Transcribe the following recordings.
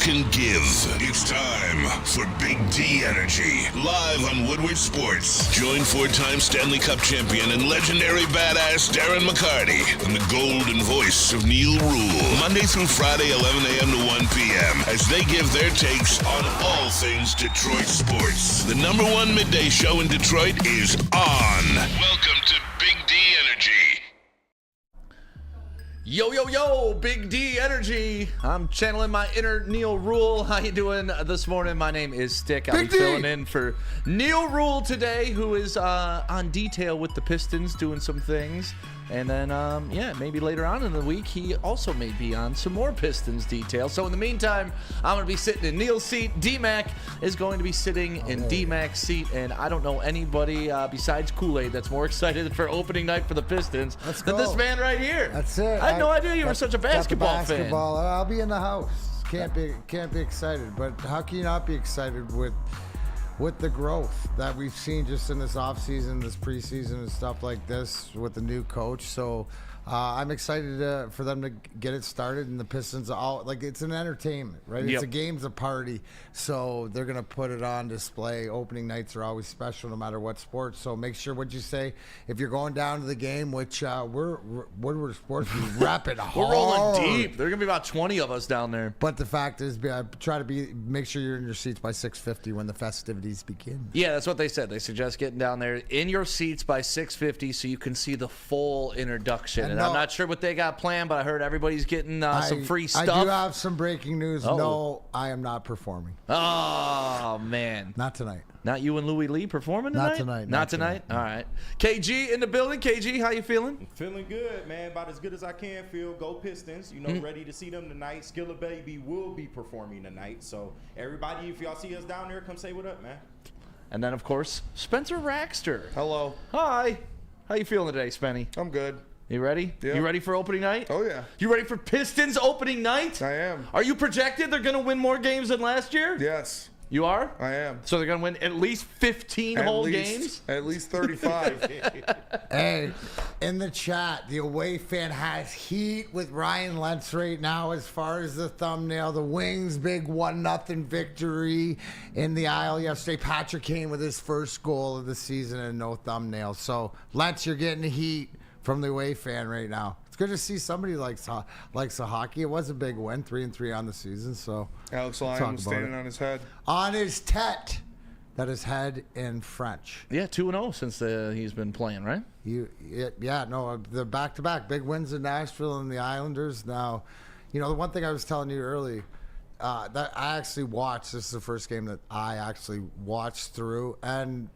can give. It's time for Big D Energy, live on Woodward Sports. Join four-time Stanley Cup champion and legendary badass Darren McCarty and the golden voice of Neil Rule, Monday through Friday, 11 a.m. to 1 p.m., as they give their takes on all things Detroit sports. The number one midday show in Detroit is on. Welcome to Big D Energy. Yo, yo, yo, Big D Energy. I'm channeling my inner Neil Rule. How you doing this morning? My name is Stick. I'll be filling in for Neil Rule today, who is on detail with the Pistons doing some things. And then, maybe later on in the week, he also may be on some more Pistons detail. So in the meantime, I'm going to be sitting in Neil's seat. D-Mac is going to be sitting in D-Mac's seat. And I don't know anybody besides Kool-Aid that's more excited for opening night for the Pistons than this man right here. That's it. I had no idea you were such a basketball fan. I'll be in the house. Can't be excited. But how can you not be excited with the growth that we've seen just in this offseason, this preseason and stuff like this with the new coach? So I'm excited for them to get it started, and the Pistons it's an entertainment, right? Yep. It's a game's a party, so they're going to put it on display. Opening nights are always special no matter what sport, so make sure what you say if you're going down to the game, which we're Woodward Sports, we wrap it hard. We're rolling deep. There are going to be about 20 of us down there. But the fact is, make sure you're in your seats by 6:50 when the festivities begin. Yeah, that's what they said. They suggest getting down there in your seats by 6:50 so you can see the full introduction. And I'm not sure what they got planned, but I heard everybody's getting some free stuff. I do have some breaking news. Uh-oh. No, I am not performing. Oh, man. Not tonight. Not you and Louie Lee performing tonight? Not tonight. Not tonight? All right. KG in the building. KG, how you feeling? Feeling good, man. About as good as I can feel. Go Pistons. Ready to see them tonight. Skilla Baby will be performing tonight. So, everybody, if y'all see us down there, come say what up, man. And then, of course, Spencer Raxter. Hello. Hi. How you feeling today, Spenny? I'm good. You ready? Yeah. You ready for opening night? Oh, yeah. You ready for Pistons opening night? I am. Are you projected they're going to win more games than last year? Yes. You are? I am. So they're going to win at least 15 whole games? At least 35. Hey, in the chat, the away fan has heat with Ryan Lentz right now as far as the thumbnail. The Wings' big 1-0 victory in the aisle yesterday. Patrick Kane with his first goal of the season and no thumbnail. So, Lentz, you're getting heat from the away fan right now. It's good to see somebody likes the hockey. It was a big win, 3-3 on the season. So Alex Lyon was standing on his head. On his tête. That is head in French. Yeah, 2-0 since he's been playing, right? The back-to-back big wins in Nashville and the Islanders. Now, the one thing I was telling you earlier, that I actually watched. This is the first game that I actually watched through, and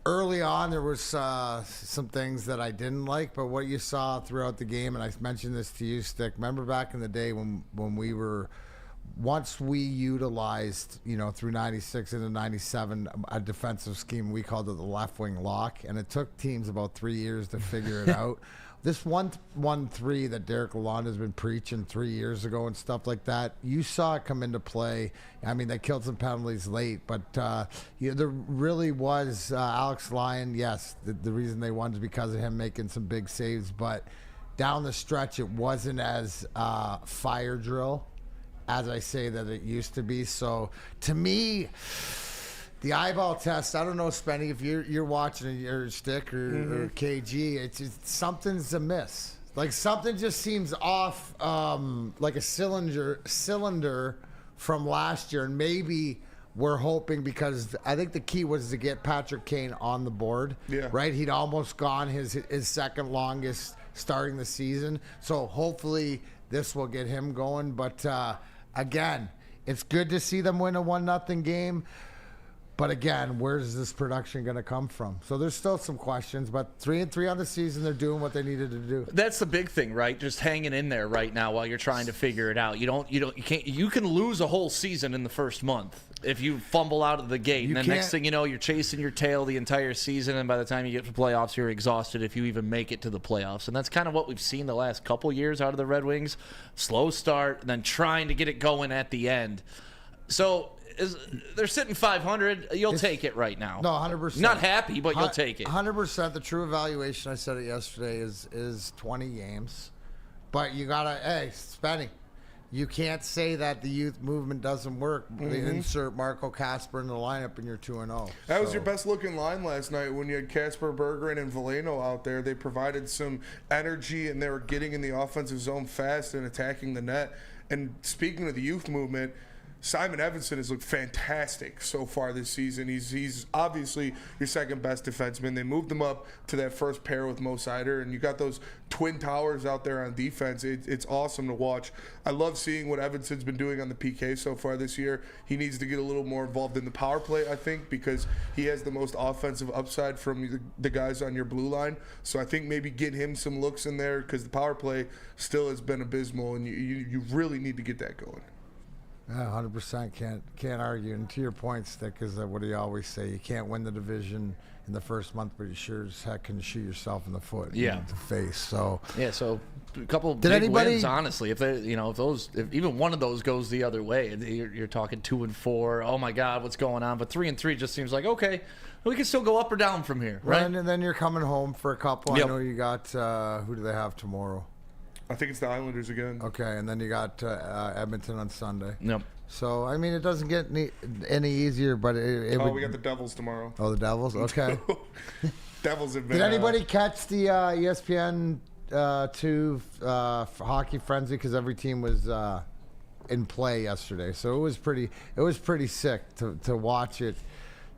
early on, there was some things that I didn't like, but what you saw throughout the game, and I mentioned this to you, Stick, remember back in the day when once we utilized, through 96 into 97, a defensive scheme, we called it the left wing lock, and it took teams about 3 years to figure it out. This 1-1-3 that Derek Lalonde has been preaching 3 years ago and stuff like that, you saw it come into play. I mean, they killed some penalties late, but there really was Alex Lyon. Yes, the reason they won is because of him making some big saves, but down the stretch, it wasn't as fire drill as I say that it used to be. So to me, the eyeball test, I don't know, Spenny, if you're watching your Stick or KG, it's just, something's amiss. Like something just seems off, like a cylinder from last year. And maybe we're hoping, because I think the key was to get Patrick Kane on the board. Yeah. Right? He'd almost gone his second longest starting the season. So hopefully this will get him going. But again, it's good to see them win a 1-0 game. But again, where's this production going to come from? So there's still some questions, but 3-3 on the season, they're doing what they needed to do. That's the big thing, right? Just hanging in there right now while you're trying to figure it out. You can lose a whole season in the first month if you fumble out of the gate. And then next thing you know, you're chasing your tail the entire season, and by the time you get to playoffs, you're exhausted if you even make it to the playoffs. And that's kind of what we've seen the last couple years out of the Red Wings. Slow start, and then trying to get it going at the end. So they're sitting 500. You'll take it right now. No, 100%. Not happy, but you'll take it. 100%. The true evaluation, I said it yesterday, is 20 games. But you got to, Spenny, You can't say that the youth movement doesn't work. They insert Marco Casper in the lineup and you're 2-0. That was your best looking line last night when you had Casper Bergeron and Veleno out there. They provided some energy and they were getting in the offensive zone fast and attacking the net. And speaking of the youth movement, Simon Evanson has looked fantastic so far this season. He's obviously your second best defenseman. They moved him up to that first pair with Mo Seider, and you got those twin towers out there on defense. It's awesome to watch. I love seeing what Evanson's been doing on the PK so far this year. He needs to get a little more involved in the power play, I think, because he has the most offensive upside from the guys on your blue line. So I think maybe get him some looks in there because the power play still has been abysmal, and you really need to get that going. Yeah, 100% can't argue. And to your point, Stick, is that what do you always say? You can't win the division in the first month, but you sure as heck can shoot yourself in the foot, yeah, the face. So so a couple big wins, honestly. If even one of those goes the other way, you're talking 2-4. Oh my God, what's going on? But 3-3 just seems like okay. We can still go up or down from here, right? And then you're coming home for a couple. Yep. I know you got who do they have tomorrow? I think it's the Islanders again. Okay, and then you got Edmonton on Sunday. Yep. So, I mean, it doesn't get any easier, but it would... we got the Devils tomorrow. Oh, the Devils? Okay. Devils have been... Did anybody catch the ESPN 2 hockey frenzy? Because every team was in play yesterday. So it was pretty sick to watch it.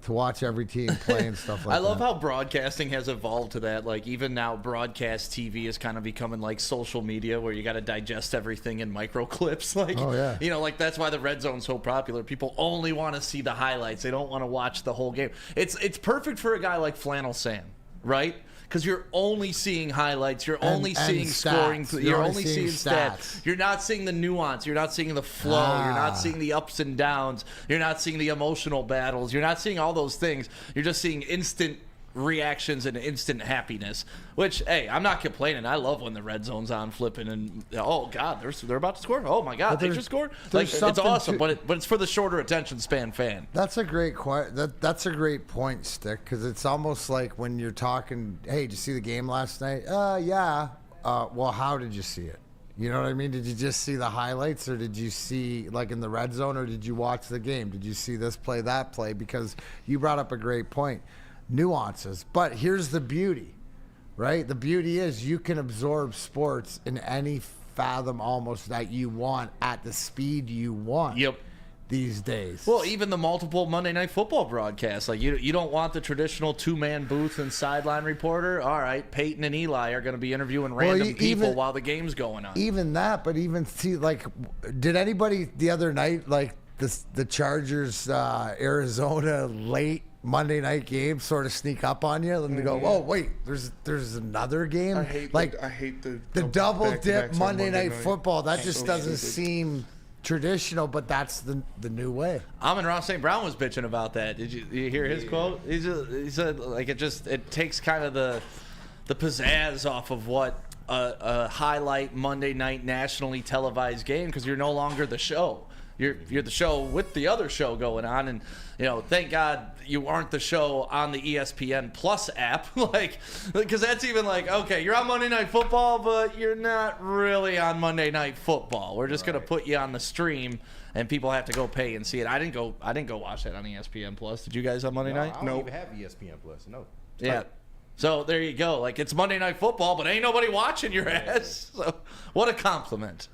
To watch every team play and stuff like that. I love how broadcasting has evolved to that. Like, even now, broadcast TV is kind of becoming like social media where you got to digest everything in micro clips. Like, oh, yeah. You know, like that's why the red zone's so popular. People only want to see the highlights. They don't want to watch the whole game. It's perfect for a guy like Flannel Sam, right? Because you're only seeing highlights. You're only seeing scoring. You're only seeing stats. You're not seeing the nuance. You're not seeing the flow. You're not seeing the ups and downs. You're not seeing the emotional battles. You're not seeing all those things. You're just seeing instant reactions and instant happiness, which, hey, I'm not complaining. I love when the red zone's on flipping and, oh, God, they're about to score. Oh, my God, they just scored. Like, it's awesome, but it's for the shorter attention span fan. That's a great that's a great point, Stick, because it's almost like when you're talking, hey, did you see the game last night? Yeah. Well, how did you see it? You know what I mean? Did you just see the highlights, or did you see, like, in the red zone, or did you watch the game? Did you see this play, that play? Because you brought up a great point. Nuances. But here's the beauty, right? The beauty is you can absorb sports in any fathom almost that you want at the speed you want. Yep. These days. Well, even the multiple Monday Night Football broadcasts. Like, you don't want the traditional two-man booth and sideline reporter. All right, Peyton and Eli are going to be interviewing random people while the game's going on. Even that, but even see, like, did anybody the other night, like, the Chargers Arizona late Monday night game sort of sneak up on you and they go, oh wait, there's another game. I hate the double dip Monday night football. That just doesn't seem traditional, but that's the new way. Amon-Ra St. Brown was bitching about that. Did you hear his quote? He said like it takes kind of the pizzazz off of what a highlight Monday night nationally televised game, because you're no longer the show. You're the show with the other show going on, and thank God you aren't the show on the ESPN Plus app, like, because that's even like, okay, you're on Monday Night Football, but you're not really on Monday Night Football. We're just gonna put you on the stream, and people have to go pay and see it. I didn't go watch that on ESPN Plus. Did you guys on Monday night? I don't even have ESPN Plus. No. Yeah. So there you go. Like, it's Monday Night Football, but ain't nobody watching your ass. So what a compliment.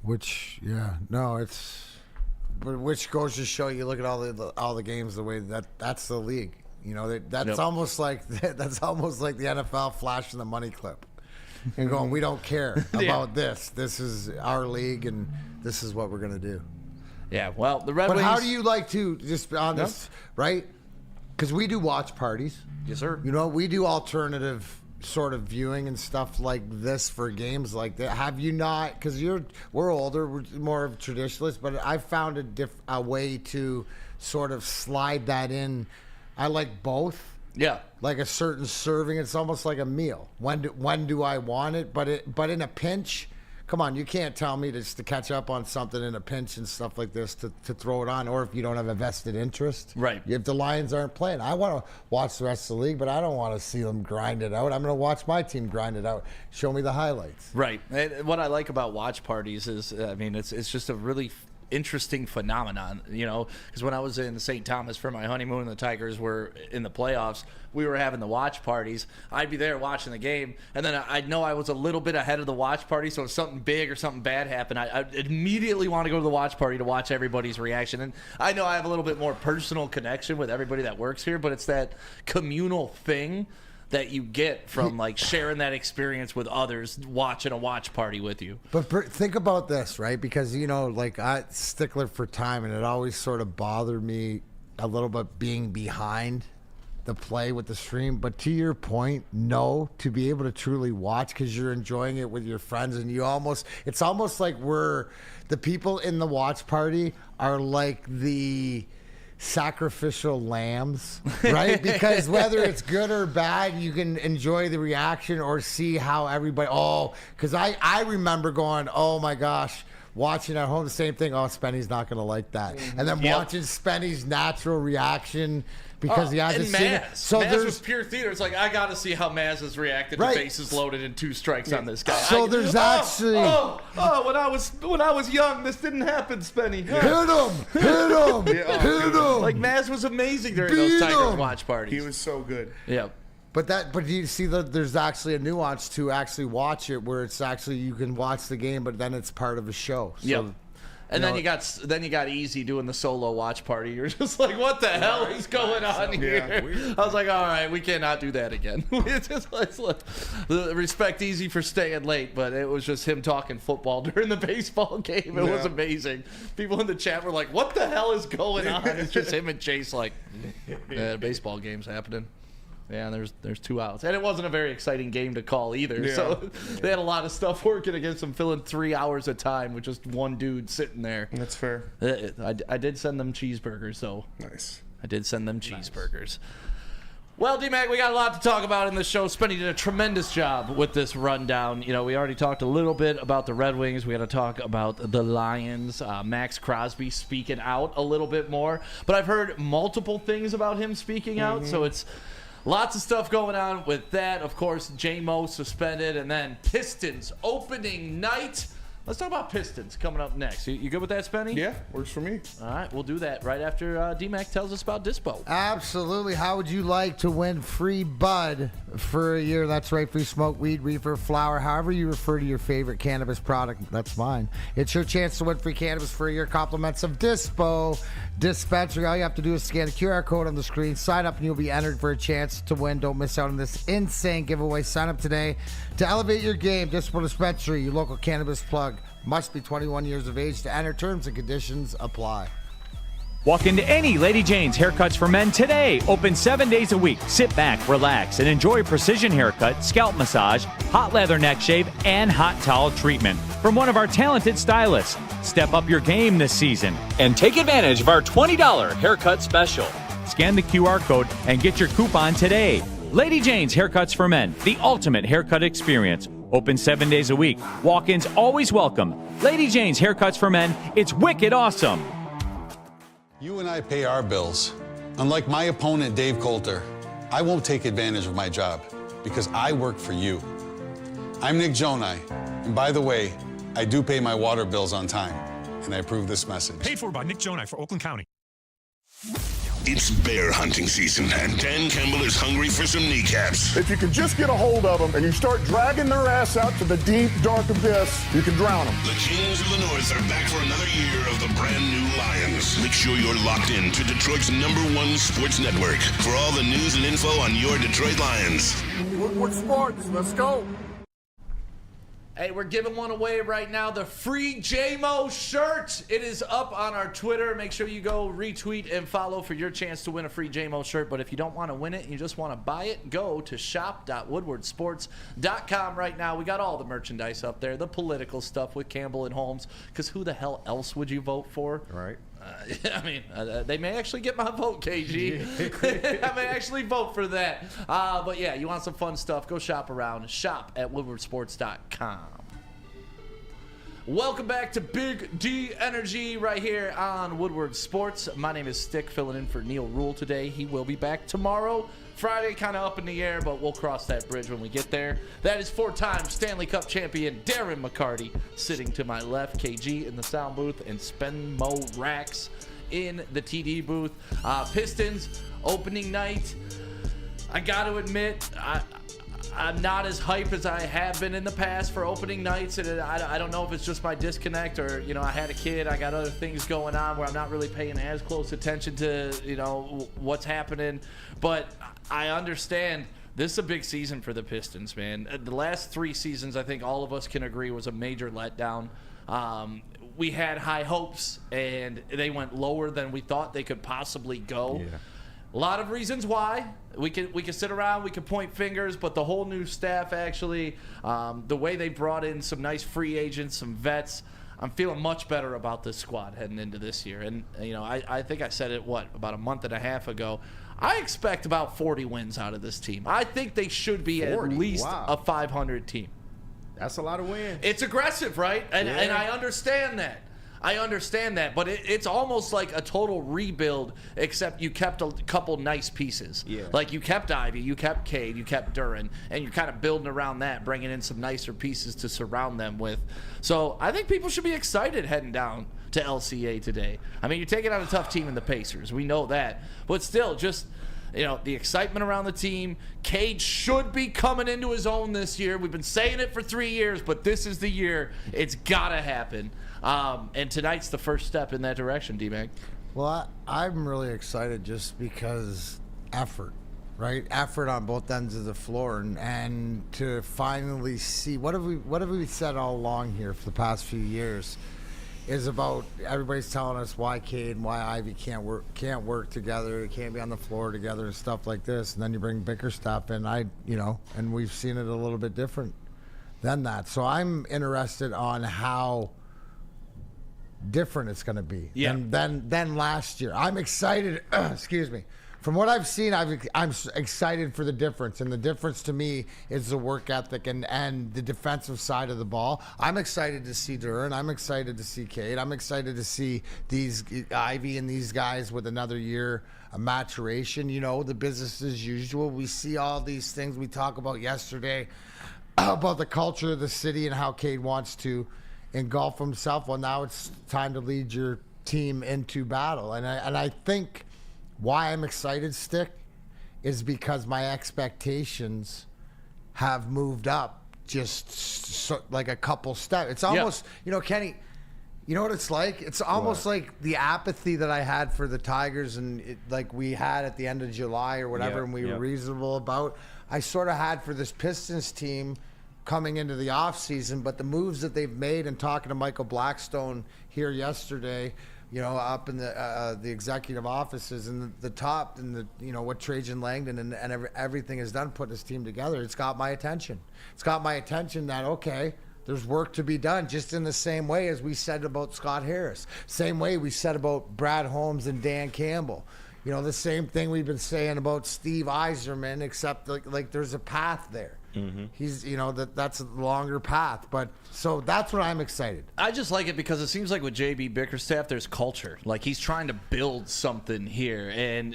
Which goes to show you. Look at all the games the way that's the league. That's almost like the NFL flashing the money clip and going, we don't care about this. This is our league and this is what we're gonna do. Yeah. Well, the Red Wings. But how do you like to just on this, right? Because we do watch parties. Yes, sir. We do alternative sort of viewing and stuff like this for games like that. Have you not? Because we're older, we're more of traditionalists, but I found a way to sort of slide that in. I like both. Yeah, like a certain serving. It's almost like a meal. When do I want it? But in a pinch, come on, you can't tell me just to catch up on something in a pinch and stuff like this to throw it on, or if you don't have a vested interest. Right. If the Lions aren't playing, I want to watch the rest of the league, but I don't want to see them grind it out. I'm going to watch my team grind it out. Show me the highlights. Right. And what I like about watch parties is, I mean, it's just a really interesting phenomenon, you know, because when I was in St. Thomas for my honeymoon and the Tigers were in the playoffs, we were having the watch parties. I'd be there watching the game, and then I'd know I was a little bit ahead of the watch party, so if something big or something bad happened, I'd immediately want to go to the watch party to watch everybody's reaction. And I know I have a little bit more personal connection with everybody that works here, but it's that communal thing that you get from like sharing that experience with others, watching a watch party with you. But think about this, right? Because, you know, like I stickler for time, and it always sort of bothered me a little bit being behind the play with the stream. But to your point, no, to be able to truly watch because you're enjoying it with your friends, and it's almost like the people in the watch party are like the sacrificial lambs, right? Because whether it's good or bad, you can enjoy the reaction or see how everybody, because I remember going, oh my gosh, watching at home the same thing, Spenny's not going to like that. And then watching Spenny's natural reaction because he hasn't seen it. So Maz was pure theater. It's like, I got to see how Maz has reacted to bases loaded and 2 strikes on this guy. So there's actually... when I was young, this didn't happen, Spenny. Hit him! Hit him! Like, Maz was amazing during those Tigers watch parties. He was so good. Yeah. But you see that there's actually a nuance to actually watch it, where it's actually you can watch the game, but then it's part of a show. So, yep. And then you got Easy doing the solo watch party. You're just like, what the hell is going on here? I was like, all right, we cannot do that again. Respect Easy for staying late, but it was just him talking football during the baseball game. It was amazing. People in the chat were like, what the hell is going on? It's just him and Chase like, baseball game's happening. Yeah, and there's 2 outs. And it wasn't a very exciting game to call either. Yeah. So they had a lot of stuff working against them, filling 3 hours at a time with just one dude sitting there. That's fair. I did send them cheeseburgers, so. Nice. I did send them cheeseburgers. Well, D-Mac, we got a lot to talk about in the show. Spenny did a tremendous job with this rundown. You know, we already talked a little bit about the Red Wings. We got to talk about the Lions. Max Crosby speaking out a little bit more. But I've heard multiple things about him speaking out, so it's... lots of stuff going on with that. Of course, J-Mo suspended, and then Pistons opening night. Let's talk about Pistons coming up next. You good with that, Spenny? Yeah, works for me. All right, we'll do that right after D-Mac tells us about Dispo. Absolutely. How would you like to win free bud for a year? That's right, free smoke, weed, reefer, flower, however you refer to your favorite cannabis product. That's mine. It's your chance to win free cannabis for a year. Compliments of Dispo Dispensary. All you have to do is scan the QR code on the screen, sign up, and you'll be entered for a chance to win. Don't miss out on this insane giveaway. Sign up today to elevate your game. Dispo Dispensary, your local cannabis plug. Must be 21 years of age to enter. Terms and conditions apply. Walk into any Lady Jane's Haircuts for Men today. Open 7 days a week. Sit back, relax, and enjoy precision haircut, scalp massage, hot leather neck shave, and hot towel treatment from one of our talented stylists. Step up your game this season and take advantage of our $20 haircut special. Scan the QR code and get your coupon today. Lady Jane's Haircuts for Men, the ultimate haircut experience. Open 7 days a week. Walk-ins always welcome. Lady Jane's Haircuts for Men. It's wicked awesome. You and I pay our bills. Unlike my opponent, Dave Coulter, I won't take advantage of my job because I work for you. I'm Nick Jonai, and by the way, I do pay my water bills on time, and I approve this message. Paid for by Nick Jonai for Oakland County. It's bear hunting season, and Dan Campbell is hungry for some kneecaps. If you can just get a hold of them and you start dragging their ass out to the deep, dark abyss, you can drown them. The Kings of the North are back for another year of the brand new Lions. Make sure you're locked in to Detroit's #1 sports network for all the news and info on your Detroit Lions. Woodward Sports, let's go. Hey, we're giving one away right now, the free J-Mo shirt. It is up on our Twitter. Make sure you go retweet and follow for your chance to win a free J-Mo shirt. But if you don't want to win it and you just want to buy it, go to shop.woodwardsports.com right now. We got all the merchandise up there, the political stuff with Campbell and Holmes, because who the hell else would you vote for? Right. I mean, they may actually get my vote, KG. I may actually vote for that. But yeah, you want some fun stuff, go shop around. Shop at woodwardsports.com. Welcome back to Big D Energy right here on Woodward Sports. My name is Stick, filling in for Neil Rule today. He will be back tomorrow. Friday, kind of up in the air, but we'll cross that bridge when we get there. That is 4-time Stanley Cup champion Darren McCarty sitting to my left. KG in the sound booth and Spenmo Rax in the TD booth. Pistons opening night. I got to admit, I'm not as hype as I have been in the past for opening nights, and I don't know if it's just my disconnect or, I had a kid, I got other things going on where I'm not really paying as close attention to, what's happening. But I understand this is a big season for the Pistons, man. The last 3 seasons, I think all of us can agree, was a major letdown. We had high hopes, and they went lower than we thought they could possibly go. Yeah. A lot of reasons why. We can sit around, we can point fingers, but the whole new staff actually, the way they brought in some nice free agents, some vets, I'm feeling much better about this squad heading into this year. And, I think I said it, about a month and a half ago. I expect about 40 wins out of this team. I think they should be 40, at least a 500 team. That's a lot of wins. It's aggressive, right? And I understand that. But it's almost like a total rebuild, except you kept a couple nice pieces. Yeah. Like you kept Ivy, you kept Cade, you kept Duren, and you're kind of building around that, bringing in some nicer pieces to surround them with. So I think people should be excited heading down to LCA today. I mean, you're taking out a tough team in the Pacers. We know that. But still, just the excitement around the team. Cade should be coming into his own this year. We've been saying it for 3 years, but this is the year. It's got to happen. And tonight's the first step in that direction, D-Mac. Well, I'm really excited just because effort, right? Effort on both ends of the floor, and to finally see what have we said all along here for the past few years is about everybody's telling us why Cade and why Ivy can't work together, they can't be on the floor together and stuff like this, and then you bring Bickerstaff in, and we've seen it a little bit different than that. So I'm interested on how different it's going to be than last year. I'm excited. Excuse me. From what I've seen, I'm excited for the difference, and the difference to me is the work ethic and the defensive side of the ball. I'm excited to see Duren. I'm excited to see Cade. I'm excited to see these Ivy and these guys with another year of maturation. The business as usual. We see all these things we talked about yesterday about the culture of the city and how Cade wants to engulf himself. Well, now it's time to lead your team into battle, and I think why I'm excited, Stick, is because my expectations have moved up just like a couple steps. It's almost, Kenny, you know what it's like? It's almost like the apathy that I had for the Tigers and like we had at the end of July or whatever, and we were reasonable about. I sort of had for this Pistons team coming into the offseason, but the moves that they've made, and talking to Michael Blackstone here yesterday, up in the executive offices and the top and what Trajan Langdon and everything has done putting this team together, it's got my attention. It's got my attention that, okay, there's work to be done, just in the same way as we said about Scott Harris. Same way we said about Brad Holmes and Dan Campbell. The same thing we've been saying about Steve Yzerman, except like there's a path there. Mm-hmm. He's, that's a longer path. But so that's what I'm excited. I just like it because it seems like with JB Bickerstaff, there's culture. Like he's trying to build something here. And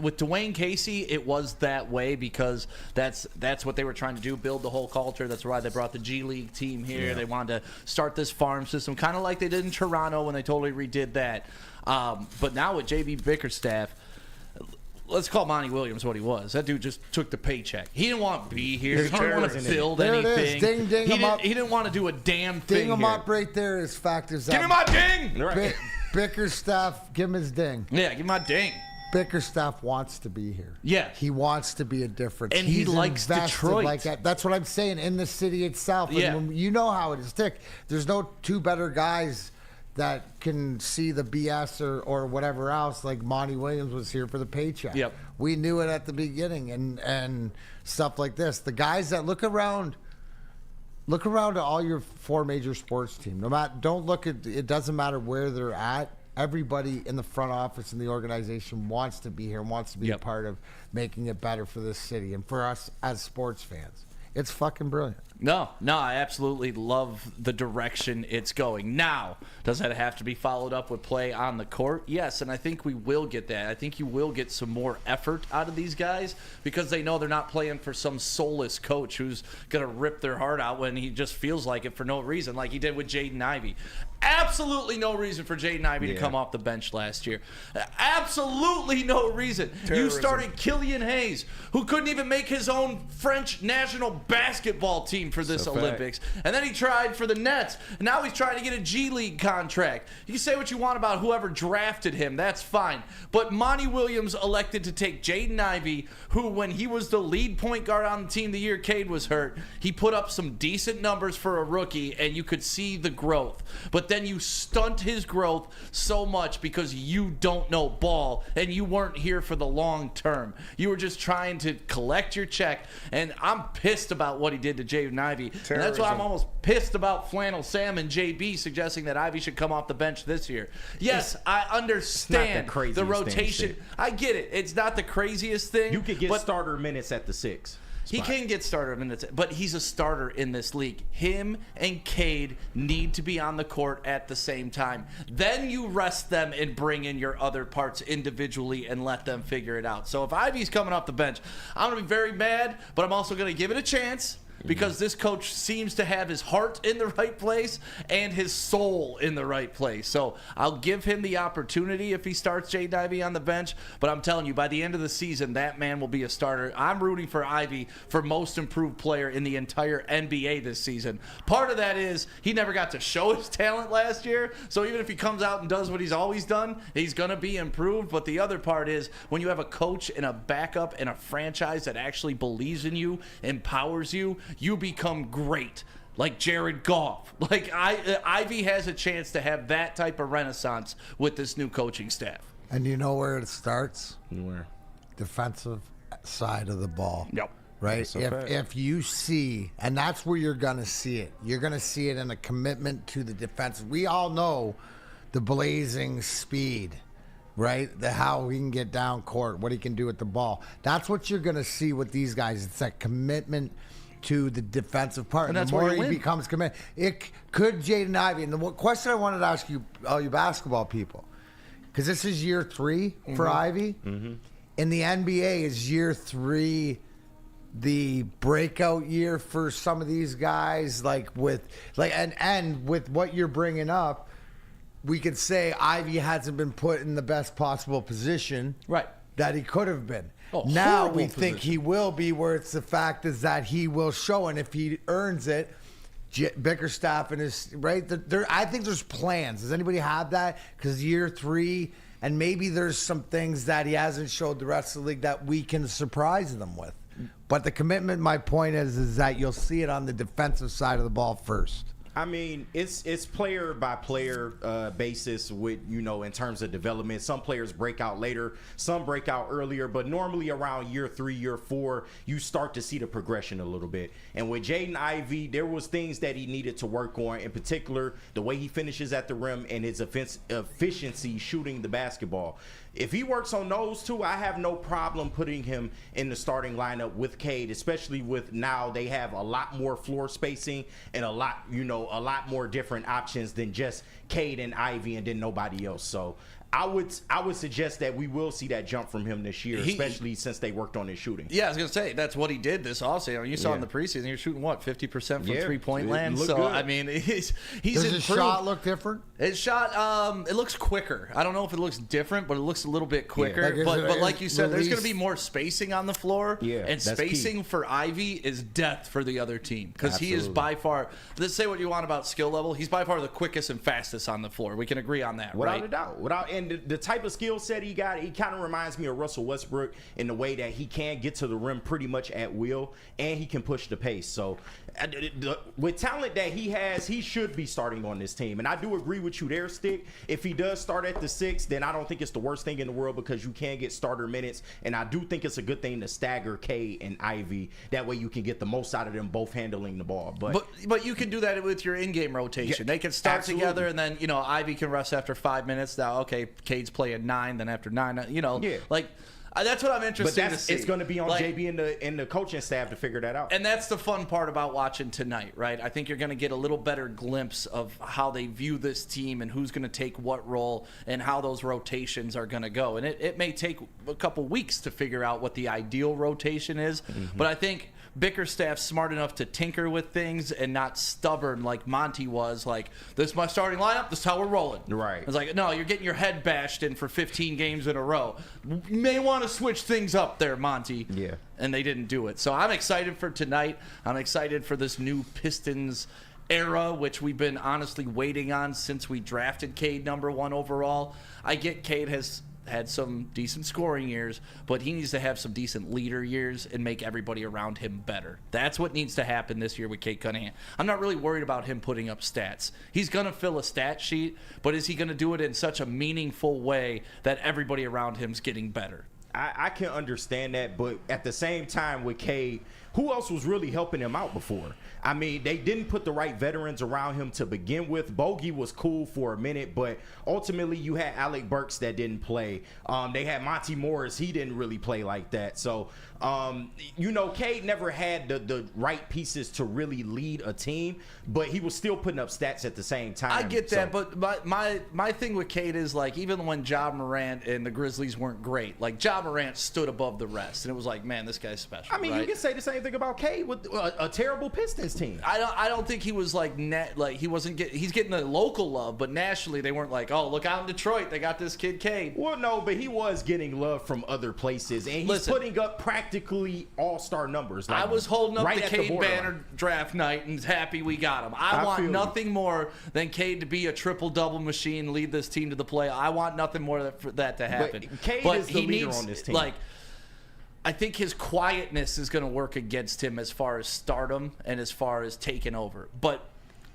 with Dwayne Casey, it was that way because that's what they were trying to do, build the whole culture. That's why they brought the G League team here. Yeah. They wanted to start this farm system, kind of like they did in Toronto when they totally redid that. But now with JB Bickerstaff, let's call Monty Williams what he was. That dude just took the paycheck. He didn't want to be here. He didn't want to build anything. There it is. Ding him up. He didn't want to do a damn thing. Ding him up right there as fact as that. Give me my ding! Right. Bickerstaff, give him his ding. Yeah, give me my ding. Bickerstaff wants to be here. Yeah. He wants to be a difference. And he likes Detroit. Like that. That's what I'm saying, in the city itself. Yeah. And you know how it is, Dick. There's no two better guys that can see the BS or whatever else, like Monty Williams was here for the paycheck. Yep. We knew it at the beginning and stuff like this. The guys that look around to all your 4 major sports teams. Don't look at it, doesn't matter where they're at. Everybody in the front office and the organization wants to be here, wants to be a part of making it better for this city and for us as sports fans. It's fucking brilliant. No, I absolutely love the direction it's going. Now, does that have to be followed up with play on the court? Yes, and I think we will get that. I think you will get some more effort out of these guys because they know they're not playing for some soulless coach who's going to rip their heart out when he just feels like it for no reason, like he did with Jaden Ivey. Absolutely no reason for Jaden Ivey to come off the bench last year. Absolutely no reason. Terrorism. You started Killian Hayes, who couldn't even make his own French national basketball team for this Olympics. And then he tried for the Nets. And now he's trying to get a G League contract. You can say what you want about whoever drafted him. That's fine. But Monty Williams elected to take Jaden Ivey, who, when he was the lead point guard on the team the year Cade was hurt, he put up some decent numbers for a rookie, and you could see the growth. But then you stunt his growth so much because you don't know ball and you weren't here for the long term. You were just trying to collect your check, and I'm pissed about what he did to Jaden Ivey. And that's why I'm almost pissed about Flannel Sam and JB suggesting that Ivey should come off the bench this year. Yes, I understand the rotation. I get it. It's not the craziest thing. You could get starter minutes at the 6. He can get starter minutes, but he's a starter in this league. Him and Cade need to be on the court at the same time. Then you rest them and bring in your other parts individually and let them figure it out. So if Ivey's coming off the bench, I'm going to be very mad, but I'm also going to give it a chance. Because this coach seems to have his heart in the right place and his soul in the right place. So I'll give him the opportunity if he starts Jaden Ivey on the bench. But I'm telling you, by the end of the season, that man will be a starter. I'm rooting for Ivey for most improved player in the entire NBA this season. Part of that is he never got to show his talent last year. So even if he comes out and does what he's always done, he's going to be improved. But the other part is when you have a coach and a backup and a franchise that actually believes in you, empowers you, you become great, like Jared Goff. Like Ivey has a chance to have that type of renaissance with this new coaching staff. And you know where it starts? Where? Defensive side of the ball. Yep. Right? If you see, and that's where you're going to see it. You're going to see it in a commitment to the defense. We all know the blazing speed, right? How he can get down court, what he can do with the ball. That's what you're going to see with these guys. It's that commitment to the defensive part. And that's the more where he becomes committed. It could Jaden Ivey. And the question I wanted to ask you, all you basketball people, because this is year 3 for Ivey. Mm-hmm. In the NBA, is year 3 the breakout year for some of these guys? And with what you're bringing up, we could say Ivey hasn't been put in the best possible position that he could have been. Now we think he will be, where it's the fact is that he will show, and if he earns it, Bickerstaff and his I think there's plans. Does anybody have that? Because year 3, and maybe there's some things that he hasn't showed the rest of the league that we can surprise them with. But the commitment, my point is that you'll see it on the defensive side of the ball first. I mean, it's player by player basis with, in terms of development. Some players break out later, some break out earlier, but normally around year 3, year 4, you start to see the progression a little bit. And with Jaden Ivey, there was things that he needed to work on, in particular, the way he finishes at the rim and his efficiency shooting the basketball. If he works on those two, I have no problem putting him in the starting lineup with Cade, especially with now they have a lot more floor spacing and a lot more different options than just Cade and Ivey and then nobody else. So I would suggest that we will see that jump from him this year, especially since they worked on his shooting. Yeah, I was going to say, that's what he did this offseason. You saw in the preseason, he was shooting, 50% from three-point land? So, good. I mean, he's Does improved. his shot look different? His shot, it looks quicker. I don't know if it looks different, but it looks a little bit quicker. Yeah. But like you said, there's going to be more spacing on the floor. Yeah, and spacing for Ivey is death for the other team. Because he is by far, let's say what you want about skill level, he's by far the quickest and fastest on the floor. We can agree on that, Without a doubt. And the type of skill set he got, he kind of reminds me of Russell Westbrook in the way that he can get to the rim pretty much at will, and he can push the pace. So with talent that he has, he should be starting on this team. And I do agree with you there, Stick. If he does start at the 6, then I don't think it's the worst thing in the world, because you can get starter minutes. And I do think it's a good thing to stagger K and Ivy. That way you can get the most out of them both handling the ball. But you can do that with your in-game rotation. They can start together, and then Ivy can rest after 5 minutes. Now, okay, Cade's playing 9, then after 9, That's what I'm But interested to see. it's going to be on Like, JB and the coaching staff to figure that out. And that's the fun part about watching tonight, right? I think you're going to get a little better glimpse of how they view this team and who's going to take what role and how those rotations are going to go. And it may take a couple weeks to figure out what the ideal rotation is, but I think Bickerstaff's smart enough to tinker with things and not stubborn like Monty was. Like, this is my starting lineup. This is how we're rolling. Right. It's like, no, you're getting your head bashed in for 15 games in a row. You may want to switch things up there, Monty. Yeah. And they didn't do it. So I'm excited for tonight. I'm excited for this new Pistons era, which we've been honestly waiting on since we drafted Cade #1 overall. I get Cade has had some decent scoring years, but he needs to have some decent leader years and make everybody around him better. That's what needs to happen this year with Cade Cunningham. I'm not really worried about him putting up stats. He's going to fill a stat sheet, but is he going to do it in such a meaningful way that everybody around him's getting better? I can understand that, but at the same time with Cade, who else was really helping him out before? I mean, they didn't put the right veterans around him to begin with. Bogey was cool for a minute, but ultimately you had Alec Burks that didn't play. They had Monty Morris. He didn't really play like that. So, Cade never had the right pieces to really lead a team, but he was still putting up stats at the same time. I get that, but my thing with Cade is, like, even when Ja Morant and the Grizzlies weren't great, like, Ja Morant stood above the rest, and it was like, man, this guy's special. I mean, you can say the same thing about Cade with a terrible Pistons team. I don't think he was he wasn't he's getting the local love, but nationally they weren't like, oh, look out in Detroit, they got this kid Cade. Well, no, but he was getting love from other places, and he's putting up practically all-star numbers. Like, I was holding up right the at Cade borderline. banner draft night and happy we got him. I want feel nothing more than Cade to be a triple-double machine, lead this team to the play. I want nothing more for that to happen. But Cade is the leader on this team. I think his quietness is going to work against him as far as stardom and as far as taking over. But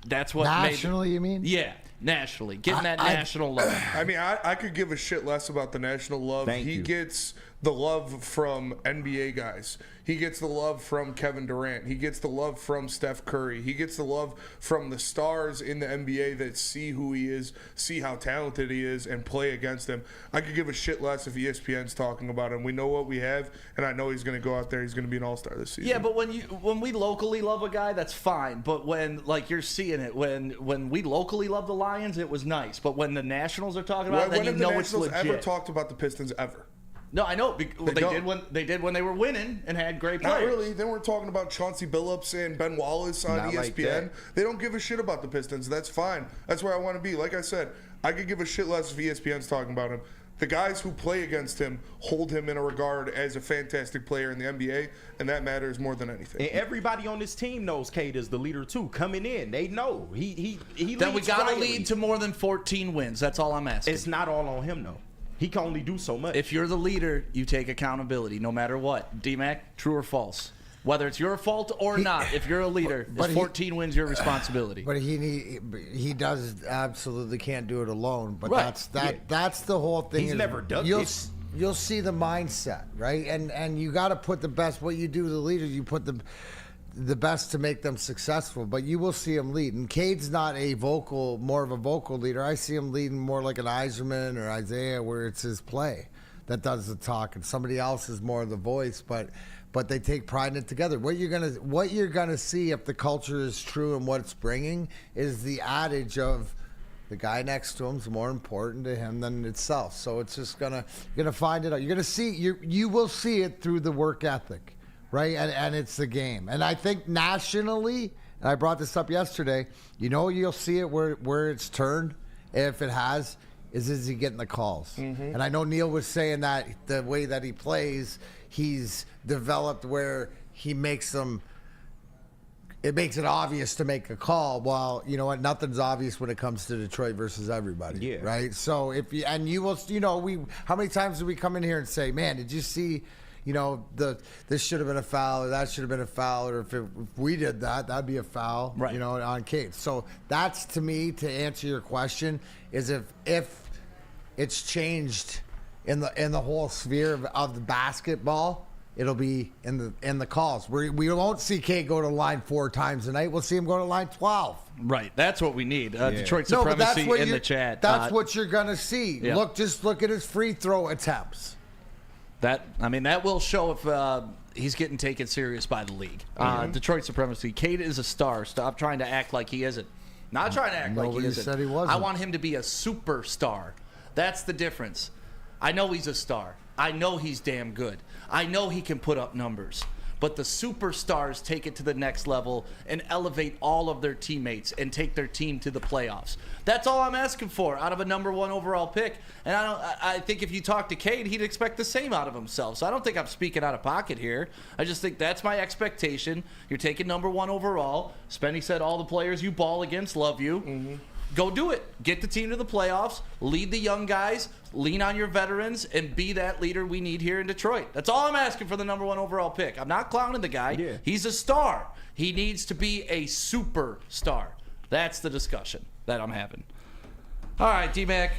that's what nationally, you mean? Yeah, nationally. Getting that national love. I mean, I could give a shit less about the national love. He gets the love from NBA guys. He gets the love from Kevin Durant. He gets the love from Steph Curry. He gets the love from the stars in the NBA that see who he is, see how talented he is, and play against him. I could give a shit less if ESPN's talking about him. We know what we have, and I know he's going to go out there. He's going to be an all-star this season. Yeah, but when we locally love a guy, that's fine. But when, like, you're seeing it, when we locally love the Lions, it was nice. But when the Nationals are talking about it, then you know it's legit. When have the Nationals ever talked about the Pistons ever? No, I know. They did when they were winning and had great players. Not really. They weren't talking about Chauncey Billups and Ben Wallace on Not ESPN. like they don't give a shit about the Pistons. That's fine. That's where I want to be. Like I said, I could give a shit less if ESPN's talking about him. The guys who play against him hold him in a regard as a fantastic player in the NBA, and that matters more than anything. And everybody on this team knows Cade is the leader too. Coming in, they know he leads. Then we got to quietly. lead to more than 14 wins. That's all I'm asking. It's not all on him though. He can only do so much. If you're the leader, you take accountability, no matter what. D-Mac, true or false? Whether it's your fault or not, if you're a leader, 14 wins your responsibility. But he does absolutely can't do it alone. But right. that's the whole thing. He's never done it. You'll see the mindset, right? And you got to put the best. What you do to the leaders, you put the best to make them successful, but you will see him lead. And Cade's not more of a vocal leader. I see him leading more like an Iserman or Isaiah, where it's his play that does the talk, and somebody else is more of the voice. But they take pride in it together. What you're gonna see if the culture is true and what it's bringing is the adage of the guy next to him is more important to him than itself. So it's just you're gonna find it out. You're gonna see you will see it through the work ethic. Right, and it's the game. And I think nationally, and I brought this up yesterday, you'll see it where it's turned, if it has, is he getting the calls. Mm-hmm. And I know Neil was saying that the way that he plays, he's developed where he makes them, it makes it obvious to make a call. Well, you know what, nothing's obvious when it comes to Detroit versus everybody. Yeah. Right? So you will, how many times do we come in here and say, man, did you see, this should have been a foul, or that should have been a foul, or if we did that, that'd be a foul, right? On Cade. So that's, to me, to answer your question, is if it's changed in the whole sphere of the basketball, it'll be in the calls. We won't see Cade go to line 4 times a night. We'll see him go to line 12. Right. That's what we need. Detroit supremacy in the chat. That's what you're gonna see. Yeah. Just look at his free throw attempts. That will show if he's getting taken serious by the league. Detroit supremacy. Cade is a star. Stop trying to act like he isn't. Not trying to act like he Nobody isn't. said he wasn't. I want him to be a superstar. That's the difference. I know he's a star. I know he's damn good. I know he can put up numbers. But the superstars take it to the next level and elevate all of their teammates and take their team to the playoffs. That's all I'm asking for out of a number 1 overall pick. And I think if you talk to Cade, he'd expect the same out of himself. So I don't think I'm speaking out of pocket here. I just think that's my expectation. You're taking number 1 overall. Spenny said all the players you ball against love you. Mm-hmm. Go do it. Get the team to the playoffs. Lead the young guys. Lean on your veterans and be that leader we need here in Detroit. That's all I'm asking for the number 1 overall pick. I'm not clowning the guy. Yeah. He's a star. He needs to be a superstar. That's the discussion that I'm having. All right, D-Mac.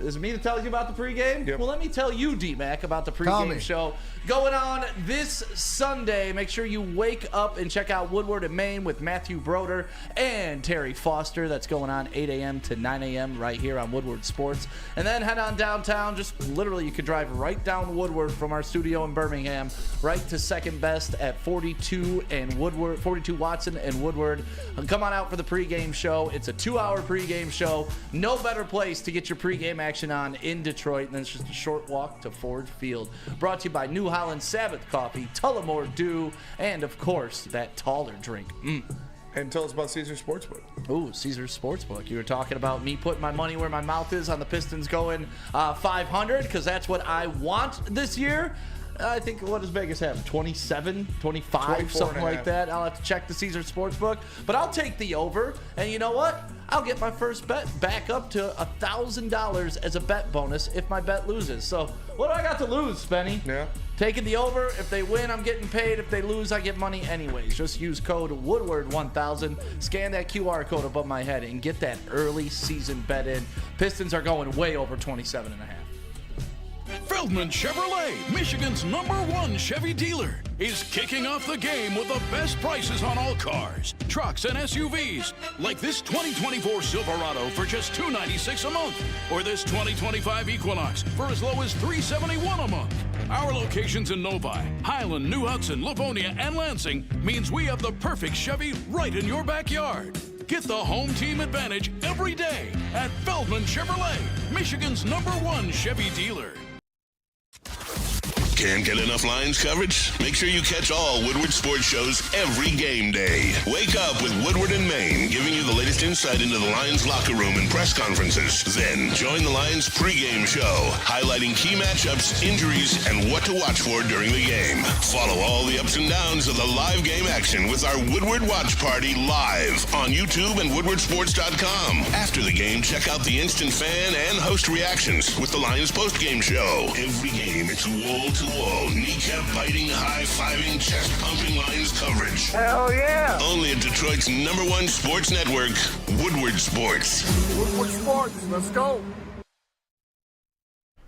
Is it me to tell you about the pregame? Yep. Well, let me tell you, D-Mac, about the pregame show going on this Sunday. Make sure you wake up and check out Woodward and Maine with Matthew Broder and Terry Foster. That's going on 8 a.m. to 9 a.m. right here on Woodward Sports. And then head on downtown. Just literally, you can drive right down Woodward from our studio in Birmingham right to second best at 42 and Woodward, 42 Watson and Woodward. And come on out for the pregame show. It's a 2-hour pregame show. No better place to get your pregame action on in Detroit, and then it's just a short walk to Ford Field. Brought to you by New Holland Sabbath Coffee, Tullamore Dew, and of course that taller drink. And tell us about Caesars Sportsbook. Ooh, Caesars Sportsbook. You were talking about me putting my money where my mouth is on the Pistons going 500 because that's what I want this year. I think, what does Vegas have? 27, 25, something like that. I'll have to check the Caesars Sportsbook. But I'll take the over. And you know what? I'll get my first bet back up to $1,000 as a bet bonus if my bet loses. So what do I got to lose, Spenny? Yeah. Taking the over. If they win, I'm getting paid. If they lose, I get money anyways. Just use code Woodward1000. Scan that QR code above my head and get that early season bet in. Pistons are going way over 27.5. Feldman Chevrolet, Michigan's #1 Chevy dealer, is kicking off the game with the best prices on all cars, trucks, and SUVs, like this 2024 Silverado for just $296 a month, or this 2025 Equinox for as low as $371 a month. Our locations in Novi, Highland, New Hudson, Livonia, and Lansing means we have the perfect Chevy right in your backyard. Get the home team advantage every day at Feldman Chevrolet, Michigan's #1 Chevy dealer. Can't get enough Lions coverage? Make sure you catch all Woodward sports shows every game day. Wake up with Woodward and Maine, giving you the latest insight into the Lions locker room and press conferences. Then join the Lions pregame show, highlighting key matchups, injuries, and what to watch for during the game. Follow all the ups and downs of the live game action with our Woodward Watch Party live on YouTube and WoodwardSports.com. After the game, check out the instant fan and host reactions with the Lions postgame show. Every game, it's wall-to-wall, kneecap-biting, high-fiving, chest-pumping Lions coverage. Hell yeah! Only at Detroit's #1 sports network, Woodward Sports. Woodward Sports, let's go.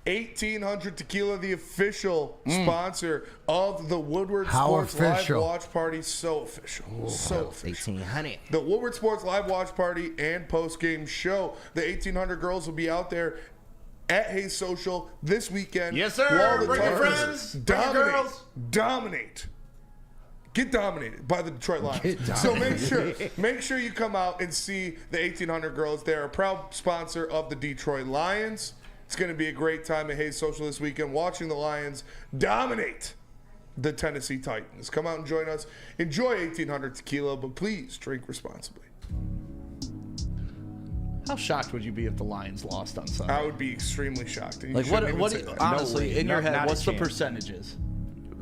1800 Tequila, the official sponsor of the Woodward How Sports official? Live Watch Party. So official. So official. 1800. The Woodward Sports Live Watch Party and post-game show. The 1800 girls will be out there at Hayes Social this weekend. Yes, sir. While the Bring your Tigers friends. Bring your girls. Dominate. Get dominated by the Detroit Lions. So make sure you come out and see the 1800 girls. They're a proud sponsor of the Detroit Lions. It's going to be a great time at Hayes Social this weekend watching the Lions dominate the Tennessee Titans. Come out and join us. Enjoy 1800 Tequila, but please drink responsibly. How shocked would you be if the Lions lost on Sunday? I would be extremely shocked. And you Like shouldn't what? even say that. Honestly, No way. in your Not head, a what's the chance. percentages?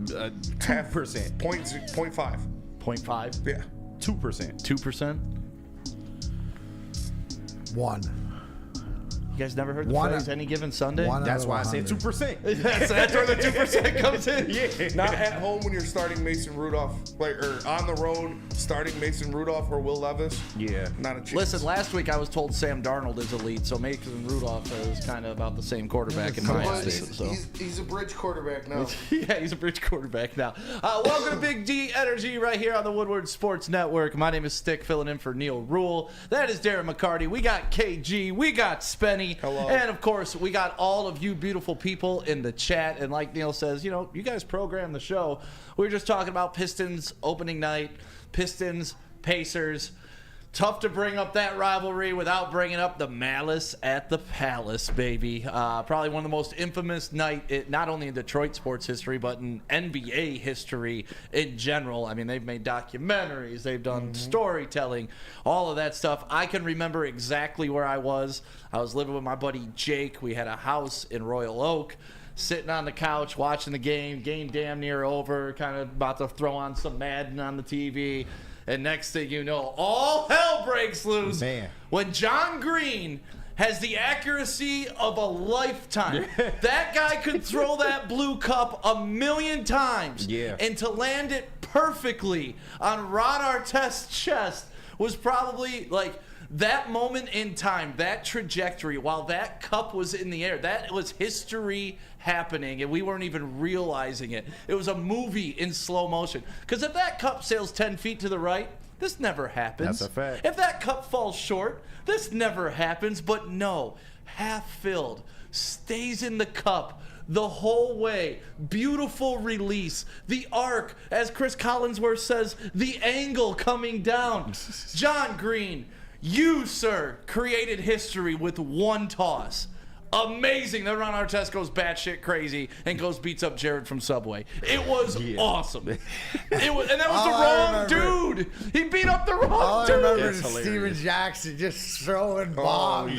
2%. 0.5. 0.5. Yeah. 2%. 2%. 1. You guys never heard the One- phrase "any given Sunday"? one- That's why I Out said of 2%. That's where the 2% comes in. Yeah. Not at home when you're starting Mason Rudolph, or on the road starting Mason Rudolph or Will Levis. Yeah. Not a chance. Listen, last week I was told Sam Darnold is elite, so Mason Rudolph is kind of about the same quarterback in my eyes. So. He's a bridge quarterback now. Yeah, he's a bridge quarterback now. Welcome to Big D Energy right here on the Woodward Sports Network. My name is Stick, filling in for Neil Rule. That is Darren McCarty. We got KG. We got Spenny. Ermanni. Hello. And, of course, we got all of you beautiful people in the chat. And like Neil says, you know, you guys program the show. We were just talking about Pistons opening night, Pistons, Pacers. Tough to bring up that rivalry without bringing up the malice at the Palace, baby. Probably one of the most infamous night, not only in Detroit sports history, but in NBA history in general. I mean, they've made documentaries, they've done storytelling, all of that stuff. I can remember exactly where I was. I was living with my buddy Jake. We had a house in Royal Oak. Sitting on the couch watching the game damn near over, kind of about to throw on some Madden on the TV. And next thing you know, all hell breaks loose. Man. When John Green has the accuracy of a lifetime. That guy could throw that blue cup a million times. Yeah. And to land it perfectly on Ron Artest's chest was probably like that moment in time, that trajectory, while that cup was in the air, that was history happening, and we weren't even realizing it. It was a movie in slow motion. Because if that cup sails 10 feet to the right, this never happens. That's a fact. If that cup falls short, this never happens. But no, half filled, stays in the cup the whole way. Beautiful release. The arc, as Chris Collinsworth says, the angle coming down. John Green, you, sir, created history with one toss. Amazing that Ron Artest goes batshit crazy and goes beats up Jared from Subway. It was awesome. It was, and that was the wrong dude. He beat up the wrong dude. I remember That's Steven hilarious. Jackson just throwing bombs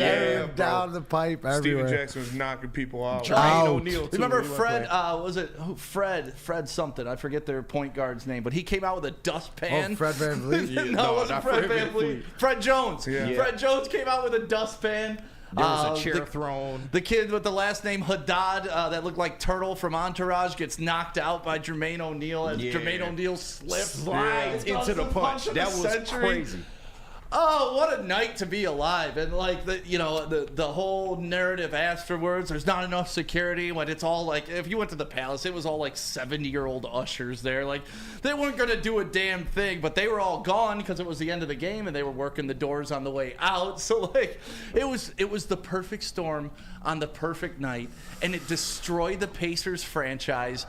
down the pipe everywhere. Steven Jackson was knocking people out. Jermaine O'Neal, too. Remember He went Fred? playing. Was it Fred something? I forget their point guard's name, but he came out with a dustpan. Oh, Fred VanVleet? no, No, it wasn't not Fred Fred VanVleet. Fred Jones. Yeah. Fred Jones came out with a dustpan. There was a chair the- thrown. The kid with the last name Haddad, that looked like Turtle from Entourage, gets knocked out by Jermaine O'Neal as Yeah. Jermaine O'Neal slips Slides does into the punch. of That the was century. crazy. Oh, what a night to be alive. And like the whole narrative afterwards, there's not enough security when it's all like, if you went to the Palace, it was all like 70-year-old ushers there. Like they weren't going to do a damn thing, but they were all gone because it was the end of the game and they were working the doors on the way out. So like it was the perfect storm on the perfect night, and it destroyed the Pacers franchise.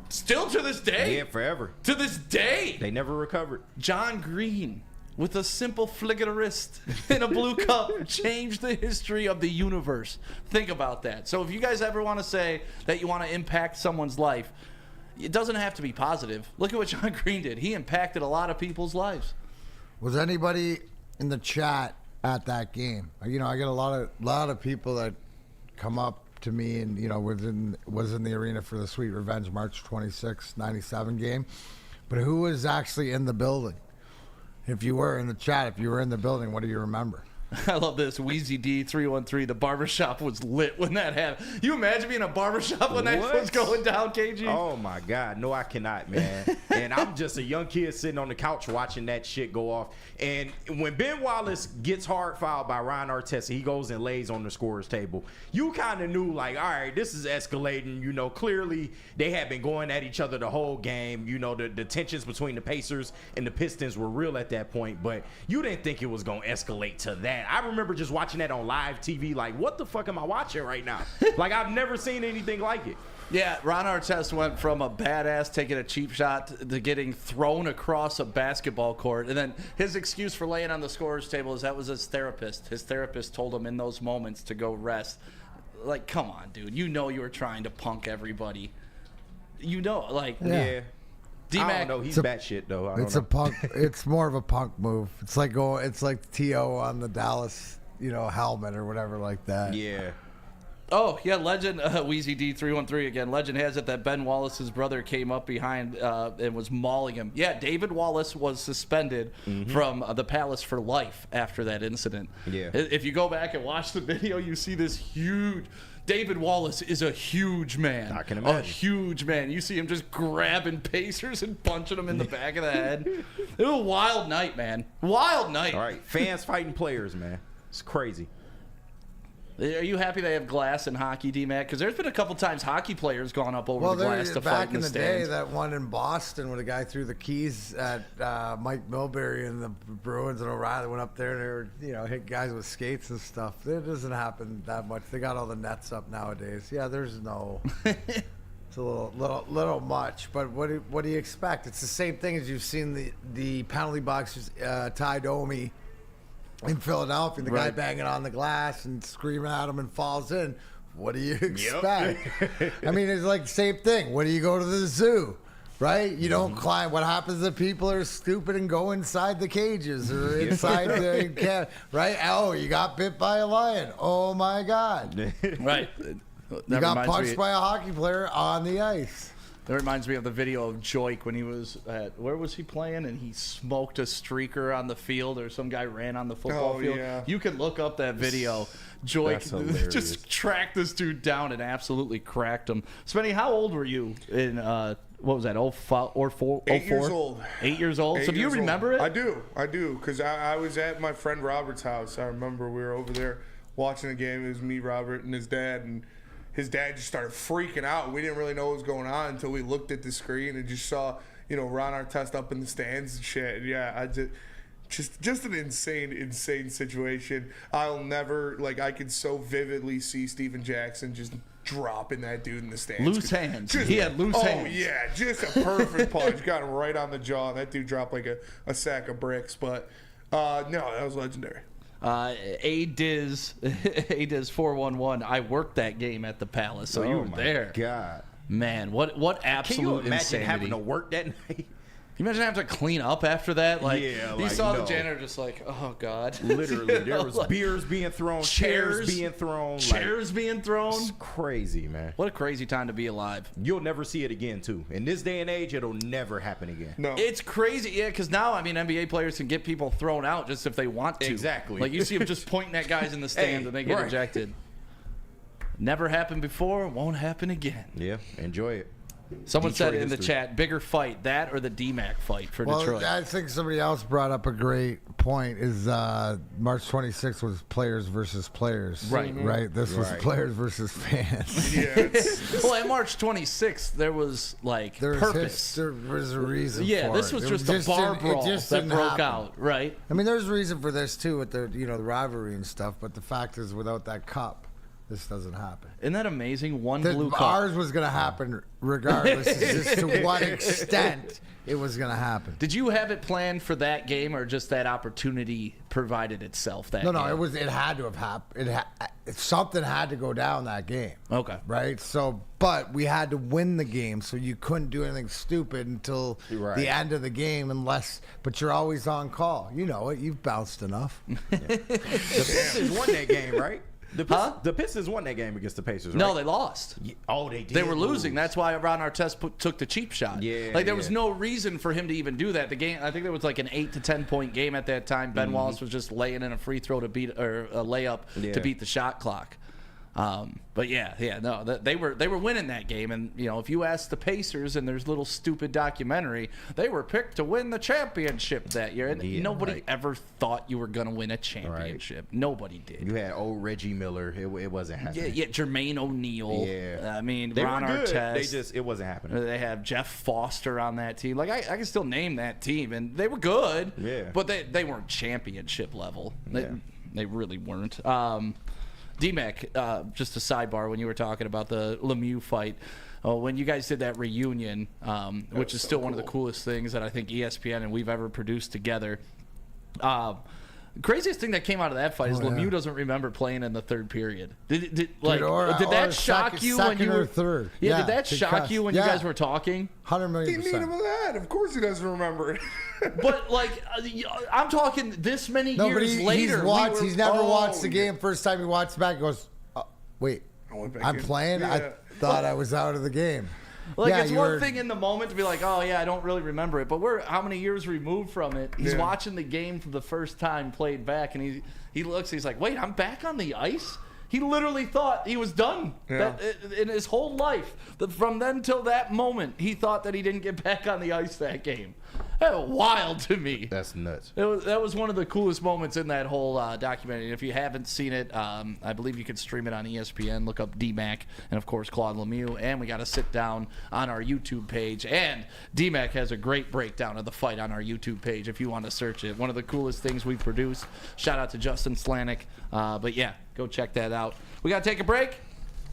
Still to this day. Yeah, forever. To this day. They never recovered. John Green, with a simple flick of the wrist in a blue cup, changed the history of the universe. Think about that. So if you guys ever want to say that you want to impact someone's life, it doesn't have to be positive. Look at what John Green did. He impacted a lot of people's lives. Was anybody in the chat at that game? You know, I get a lot of people that come up to me and, you know, was in the arena for the Sweet Revenge March 26, 97 game. But who was actually in the building? If you were in the chat, if you were in the building, what do you remember? I love this. Wheezy D313, the barbershop was lit when that happened. You imagine being in a barbershop when that What? was going down, KG? Oh my God, no, I cannot, man. And I'm just a young kid sitting on the couch watching that shit go off. And when Ben Wallace gets hard fouled by Ron Artest, he goes and lays on the scorer's table. You kind of knew, like, all right, this is escalating. You know, clearly they had been going at each other the whole game. You know, the tensions between the Pacers and the Pistons were real at that point. But you didn't think it was going to escalate to that. I remember just watching that on live TV, like, what the fuck am I watching right now? Like, I've never seen anything like it. Yeah, Ron Artest went from a badass taking a cheap shot to getting thrown across a basketball court. And then his excuse for laying on the scorer's table is that was his therapist. His therapist told him in those moments to go rest. Like, come on, dude. You know you were trying to punk everybody. You know, like... Yeah. D-Mac, I don't know. He's batshit though. I don't It's know. a punk. It's more of a punk move. It's like T.O. on the Dallas, helmet or whatever like that. Yeah. Oh, yeah, legend, Wheezy D313 again. Legend has it that Ben Wallace's brother came up behind and was mauling him. Yeah, David Wallace was suspended from the Palace for life after that incident. Yeah. If you go back and watch the video, you see this huge... David Wallace is a huge man. I can imagine. A huge man. You see him just grabbing Pacers and punching them in the back of the head. It was a wild night, man. Wild night. All right. Fans fighting players, man. It's crazy. Are you happy they have glass in hockey, D-Mac? Because there's been a couple times hockey players gone up over the glass to fight in the stands. Back in the day, that one in Boston when a guy threw the keys at Mike Milbury and the Bruins and O'Reilly went up there and they were, hit guys with skates and stuff. It doesn't happen that much. They got all the nets up nowadays. Yeah, there's no. It's a little much, but what do you expect? It's the same thing as you've seen the penalty boxers Ty Domi in Philadelphia, the guy banging on the glass and screaming at him and falls in. What do you expect? I mean, it's like the same thing. When do you go to the zoo? Right? You don't climb. What happens if people are stupid and go inside the cages or inside the camp? Right? Oh, you got bit by a lion. Oh, my God. Right. You got punched by a hockey player on the ice. That reminds me of the video of Joik when he was where was he playing? And he smoked a streaker on the field, or some guy ran on the football field. Yeah. You can look up that video. Joik just tracked this dude down and absolutely cracked him. Spenny, how old were you in what was that? 04? 8 years old. 8 years old. So do you remember it? I do, because I was at my friend Robert's house. I remember we were over there watching a game. It was me, Robert, and his dad, and his dad just started freaking out. We didn't really know what was going on until we looked at the screen and just saw, Ron Artest up in the stands and shit. Yeah, I just an insane situation. I'll never, I could so vividly see Steven Jackson just dropping that dude in the stands. Loose hands. He had loose hands. Oh, yeah, just a perfect punch. Got him right on the jaw. That dude dropped like a sack of bricks. But, no, that was legendary. A-Diz 411. I worked that game at the Palace, so you were there. God, man, what absolute Can you imagine insanity. having to work that night? Can you imagine having to clean up after that? You saw the janitor just oh God. Literally, there was beers being thrown, chairs being thrown. Being thrown. It's crazy, man. What a crazy time to be alive. You'll never see it again, too. In this day and age, it'll never happen again. No. It's crazy, yeah, because now, NBA players can get people thrown out just if they want to. Exactly. You see them just pointing at guys in the stands and they get ejected. Never happened before, won't happen again. Yeah, enjoy it. Someone said in the chat, bigger fight, that or the D-Mac fight for Detroit? I think somebody else brought up a great point is March 26th was players versus players. Right. Right? This was players versus fans. Yeah. Well, at March 26th, there was, purpose. There was a reason for it. This was just a bar brawl that broke out, right? There's a reason for this, too, with the rivalry and stuff, but the fact is, without that cup, this doesn't happen. Isn't that amazing? Blue cup. Ours was going to happen regardless. It's just to what extent it was going to happen. Did you have it planned for that game, or just that opportunity provided itself that game? No, it had to have happened. Something had to go down that game. Okay. Right? So, but we had to win the game, so you couldn't do anything stupid until the end of the game but you're always on call. You know it. You've bounced enough. The Pistons won that game, right? The Pistons won that game against the Pacers, right? No, they lost. Yeah. Oh, they did. They were losing. That's why Ron Artest took the cheap shot. Yeah. There was no reason for him to even do that. The game, I think there was an 8 to 10 point game at that time. Ben Wallace was just laying in a free throw to beat, or a layup to beat the shot clock. But they were winning that game, and if you ask the Pacers, and there's a little stupid documentary, they were picked to win the championship that year, and nobody ever thought you were gonna win a championship. Right. Nobody did. You had old Reggie Miller. It wasn't happening. Yeah, Jermaine O'Neal. Yeah, they Ron were good. Artest. It wasn't happening. They have Jeff Foster on that team. I can still name that team, and they were good. Yeah, but they weren't championship level. They really weren't. D-Mac, just a sidebar, when you were talking about the Lemieux fight, when you guys did that reunion, which is still one of the coolest things that I think ESPN and we've ever produced together. Craziest thing that came out of that fight is Lemieux doesn't remember playing in the third period. Did that shock you when you were third? Yeah, did that shock you when you guys were talking? 100 million%. He need him with that. Of course he doesn't remember it. But I'm talking this many years later. He's never watched the game. First time he watched back, he goes, "Wait, I'm playing. Yeah. I thought I was out of the game." It's one thing in the moment to be like, oh, yeah, I don't really remember it. But we're how many years removed from it? He's watching the game for the first time played back, and he looks, he's like, wait, I'm back on the ice? He literally thought he was done. Yeah. In his whole life. From then till that moment, he thought that he didn't get back on the ice that game. That was wild to me. That's nuts. That was one of the coolest moments in that whole documentary. And if you haven't seen it, I believe you can stream it on ESPN. Look up DMAC and, of course, Claude Lemieux. And we got to sit down on our YouTube page. And DMAC has a great breakdown of the fight on our YouTube page if you want to search it. One of the coolest things we produce. Shout out to Justin Slanik. But, yeah, go check that out. We got to take a break.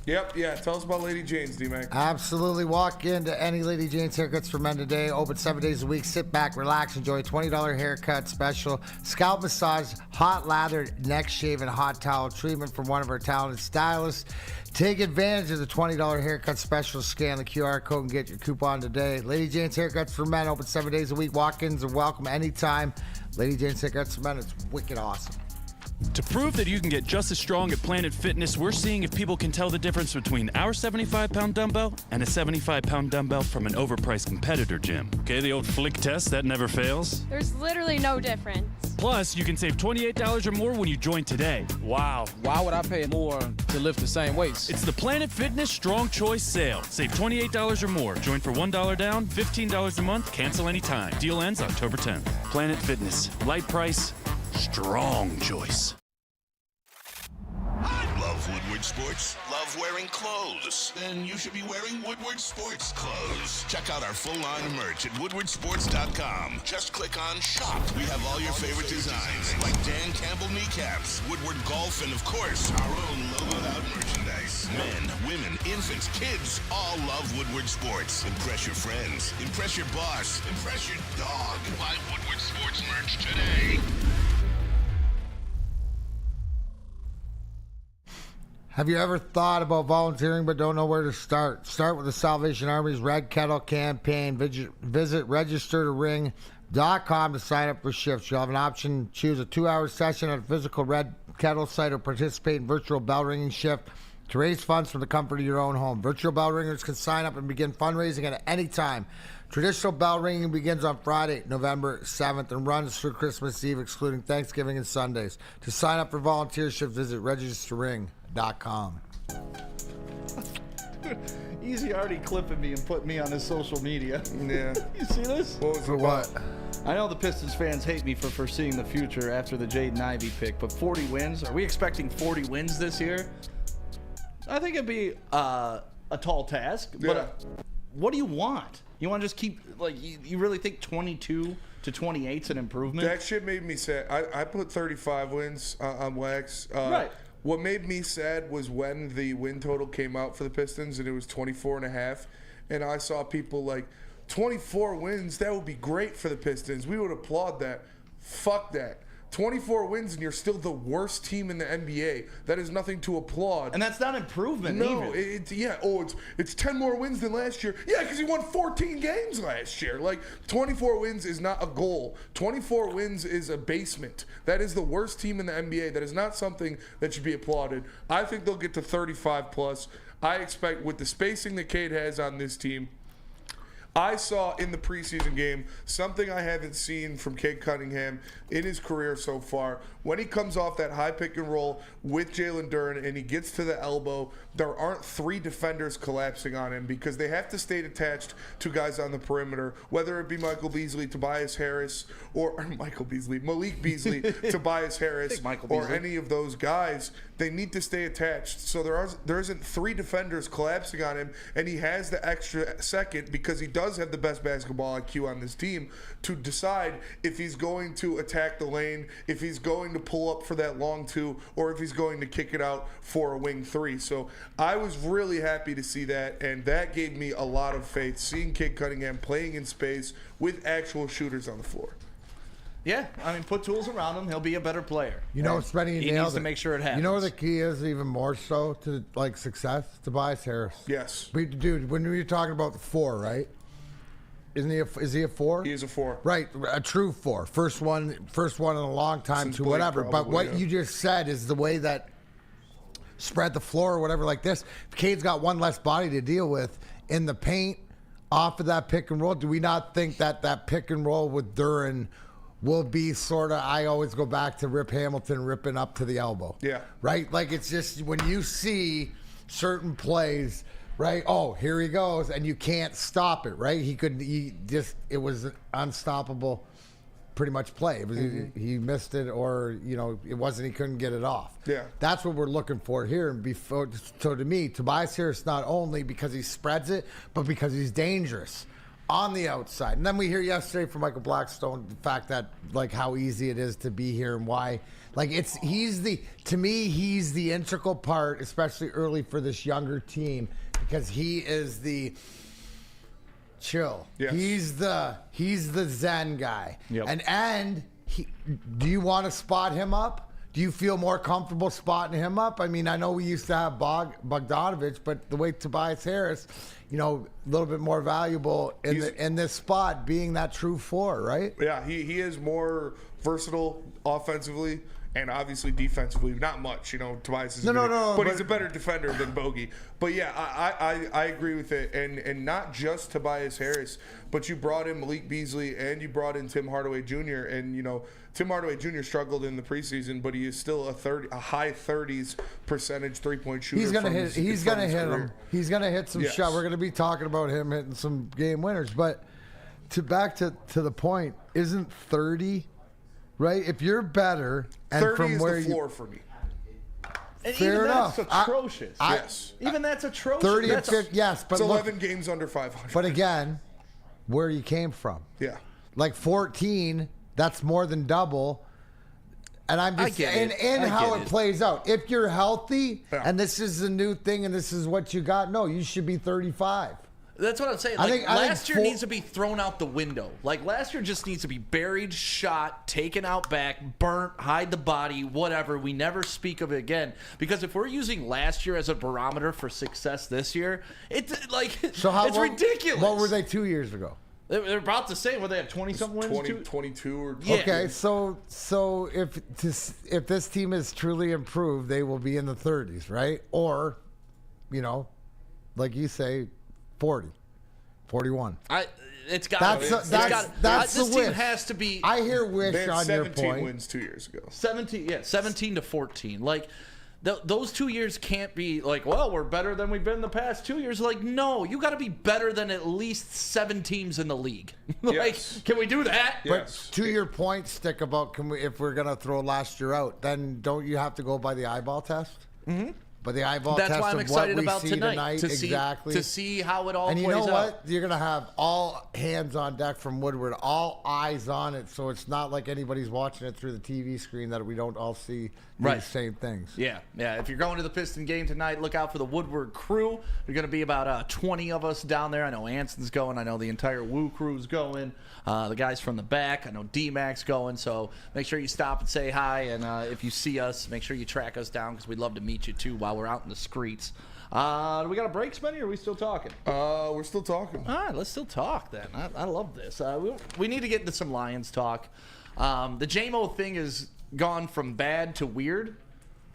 Yep, yeah. Tell us about Lady Jane's, D-Mac. Absolutely. Walk into any Lady Jane's Haircuts for Men today. Open 7 days a week. Sit back, relax, enjoy a $20 haircut special. Scalp massage, hot lather, neck shave, and hot towel treatment from one of our talented stylists. Take advantage of the $20 haircut special. Scan the QR code and get your coupon today. Lady Jane's Haircuts for Men. Open 7 days a week. Walk-ins are welcome anytime. Lady Jane's Haircuts for Men. It's wicked awesome. To prove that you can get just as strong at Planet Fitness, we're seeing if people can tell the difference between our 75-pound dumbbell and a 75-pound dumbbell from an overpriced competitor gym. Okay, the old flick test, that never fails. There's literally no difference. Plus, you can save $28 or more when you join today. Wow. Why would I pay more to lift the same weights? It's the Planet Fitness Strong Choice Sale. Save $28 or more. Join for $1 down, $15 a month, cancel anytime. Deal ends October 10th. Planet Fitness. Light price, strong choice. Love Woodward Sports? Love wearing clothes? Then you should be wearing Woodward Sports clothes. Check out our full line of merch at woodwardsports.com. Just click on shop. We have all your favorite designs, like Dan Campbell kneecaps, Woodward golf, and of course, our own logoed out merchandise. Men, women, infants, kids all love Woodward Sports. Impress your friends. Impress your boss. Impress your dog. Buy Woodward Sports merch today. Have you ever thought about volunteering but don't know where to start? Start with the Salvation Army's Red Kettle campaign. Visit registertoring.com to sign up for shifts. You'll have an option to choose a 2-hour session at a physical Red Kettle site or participate in virtual bell ringing shift to raise funds from the comfort of your own home. Virtual bell ringers can sign up and begin fundraising at any time. Traditional bell ringing begins on Friday, November 7th, and runs through Christmas Eve, excluding Thanksgiving and Sundays. To sign up for volunteership, visit registertoring.com. Easy already clipping me and putting me on his social media. Yeah. You see this? For what? I know the Pistons fans hate me for foreseeing the future after the Jaden Ivey pick, but 40 wins? Are we expecting 40 wins this year? I think it'd be a tall task, but what do you want? You want to just keep, like, you really think 22 to 28 is an improvement? That shit made me sad. I put 35 wins on Wax. Right. What made me sad was when the win total came out for the Pistons and it was 24.5, and I saw people like, 24 wins, that would be great for the Pistons. We would applaud that. Fuck that. 24 wins and you're still the worst team in the NBA. That is nothing to applaud. And that's not improvement either. It's 10 more wins than last year. Yeah, because he won 14 games last year. Like, 24 wins is not a goal. 24 wins is a basement. That is the worst team in the NBA. That is not something that should be applauded. I think they'll get to 35 plus. I expect with the spacing that Cade has on this team, I saw in the preseason game something I haven't seen from Cade Cunningham in his career so far. When he comes off that high pick and roll with Jalen Duren and he gets to the elbow, there aren't 3 defenders collapsing on him because they have to stay attached to guys on the perimeter, whether it be Michael Beasley, Tobias Harris, or Malik Beasley, Tobias Harris, or any of those guys. They need to stay attached. So there isn't 3 defenders collapsing on him, and he has the extra second because he does have the best basketball IQ on this team to decide if he's going to attack the lane, if he's going to pull up for that long 2, or if he's going to kick it out for a wing 3. So I was really happy to see that, and that gave me a lot of faith, seeing Cade Cunningham playing in space with actual shooters on the floor. Yeah, I mean, put tools around him, he'll be a better player. You know, Spenny, he needs to make sure it happens. You know where the key is even more so to, like, success? Tobias Harris. Yes. But, dude, when you're talking about the 4, right? Is he a 4? He is a 4. Right, a true 4. First one in a long time Since to Blake, whatever. probably, But what you just said is the way that spread the floor or whatever like this. Cade's got one less body to deal with in the paint off of that pick and roll. Do we not think that pick and roll with Duren will be sort of, I always go back to Rip Hamilton ripping up to the elbow. Yeah. Right? Like, it's just when you see certain plays, right? Oh, here he goes, and you can't stop it, right? It was an unstoppable pretty much play. It was he missed it, or it wasn't, he couldn't get it off. Yeah. That's what we're looking for here. And so to me, Tobias Harris, not only because he spreads it, but because he's dangerous on the outside. And then we hear yesterday from Michael Blackstone the fact that, like, how easy it is to be here and why. Like, he's the integral part, especially early for this younger team, because he is the chill. Yes. He's the Zen guy. Yep. And do you want to spot him up? Do you feel more comfortable spotting him up? I mean, I know we used to have Bogdanovich, but the way Tobias Harris, a little bit more valuable in this spot, being that true 4, right? Yeah, he is more versatile offensively and obviously defensively. Not much, Tobias is but he's a better defender than Bogey. But yeah, I agree with it. And not just Tobias Harris, but you brought in Malik Beasley and you brought in Tim Hardaway Jr. And Tim Hardaway Jr. struggled in the preseason, but he is still a high 30s percentage 3-point shooter. He's gonna hit him. He's gonna hit some Yes. shot. We're gonna be talking about him hitting some game winners. But back to the point, isn't 30 right? If you're better, and 30 from is where the floor for me. And Fair even enough. that's atrocious. Yes. Even that's atrocious. 30 and That's- 50, yes, but It's look, 11 games under 500. but again, where you came from. Yeah. Like 14, that's more than double. And I'm just get it. and I how get it it. plays out. If you're healthy, Yeah. and this is a new thing, and this is what you got, no, you should be 35. That's what I'm saying. I Like, think last year four- needs to be thrown out the window. Like, last year just needs to be buried, shot, taken out back, burnt, hide the body, whatever. We never speak of it again. Because if we're using last year as a barometer for success this year, it's ridiculous. What were they 2 years ago? They're about the same. Where they have 20-something wins? 22 or Yeah. Okay, so if this team is truly improved, they will be in the 30s, right? Or, like you say, 40, 41. It's got. That's the this team wish. has to be. I hear wish They had on your 17 point. wins 2 years ago. 17 to 14. Like, those 2 years can't be like, well, we're better than we've been the past 2 years. Like, no, you got to be better than at least 7 teams in the league. Like, Yes. can we do that? Yes. But to your point, Stick, about if we're gonna throw last year out, then don't you have to go by the eyeball test? Mm-hmm. But the eyeball That's test why I'm of excited what we about see tonight, to exactly. see how it all And you plays know out. what? You're going to have all hands on deck from Woodward, all eyes on it, so it's not like anybody's watching it through the TV screen that we don't all see the same things. Yeah. If you're going to the Piston game tonight, look out for the Woodward crew. There's going to be about 20 of us down there. I know Anson's going. I know the entire Woo crew's going. The guys from the back. I know D-Mac's going. So make sure you stop and say hi. And if you see us, make sure you track us down because we'd love to meet you, too, while we're out in the streets. Do we got a break, Spenny, or are we still talking? We're still talking. All right, let's still talk then. I love this. We need to get into some Lions talk. The J-Mo thing has gone from bad to weird.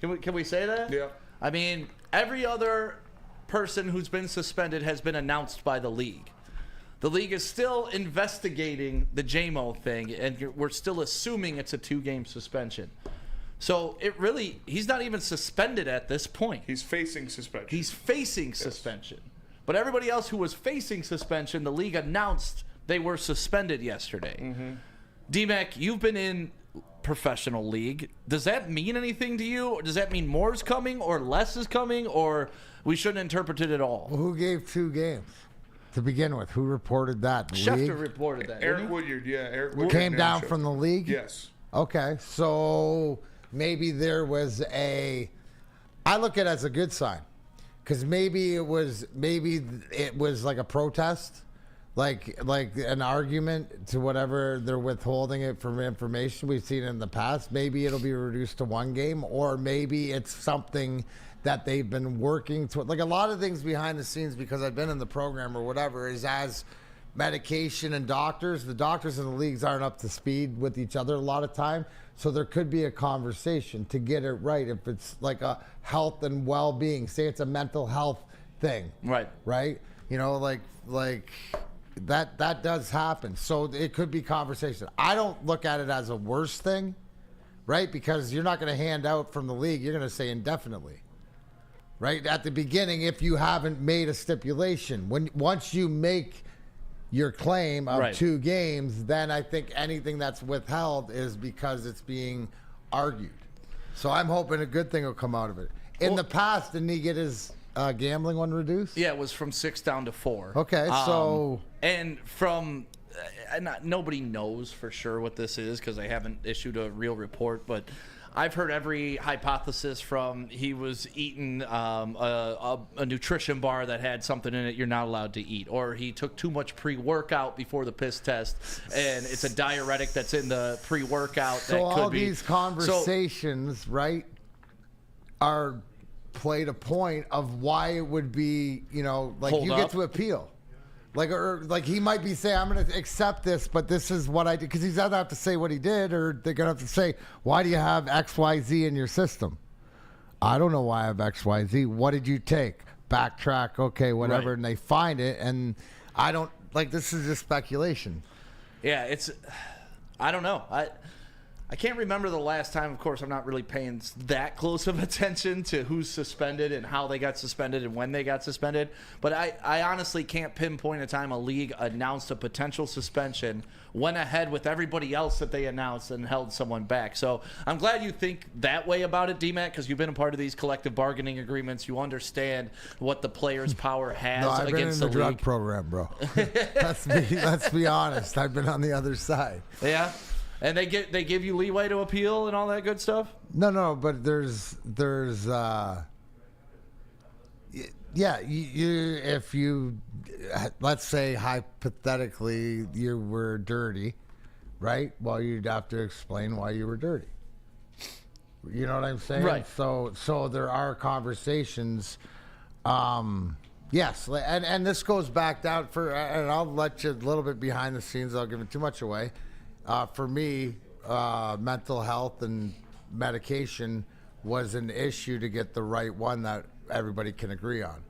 Can we say that? Yeah. I mean, every other person who's been suspended has been announced by the league. The league is still investigating the J-Mo thing, and we're still assuming it's a 2-game suspension. So he's not even suspended at this point. He's facing suspension. He's facing suspension. But everybody else who was facing suspension, the league announced they were suspended yesterday. Mm-hmm. D-Mac, you've been in professional league. Does that mean anything to you? Or does that mean more is coming or less is coming, or we shouldn't interpret it at all? Well, who gave 2 games to begin with? Who reported that? The Schefter league? reported that. Eric didn't he? Woodyard, yeah. Eric Woodyard Came and down Schefter. from the league? Yes. Okay, so maybe there was I look at it as a good sign, because maybe it was like a protest, like an argument to whatever they're withholding it from information we've seen in the past. Maybe it'll be reduced to 1 game, or maybe it's something that they've been working to. Like a lot of things behind the scenes, because I've been in the program or whatever, is as medication and doctors, the doctors in the leagues aren't up to speed with each other a lot of time. So there could be a conversation to get it right. If it's like a health and well-being, say it's a mental health thing. Right. Right? Like That does happen. So it could be conversation. I don't look at it as a worse thing, right? Because you're not going to hand out from the league. You're going to say indefinitely, right? At the beginning, if you haven't made a stipulation, once you make your claim of 2 games, then I think anything that's withheld is because it's being argued. So I'm hoping a good thing will come out of it. In the past, didn't he get his gambling one reduced? Yeah, it was from 6 down to 4. Okay, so and from nobody knows for sure what this is because they haven't issued a real report, but I've heard every hypothesis from he was eating a nutrition bar that had something in it you're not allowed to eat, or he took too much pre-workout before the piss test, and it's a diuretic that's in the pre-workout. So that could all be. these conversations, right, are played a point of why it would be, like Hold you up. get to appeal. Like he might be saying, I'm going to accept this, but this is what I did. Because he's either have to say what he did, or they're going to have to say, why do you have X, Y, Z in your system? I don't know why I have X, Y, Z. What did you take? Backtrack, okay, whatever. Right. And they find it, and I don't, this is just speculation. Yeah, I don't know. I can't remember the last time. Of course, I'm not really paying that close of attention to who's suspended and how they got suspended and when they got suspended. But I honestly can't pinpoint a time a league announced a potential suspension, went ahead with everybody else that they announced, and held someone back. So I'm glad you think that way about it, D-Matt, because you've been a part of these collective bargaining agreements. You understand what the player's power has I've against been in the league. drug program, bro. Let's be honest. I've been on the other side. Yeah. And they give you leeway to appeal and all that good stuff? No, but there's if you let's say hypothetically you were dirty, right? Well, you'd have to explain why you were dirty. You know what I'm saying? Right. So there are conversations. Yes, and this goes back down and I'll let you a little bit behind the scenes. I'll give it too much away. For me, mental health and medication was an issue to get the right one that everybody can agree on.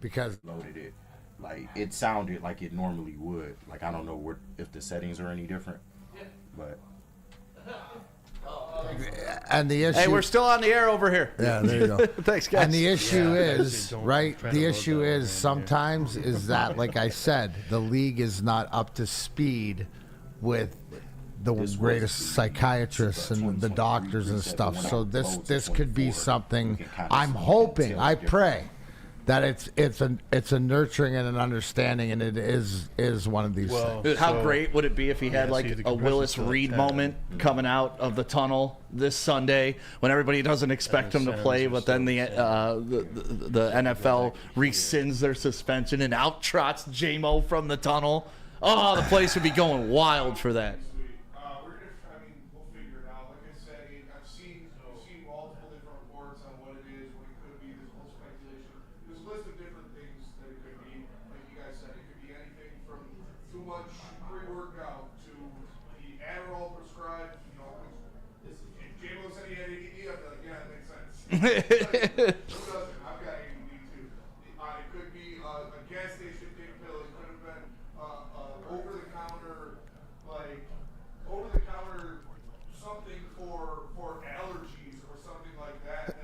Because Loaded it. Like, it sounded like it normally would. Like, I don't know if the settings are any different. But. And the issue. Hey, we're still on the air over here. Yeah, there you go. Thanks, guys. And the issue is, right? The issue is sometimes is that, like I said, the league is not up to speed with the greatest psychiatrists and the doctors and stuff. So this could be something. I'm hoping, I pray, that it's a nurturing and an understanding, and it is one of these things. Dude, how great would it be if he had like a Willis Reed moment coming out of the tunnel this Sunday when everybody doesn't expect him to play, but then the NFL rescinds their suspension and out trots J-Mo from the tunnel. Oh, the place would be going wild for that. We'll figure it out. Like I said, I've seen multiple different reports on what it is, what it could be. There's a whole speculation. There's a list of different things that it could be. Like you guys said, it could be anything from too much pre-workout to the Adderall prescribed. If J-Mo said he had ADD, I'd be like, yeah, that makes sense. Who doesn't? I've got ADD too. It could be a gas station dick pill. It could have been over-the-counter something for allergies or something like that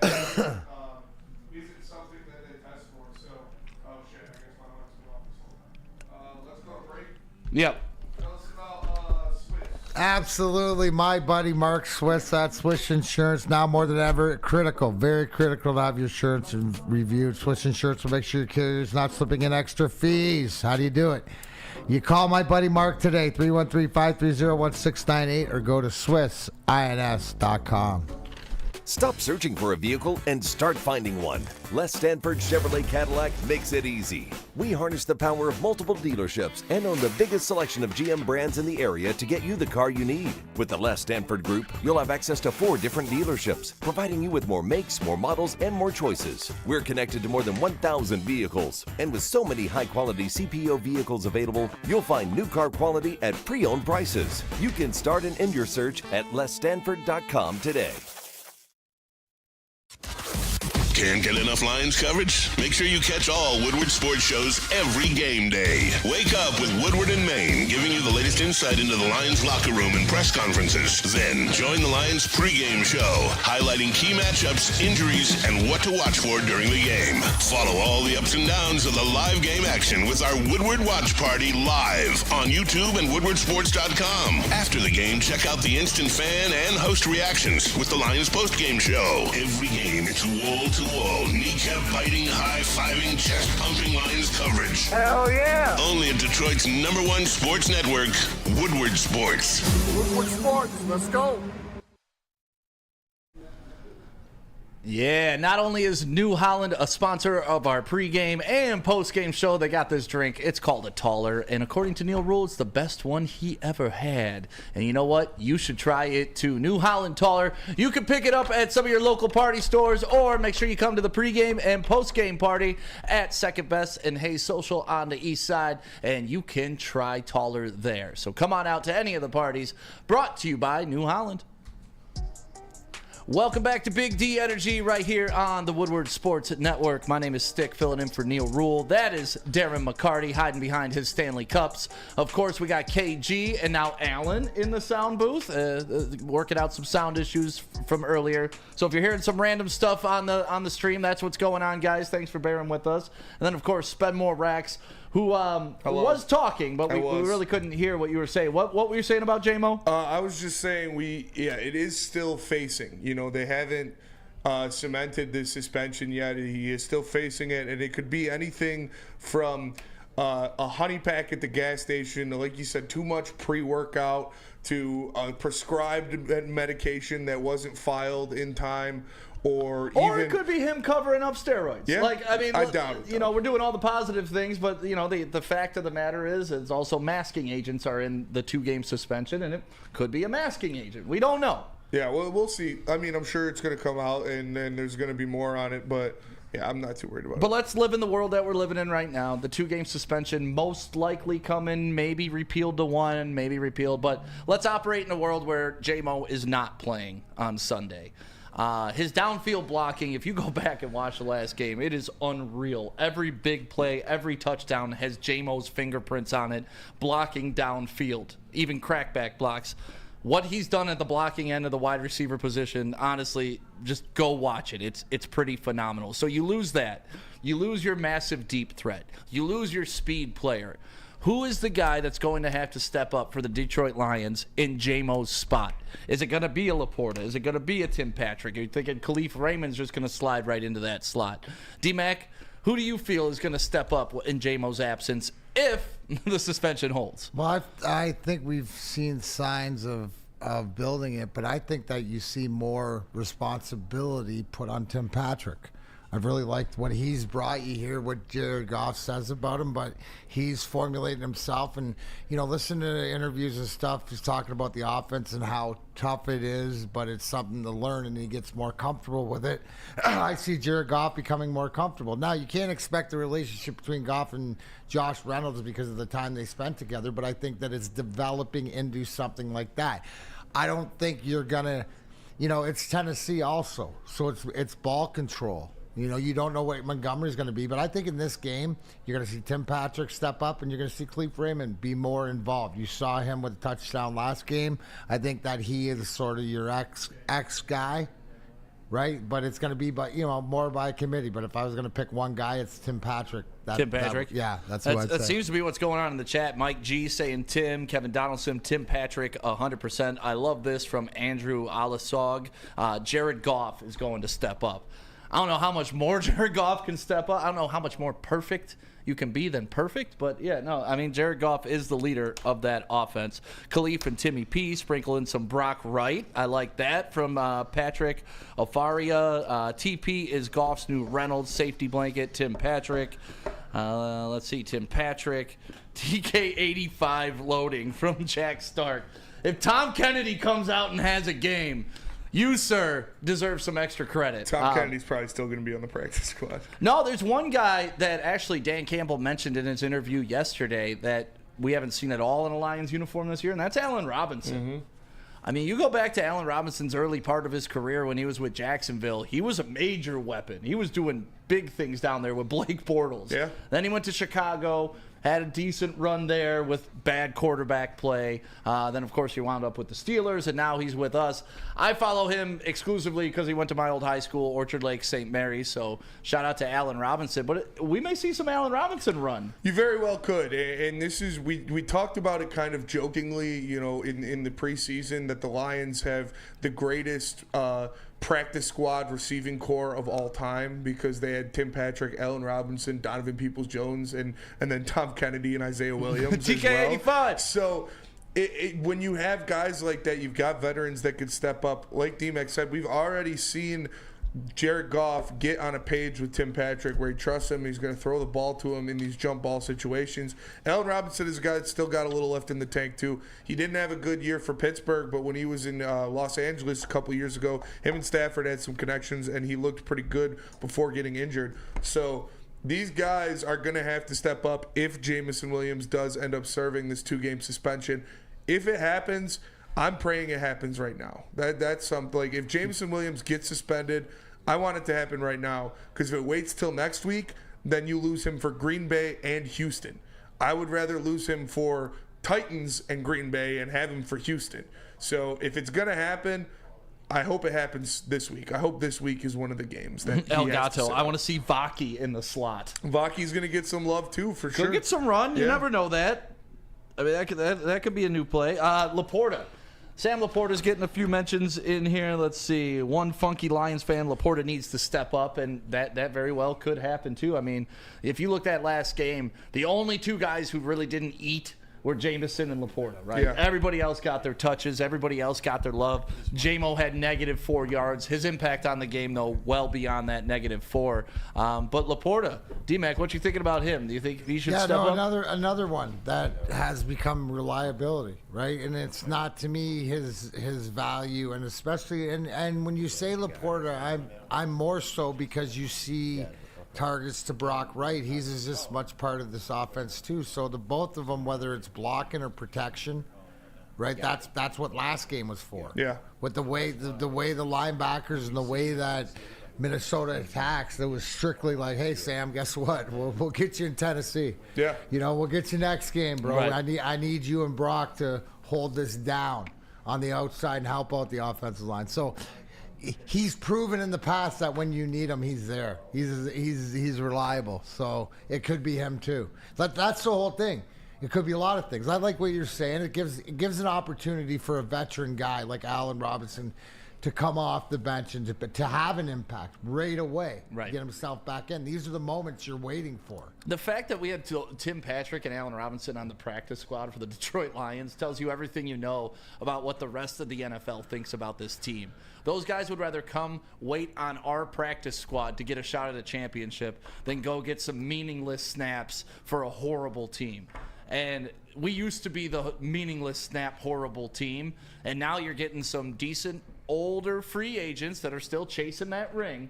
isn't something that they test for. So, oh shit, I guess my line's still off. Let's go break. Yep. Tell us about Swiss. Absolutely, my buddy Mark Swiss at Swiss Insurance, now more than ever critical, very critical to have your insurance reviewed. Swiss Insurance will make sure your carrier is not slipping in extra fees. How do you do it? You call my buddy Mark today, 313-530-1698, or go to SwissINS.com. Stop searching for a vehicle and start finding one. Les Stanford Chevrolet Cadillac makes it easy. We harness the power of multiple dealerships and own the biggest selection of GM brands in the area to get you the car you need. With the Les Stanford Group, you'll have access to 4 different dealerships, providing you with more makes, more models, and more choices. We're connected to more than 1,000 vehicles. And with so many high-quality CPO vehicles available, you'll find new car quality at pre-owned prices. You can start and end your search at lesstanford.com today. Can't get enough Lions coverage? Make sure you catch all Woodward sports shows every game day. Wake up with Woodward and Maine, giving you the latest insight into the Lions locker room and press conferences. Then join the Lions pregame show, highlighting key matchups, injuries, and what to watch for during the game. Follow all the ups and downs of the live game action with our Woodward Watch Party live on YouTube and woodwardsports.com. After the game, check out the instant fan and host reactions with the Lions postgame show. Every game, it's wall-to-wall, kneecap-biting, high-fiving, chest-pumping Lions coverage. Hell yeah! Only at Detroit's #1 sports network, Woodward Sports. Woodward Sports, let's go. Yeah, not only is New Holland a sponsor of our pregame and postgame show, they got this drink. It's called a Taller, and according to Neil Rule, it's the best one he ever had. And you know what? You should try it too. New Holland Taller. You can pick it up at some of your local party stores, or make sure you come to the pregame and postgame party at Second Best and Hayes Social on the east side, and you can try Taller there. So come on out to any of the parties. Brought to you by New Holland. Welcome back to Big D Energy right here on the Woodward Sports Network. My name is Stick, filling in for Neil Rule. That is Darren McCarty hiding behind his Stanley Cups. Of course, we got KG and now Alan in the sound booth, working out some sound issues from earlier. So if you're hearing some random stuff on the stream, that's what's going on, guys. Thanks for bearing with us. And then, of course, Spend More Racks, who was talking, but we really couldn't hear what you were saying. What were you saying about J-Mo? I was just saying it is still facing. You know, they haven't cemented the suspension yet. He is still facing it, and it could be anything from a honey pack at the gas station, like you said, too much pre-workout, to a prescribed medication that wasn't filed in time. Or it could be him covering up steroids. Yeah, I doubt it. You know, we're doing all the positive things, but you know, the fact of the matter is, it's also masking agents are in the 2-game suspension, and it could be a masking agent. We don't know. Yeah, well, we'll see. I mean, I'm sure it's going to come out, and then there's going to be more on it, but yeah, I'm not too worried about it. But let's live in the world that we're living in right now. The 2-game suspension most likely coming, maybe repealed to 1, maybe repealed, but let's operate in a world where J-Mo is not playing on Sunday. His downfield blocking, if you go back and watch the last game, it is unreal. Every big play, every touchdown has J-Mo's fingerprints on it, blocking downfield, even crackback blocks. What he's done at the blocking end of the wide receiver position, honestly, just go watch it. It's pretty phenomenal. So you lose that. You lose your massive deep threat. You lose your speed player. Who is the guy that's going to have to step up for the Detroit Lions in J-Mo's spot? Is it going to be a Laporta? Is it going to be a Tim Patrick? Are you thinking Khalif Raymond's just going to slide right into that slot? D-Mac, who do you feel is going to step up in J-Mo's absence if the suspension holds? Well, I think we've seen signs of building it, but I think that you see more responsibility put on Tim Patrick. I've really liked what he's brought. You hear what Jared Goff says about him, but he's formulating himself. And, you know, listen to the interviews and stuff. He's talking about the offense and how tough it is, but it's something to learn, and he gets more comfortable with it. I see Jared Goff becoming more comfortable. Now, you can't expect the relationship between Goff and Josh Reynolds because of the time they spent together, but I think that it's developing into something like that. I don't think you're going to, you know, it's Tennessee also, so it's ball control. You know, you don't know what Montgomery's going to be, but I think in this game, you're going to see Tim Patrick step up, and you're going to see Khalif Raymond be more involved. You saw him with a touchdown last game. I think that he is sort of your ex guy, right? But it's going to be, more by committee. But if I was going to pick one guy, it's Tim Patrick. Tim Patrick? That's who I'd say. That seems to be what's going on in the chat. Mike G saying Tim, Kevin Donaldson, Tim Patrick, 100%. I love this from Andrew Alasog. Jared Goff is going to step up. I don't know how much more Jared Goff can step up. I don't know how much more perfect you can be than perfect. But, yeah, no, I mean, Jared Goff is the leader of that offense. Khalif and Timmy P sprinkle in some Brock Wright. I like that from Patrick Ofaria. TP is Goff's new Reynolds safety blanket. Tim Patrick. Let's see, Tim Patrick. TK85 loading from Jack Stark. If Tom Kennedy comes out and has a game, you, sir, deserve some extra credit. Tom Kennedy's probably still going to be on the practice squad. No, there's one guy that actually Dan Campbell mentioned in his interview yesterday that we haven't seen at all in a Lions uniform this year, and that's Allen Robinson. I mean, you go back to Allen Robinson's early part of his career when he was with Jacksonville, he was a major weapon. He was doing big things down there with Blake Bortles. Yeah. Then he went to Chicago, had a decent run there with bad quarterback play. Then, of course, he wound up with the Steelers, and now he's with us. I follow him exclusively because he went to my old high school, Orchard Lake St. Mary's, so shout out to Allen Robinson. But we may see some Allen Robinson run. You very well could, and this is we talked about it kind of jokingly, in the preseason that the Lions have the greatest practice squad receiving core of all time because they had Tim Patrick, Allen Robinson, Donovan Peoples-Jones, and then Tom Kennedy and Isaiah Williams. TK85. Well. So when you have guys like that, you've got veterans that could step up. Like D-Mac said, we've already seen Jared Goff get on a page with Tim Patrick where he trusts him. He's going to throw the ball to him in these jump ball situations. Allen Robinson is a guy that's still got a little left in the tank, too. He didn't have a good year for Pittsburgh, but when he was in Los Angeles a couple years ago, him and Stafford had some connections, and he looked pretty good before getting injured. So these guys are going to have to step up if Jameson Williams does end up serving this 2-game suspension. If it happens, I'm praying it happens right now. That's something. Like, if Jameson Williams gets suspended, I want it to happen right now, because if it waits till next week, then you lose him for Green Bay and Houston. I would rather lose him for Titans and Green Bay and have him for Houston. So if it's going to happen, I hope it happens this week. I hope this week is one of the games that El Gato. I want to see Vaki in the slot. Vaki's going to get some love too, for sure. He'll get some run. You never know that. I mean, that could be a new play. Laporta. Sam Laporta's getting a few mentions in here. Let's see. One funky Lions fan, Laporta needs to step up, and that very well could happen too. I mean, if you looked at last game, the only two guys who really didn't eat were Jameson and Laporta, right? Yeah. Everybody else got their touches. Everybody else got their love. J-Mo had -4 yards. His impact on the game, though, well beyond that -4. But Laporta, D-Mac, what you thinking about him? Do you think he should step up? Another one that has become reliability, right? And it's not, to me, his value, and especially and when you say Laporta, I'm more so because you see targets to Brock Wright. He's just much part of this offense too. So the both of them, whether it's blocking or protection, right? That's what last game was for. Yeah. With the way the linebackers and the way that Minnesota attacks, it was strictly like, hey Sam, guess what? We'll get you in Tennessee. Yeah. We'll get you next game, bro. Right. I need you and Brock to hold this down on the outside and help out the offensive line. So he's proven in the past that when you need him, he's there. He's reliable. So it could be him too. That's the whole thing. It could be a lot of things. I like what you're saying. It gives an opportunity for a veteran guy like Allen Robinson to come off the bench and to have an impact right away. Right. Get himself back in. These are the moments you're waiting for. The fact that we had Tim Patrick and Allen Robinson on the practice squad for the Detroit Lions tells you everything you know about what the rest of the NFL thinks about this team. Those guys would rather come wait on our practice squad to get a shot at a championship than go get some meaningless snaps for a horrible team. And we used to be the meaningless snap horrible team, and now you're getting some decent older free agents that are still chasing that ring,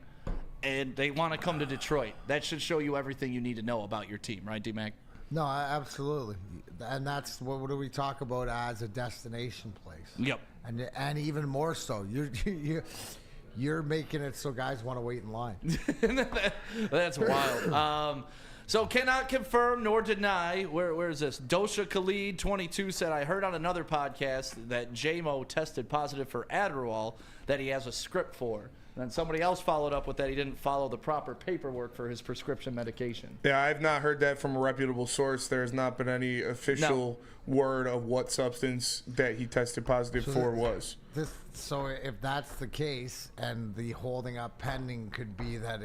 and they want to come to Detroit. That should show you everything you need to know about your team, right, D-Mac? No, absolutely. And that's what do we talk about as a destination place. Yep. And even more so, you're making it so guys want to wait in line. That's wild. So cannot confirm nor deny. Where is this? Dosha Khalid 22 said, I heard on another podcast that J-Mo tested positive for Adderall that he has a script for. And then somebody else followed up with that he didn't follow the proper paperwork for his prescription medication. Yeah, I've not heard that from a reputable source. There has not been any official word of what substance that he tested positive for was. So if that's the case, and the holding up pending could be that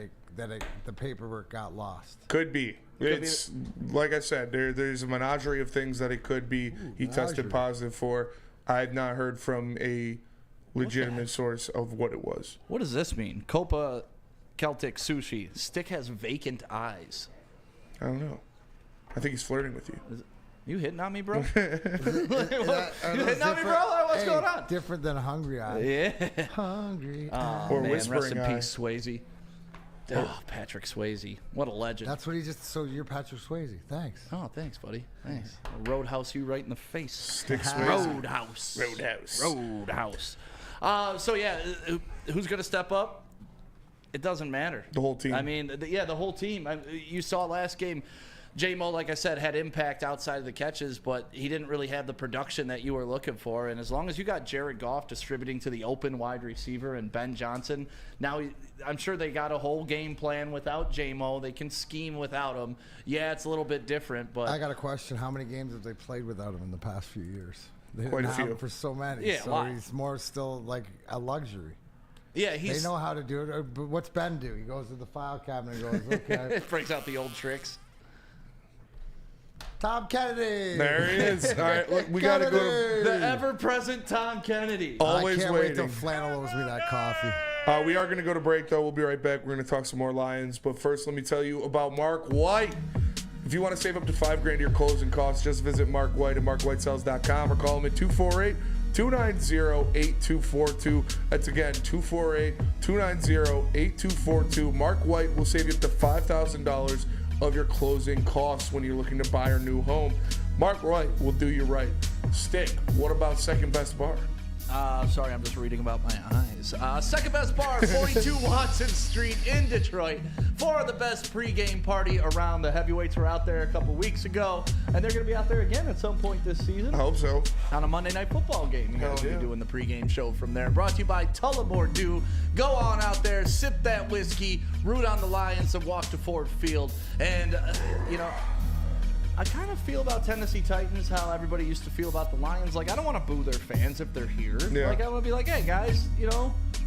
the paperwork got lost. Could be. It's like I said, there's a menagerie of things that it could be. He tested positive for. I've not heard from a legitimate source of what it was. What does this mean? Copa Celtic Sushi. Stick has vacant eyes. I don't know. I think he's flirting with you. You hitting on me, bro? You hitting on me, bro? What's going on? Different than hungry eyes. Yeah. Hungry Oh, eyes. Or man, whispering rest in eye. peace, Swayze. Oh, Patrick Swayze. What a legend. That's what he just. So you're Patrick Swayze. Thanks. Oh, thanks, buddy. Thanks. Roadhouse you right in the face. Stick Swayze. Roadhouse. So, yeah, who's going to step up? It doesn't matter. The whole team. I mean, the whole team. You saw last game. J-Mo, like I said, had impact outside of the catches, but he didn't really have the production that you were looking for. And as long as you got Jared Goff distributing to the open wide receiver and Ben Johnson, now I'm sure they got a whole game plan without J-Mo. They can scheme without him. Yeah, it's a little bit different, but I got a question. How many games have they played without him in the past few years? They Quite a didn't have few. him for so many. Yeah, so he's more still like a luxury. yeah, They know how to do it. But what's Ben do? He goes to the file cabinet and goes, okay. brings out the old tricks. Tom Kennedy. There he is. All right, look, we got to go to The ever-present Tom Kennedy. always I can't wait till waiting. Flannel owes me that coffee. We are going to go to break, though. We'll be right back. We're going to talk some more Lions. But first, let me tell you about Mark White. If you want to save up to $5,000 your closing costs, just visit Mark White at markwhitesells.com or call him at 248-290-8242. That's again 248-290-8242. Mark White will save you up to $5,000 of your closing costs when you're looking to buy your new home. Mark White will do you right. Stick, what about Second Best Bar? Sorry, I'm just reading about my eyes. Second Best Bar, 42 Watson Street in Detroit. For the best pregame party around. The heavyweights were out there a couple weeks ago, and they're going to be out there again at some point this season. I hope so. On a Monday Night Football game. You're going to be doing the pregame show from there. Brought to you by Tullamore Dew. Go on out there, sip that whiskey, root on the Lions, and walk to Ford Field. And, I kind of feel about Tennessee Titans how everybody used to feel about the Lions. Like, I don't want to boo their fans if they're here. Yeah. Like, I want to be like, hey, guys,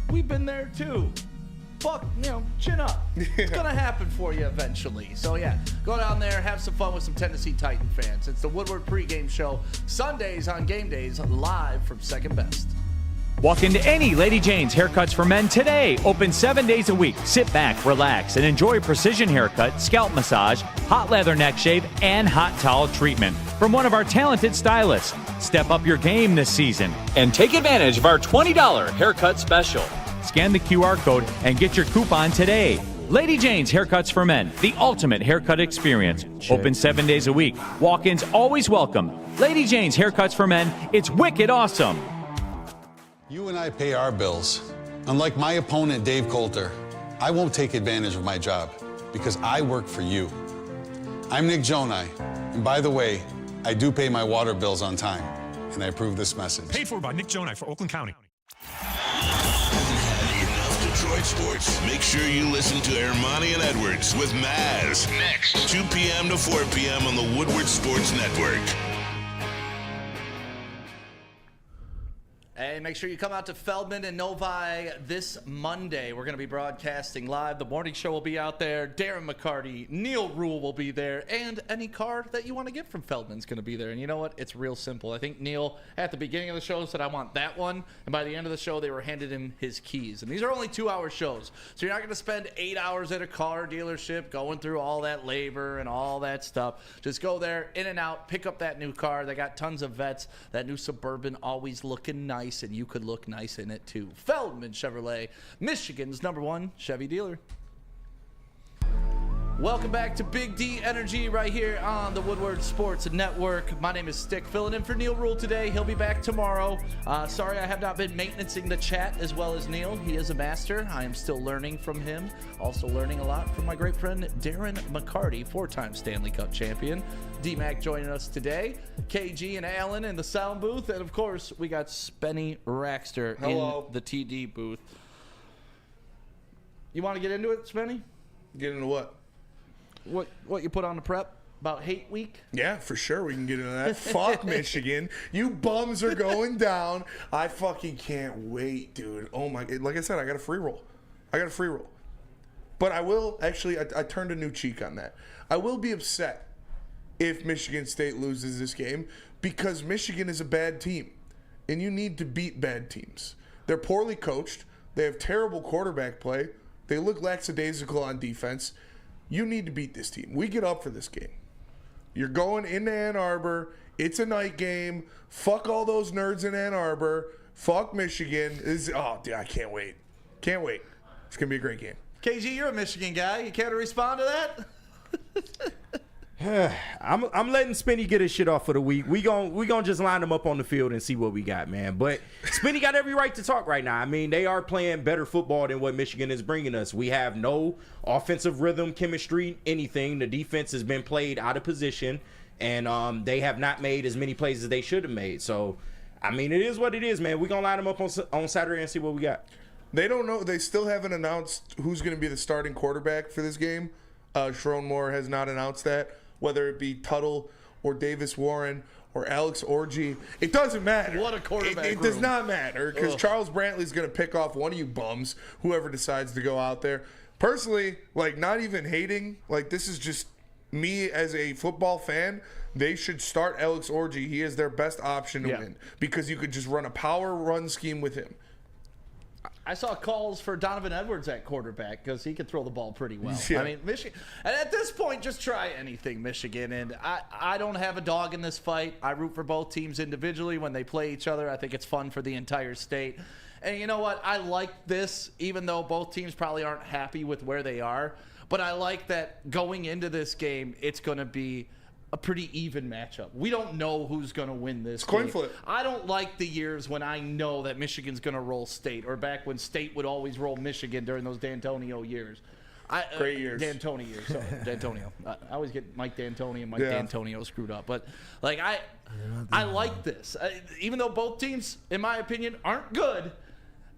we've been there too. Fuck, chin up. It's going to happen for you eventually. So, yeah, go down there, have some fun with some Tennessee Titan fans. It's the Woodward pregame show, Sundays on game days, live from Second Best. Walk into any Lady Jane's Haircuts for Men today. Open 7 days a week. Sit back, relax, and enjoy precision haircut, scalp massage, hot leather neck shave, and hot towel treatment from one of our talented stylists. Step up your game this season and take advantage of our $20 haircut special. Scan the QR code and get your coupon today. Lady Jane's Haircuts for Men, the ultimate haircut experience. Open 7 days a week. Walk-ins always welcome. Lady Jane's Haircuts for Men, it's wicked awesome. You and I pay our bills. Unlike my opponent, Dave Coulter, I won't take advantage of my job because I work for you. I'm Nick Jonai, and by the way, I do pay my water bills on time, and I approve this message. Paid for by Nick Jonai for Oakland County. Enough Detroit sports. Make sure you listen to Ermanni and Edwards with Maz next, 2 p.m. to 4 p.m. on the Woodward Sports Network. And make sure you come out to Feldman and Novi this Monday. We're going to be broadcasting live. The morning show will be out there. Darren McCarty, Neil Rule will be there. And any car that you want to get from Feldman's going to be there. And you know what? It's real simple. I think Neil, at the beginning of the show, said, I want that one. And by the end of the show, they were handed him his keys. And these are only 2-hour shows. So you're not going to spend 8 hours at a car dealership going through all that labor and all that stuff. Just go there, in and out, pick up that new car. They got tons of vets. That new Suburban always looking nice. And you could look nice in it too. Feldman Chevrolet, Michigan's #1 Chevy dealer. Welcome back to Big D Energy right here on the Woodward Sports Network. My name is Stick, filling in for Neil Rule today. He'll be back tomorrow. Sorry I have not been maintaining the chat as well as Neil. He is a master. I am still learning from him. Also learning a lot from my great friend Darren McCarty, 4-time Stanley Cup champion. D-Mac joining us today. KG and Alan in the sound booth. And, of course, we got Spenny Raxter in the TD booth. You want to get into it, Spenny? Get into what? What you put on the prep about hate week? Yeah, for sure we can get into that. Fuck Michigan. You bums are going down. I fucking can't wait, dude. Oh my, like I said, I got a free roll. But I will, actually, I turned a new cheek on that. I will be upset if Michigan State loses this game because Michigan is a bad team. And you need to beat bad teams. They're poorly coached. They have terrible quarterback play. They look lackadaisical on defense. You need to beat this team. We get up for this game. You're going into Ann Arbor. It's a night game. Fuck all those nerds in Ann Arbor. Fuck Michigan. Dude, I can't wait. Can't wait. It's going to be a great game. KG, you're a Michigan guy. You care to respond to that? I'm letting Spinny get his shit off for the week. We gon' just line them up on the field and see what we got, man. But Spinny got every right to talk right now. I mean, they are playing better football than what Michigan is bringing us. We have no offensive rhythm, chemistry, anything. The defense has been played out of position, and they have not made as many plays as they should have made. So, I mean, it is what it is, man. We're going to line them up on Saturday and see what we got. They don't know. They still haven't announced who's going to be the starting quarterback for this game. Sharon Moore has not announced that, whether it be Tuttle or Davis Warren or Alex Orji. It doesn't matter. What a quarterback It does not matter because Charles Brantley's going to pick off one of you bums, whoever decides to go out there. Personally, like, not even hating, like, this is just me as a football fan. They should start Alex Orji. He is their best option to win because you could just run a power run scheme with him. I saw calls for Donovan Edwards at quarterback because he could throw the ball pretty well. Yeah. I mean, Michigan, and at this point, just try anything, Michigan. And I don't have a dog in this fight. I root for both teams individually when they play each other. I think it's fun for the entire state. And you know what? I like this, even though both teams probably aren't happy with where they are. But I like that going into this game, it's going to be a pretty even matchup. We don't know who's going to win this game. Coin flip. I don't like the years when I know that Michigan's going to roll State, or back when State would always roll Michigan during those D'Antonio years. Great years. D'Antonio years. Sorry, D'Antonio. I always get Mike D'Antoni and Mike D'Antonio screwed up. But, like, I like this. Even though both teams, in my opinion, aren't good,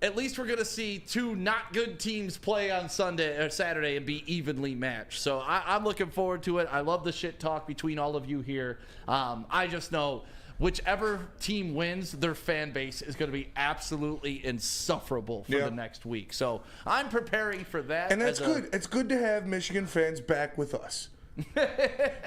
at least we're going to see two not good teams play on Sunday or Saturday and be evenly matched. So I'm looking forward to it. I love the shit talk between all of you here. I just know whichever team wins, their fan base is going to be absolutely insufferable for the next week. So I'm preparing for that. And that's good. It's good to have Michigan fans back with us.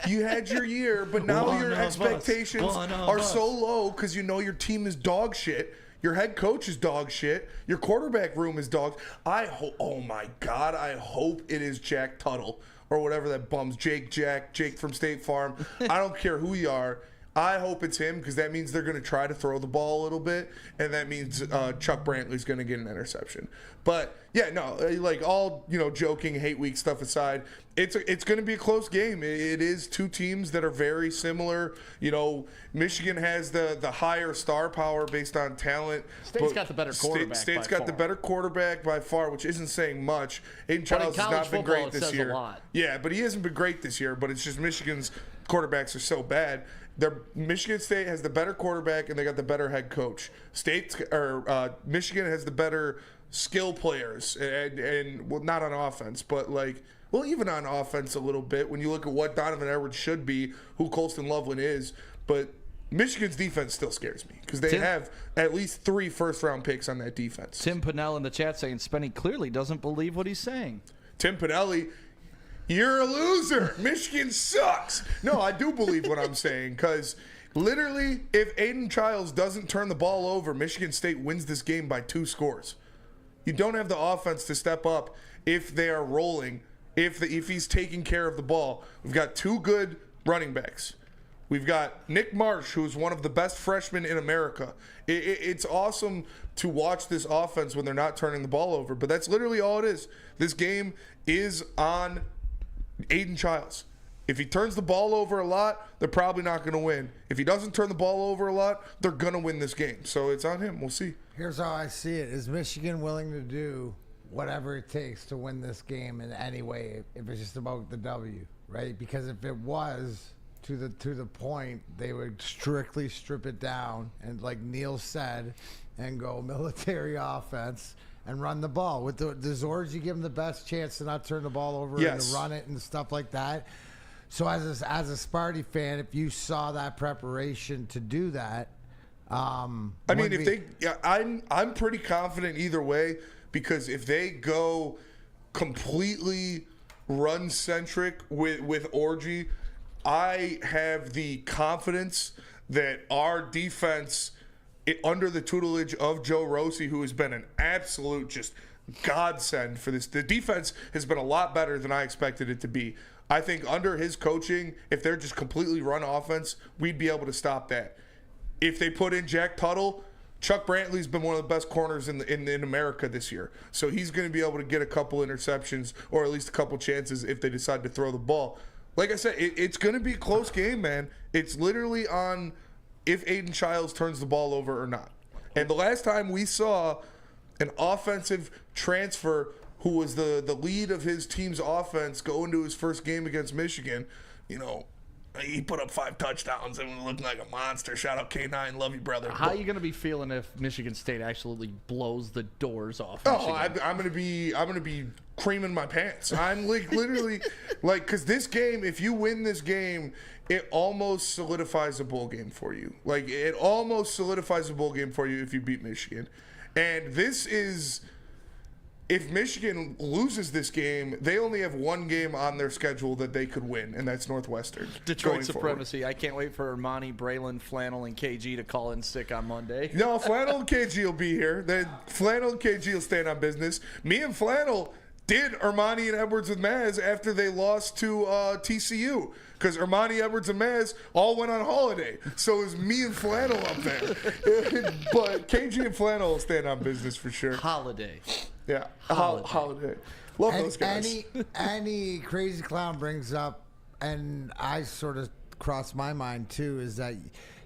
You had your year, but now your expectations are so low because you know your team is dog shit. Your head coach is dog shit. Your quarterback room is dog. Oh my God, I hope it is Jack Tuttle or whatever that bum's Jake from State Farm. I don't care who you are. I hope it's him because that means they're going to try to throw the ball a little bit, and that means Chuck Brantley's going to get an interception. But yeah, no, like all joking, hate week stuff aside, it's going to be a close game. It is two teams that are very similar. Michigan has the higher star power based on talent. State's got the better quarterback. State's got the better quarterback by far, which isn't saying much. Aiden Childs has not been great this year. Yeah, but he hasn't been great this year. But it's just Michigan's quarterbacks are so bad. Michigan State has the better quarterback and they got the better head coach. Michigan has the better skill players and well, not on offense, but even on offense a little bit when you look at what Donovan Edwards should be, who Colston Loveland is. But Michigan's defense still scares me because they have at least 3 first-round picks on that defense. Tim Pinnell in the chat saying Spenny clearly doesn't believe what he's saying. Tim Pinelli, you're a loser. Michigan sucks. No, I do believe what I'm saying because literally if Aiden Childs doesn't turn the ball over, Michigan State wins this game by 2 scores. You don't have the offense to step up if they are rolling, if he's taking care of the ball. We've got 2 good running backs. We've got Nick Marsh, who's one of the best freshmen in America. It's awesome to watch this offense when they're not turning the ball over, but that's literally all it is. This game is on Aiden Childs. If he turns the ball over a lot, they're probably not going to win. If he doesn't turn the ball over a lot, they're going to win this game. So it's on him. We'll see. Here's how I see it. Is Michigan willing to do whatever it takes to win this game in any way if it's just about the W, right? Because if it was to the point, they would strictly strip it down and, like Neil said, and go military offense and run the ball. Does Orji give him the best chance to not turn the ball over and to run it and stuff like that? So as a Sparty fan, if you saw that preparation to do that, I'm pretty confident either way because if they go completely run-centric with Orji, I have the confidence that our defense, under the tutelage of Joe Rossi, who has been an absolute just godsend for this. The defense has been a lot better than I expected it to be. I think under his coaching, if they're just completely run offense, we'd be able to stop that. If they put in Jack Tuttle, Chuck Brantley's been one of the best corners in America this year. So he's going to be able to get a couple interceptions or at least a couple chances if they decide to throw the ball. Like I said, it's going to be a close game, man. It's literally on if Aiden Childs turns the ball over or not. And the last time we saw an offensive transfer who was the lead of his team's offense go into his first game against Michigan, he put up 5 touchdowns and looked like a monster. Shout out K9, love you, brother. How are you going to be feeling if Michigan State absolutely blows the doors off? I'm going to be creaming my pants. I'm literally because this game, if you win this game, it almost solidifies a bowl game for you. It almost solidifies a bowl game for you if you beat Michigan. And this is. If Michigan loses this game, they only have one game on their schedule that they could win, and that's Northwestern. Detroit supremacy. I can't wait for Ermanni, Braylon, Flannel, and KG to call in sick on Monday. No, Flannel and KG will be here. Flannel and KG will stand on business. Me and Flannel did Ermanni and Edwards with Maz after they lost to TCU. Because Ermanni, Edwards, and Maz all went on holiday. So it was me and Flannel up there. But KG and Flannel will stand on business for sure. Holiday. Yeah, holiday. Love those guys. Any crazy clown brings up, and I sort of crossed my mind too, is that,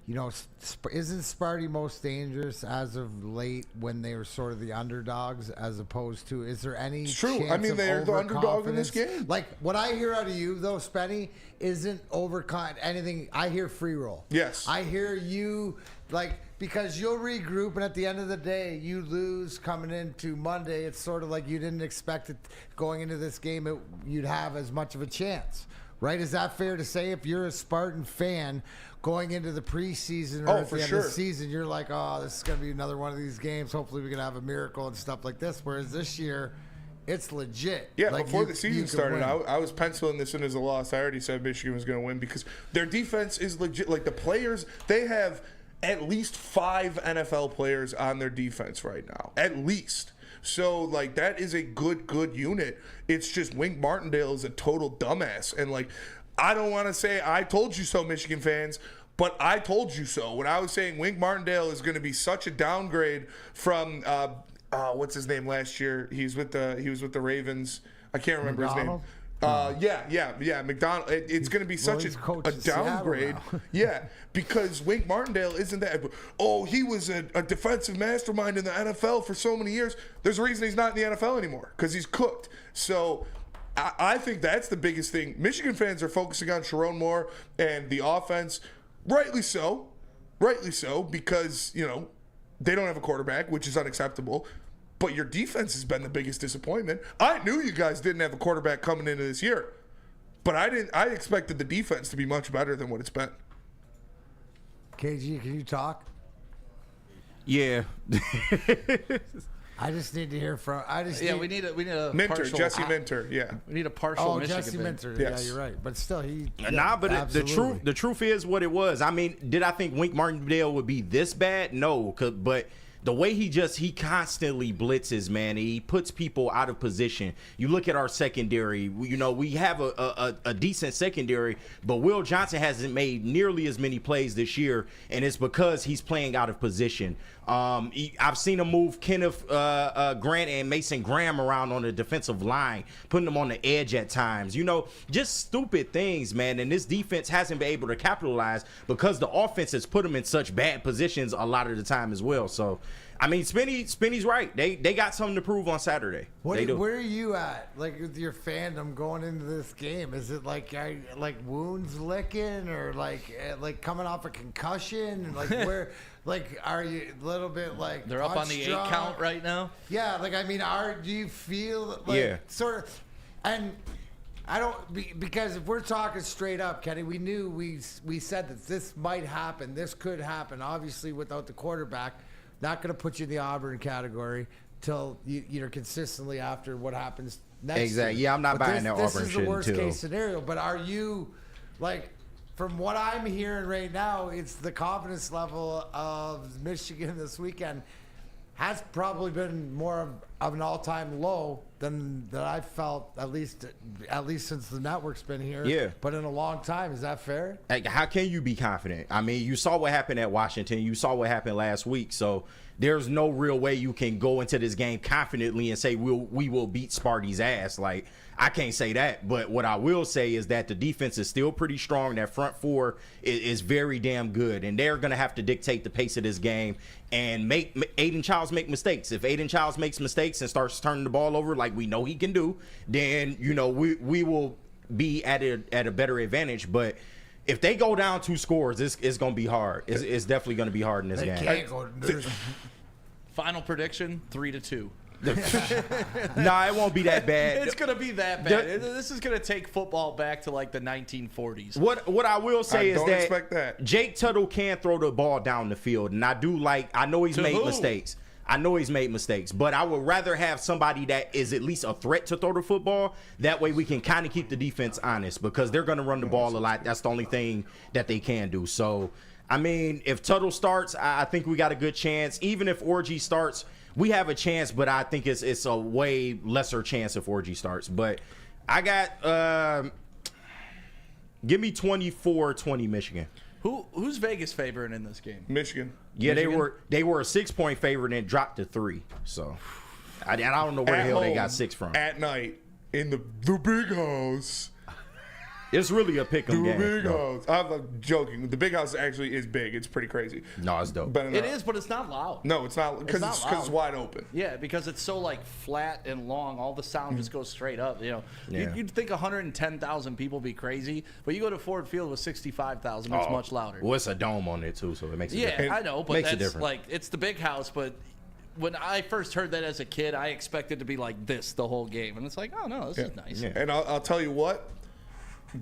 isn't Sparty most dangerous as of late when they were sort of the underdogs as opposed to, is there any It's true. chance I mean, of they're the underdog in this game. Like, what I hear out of you, though, Spenny, isn't anything. I hear free roll. Yes. I hear you, because you'll regroup, and at the end of the day, you lose coming into Monday. It's sort of like you didn't expect it going into this game, you'd have as much of a chance. Right? Is that fair to say? If you're a Spartan fan going into the preseason or at the end of the season, you're like, oh, this is going to be another one of these games. Hopefully we can have a miracle and stuff like this. Whereas this year, it's legit. Yeah, before the season started, I was penciling this in as a loss. I already said Michigan was going to win because their defense is legit. The players, they have at least 5 NFL players on their defense right now. At least. So, that is a good unit. It's just Wink Martindale is a total dumbass. And, I don't want to say I told you so, Michigan fans, but I told you so. When I was saying Wink Martindale is going to be such a downgrade from, what's his name last year? He was with the Ravens. I can't remember his name. Yeah, McDonald. It's going to be such a downgrade. Yeah, because Wink Martindale isn't that. Oh, he was a defensive mastermind in the NFL for so many years. There's a reason he's not in the NFL anymore, because he's cooked. So I think that's the biggest thing. Michigan fans are focusing on Sharon Moore and the offense. Rightly so, because, they don't have a quarterback, which is unacceptable. But your defense has been the biggest disappointment. I knew you guys didn't have a quarterback coming into this year, but I expected the defense to be much better than what it's been. KG, can you talk? Yeah. I just need to hear from. We need a Minter, partial, Jesse Minter. Yeah, we need a partial. Michigan Jesse Minter. Yes. Yeah, you're right. But still, the truth is what it was. I mean, did I think Wink Martindale would be this bad? No, but the way he constantly blitzes, man, he puts people out of position. You look at our secondary, we have a decent secondary, but Will Johnson hasn't made nearly as many plays this year, and it's because he's playing out of position. I've seen him move Kenneth Grant and Mason Graham around on the defensive line, putting them on the edge at times. Just stupid things, man. And this defense hasn't been able to capitalize because the offense has put them in such bad positions a lot of the time as well. So, I mean, Spinny's right. They got something to prove on Saturday. Where are you at, with your fandom going into this game? Is it like wounds licking, or like coming off a concussion, and where? Are you a little bit they're up on the 8 count right now? Yeah, do you feel sort of, and I don't, because if we're talking straight up, Kenny, we said that this might happen, this could happen. Obviously, without the quarterback, not going to put you in the Auburn category till you're consistently after what happens next. Exactly. Yeah, I'm not buying that Auburn shit. This is the worst case scenario. But are you from what I'm hearing right now, it's the confidence level of Michigan this weekend has probably been more of an all-time low than that I felt at least since the network's been here. Yeah. But in a long time, is that fair? Like, how can you be confident? I mean, you saw what happened at Washington. You saw what happened last week. So there's no real way you can go into this game confidently and say we will beat Sparty's ass. Like, I can't say that. But what I will say is that the defense is still pretty strong. That front four is very damn good. And they're going to have to dictate the pace of this game and make Aiden Childs make mistakes. If Aiden Childs makes mistakes and starts turning the ball over like we know he can do, then, you know, we will be at a better advantage. But if they go down 2 scores, it's going to be hard. It's definitely going to be hard in this game. Can't go. Final prediction, 3-2. Nah, it won't be that bad. It's gonna be that bad. This is gonna take football back to like the 1940s. What I will say is don't expect that Jake Tuttle can throw the ball down the field, and I know he's made mistakes. I know he's made mistakes, but I would rather have somebody that is at least a threat to throw the football. That way we can kind of keep the defense honest, because they're going to run the ball a lot. That's the only thing that they can do. So, I mean, if Tuttle starts, I think we got a good chance. Even if Orji starts, we have a chance, but I think it's a way lesser chance if Orji starts. But I got give me 24-20 Michigan. Who's Vegas favoring in this game? Michigan. Yeah, Michigan? they were a 6-point favorite and dropped to 3. So I don't know where the hell they got 6 from. At night in the big house. It's really a pick 'em game. The big house. I'm joking. The big house actually is big. It's pretty crazy. No, it's dope. It is, but it's not loud. No, it's not, because it's wide open. Yeah, because it's so like flat and long. All the sound just goes straight up. You know, you'd think 110,000 people be crazy, but you go to Ford Field with 65,000, it's much louder. Well, it's a dome on it too, so it makes a difference. Yeah, I know, but makes that's like it's the big house, but. When I first heard that as a kid, I expected to be like this the whole game. And it's like, oh, no, this is nice. Yeah. And I'll tell you what.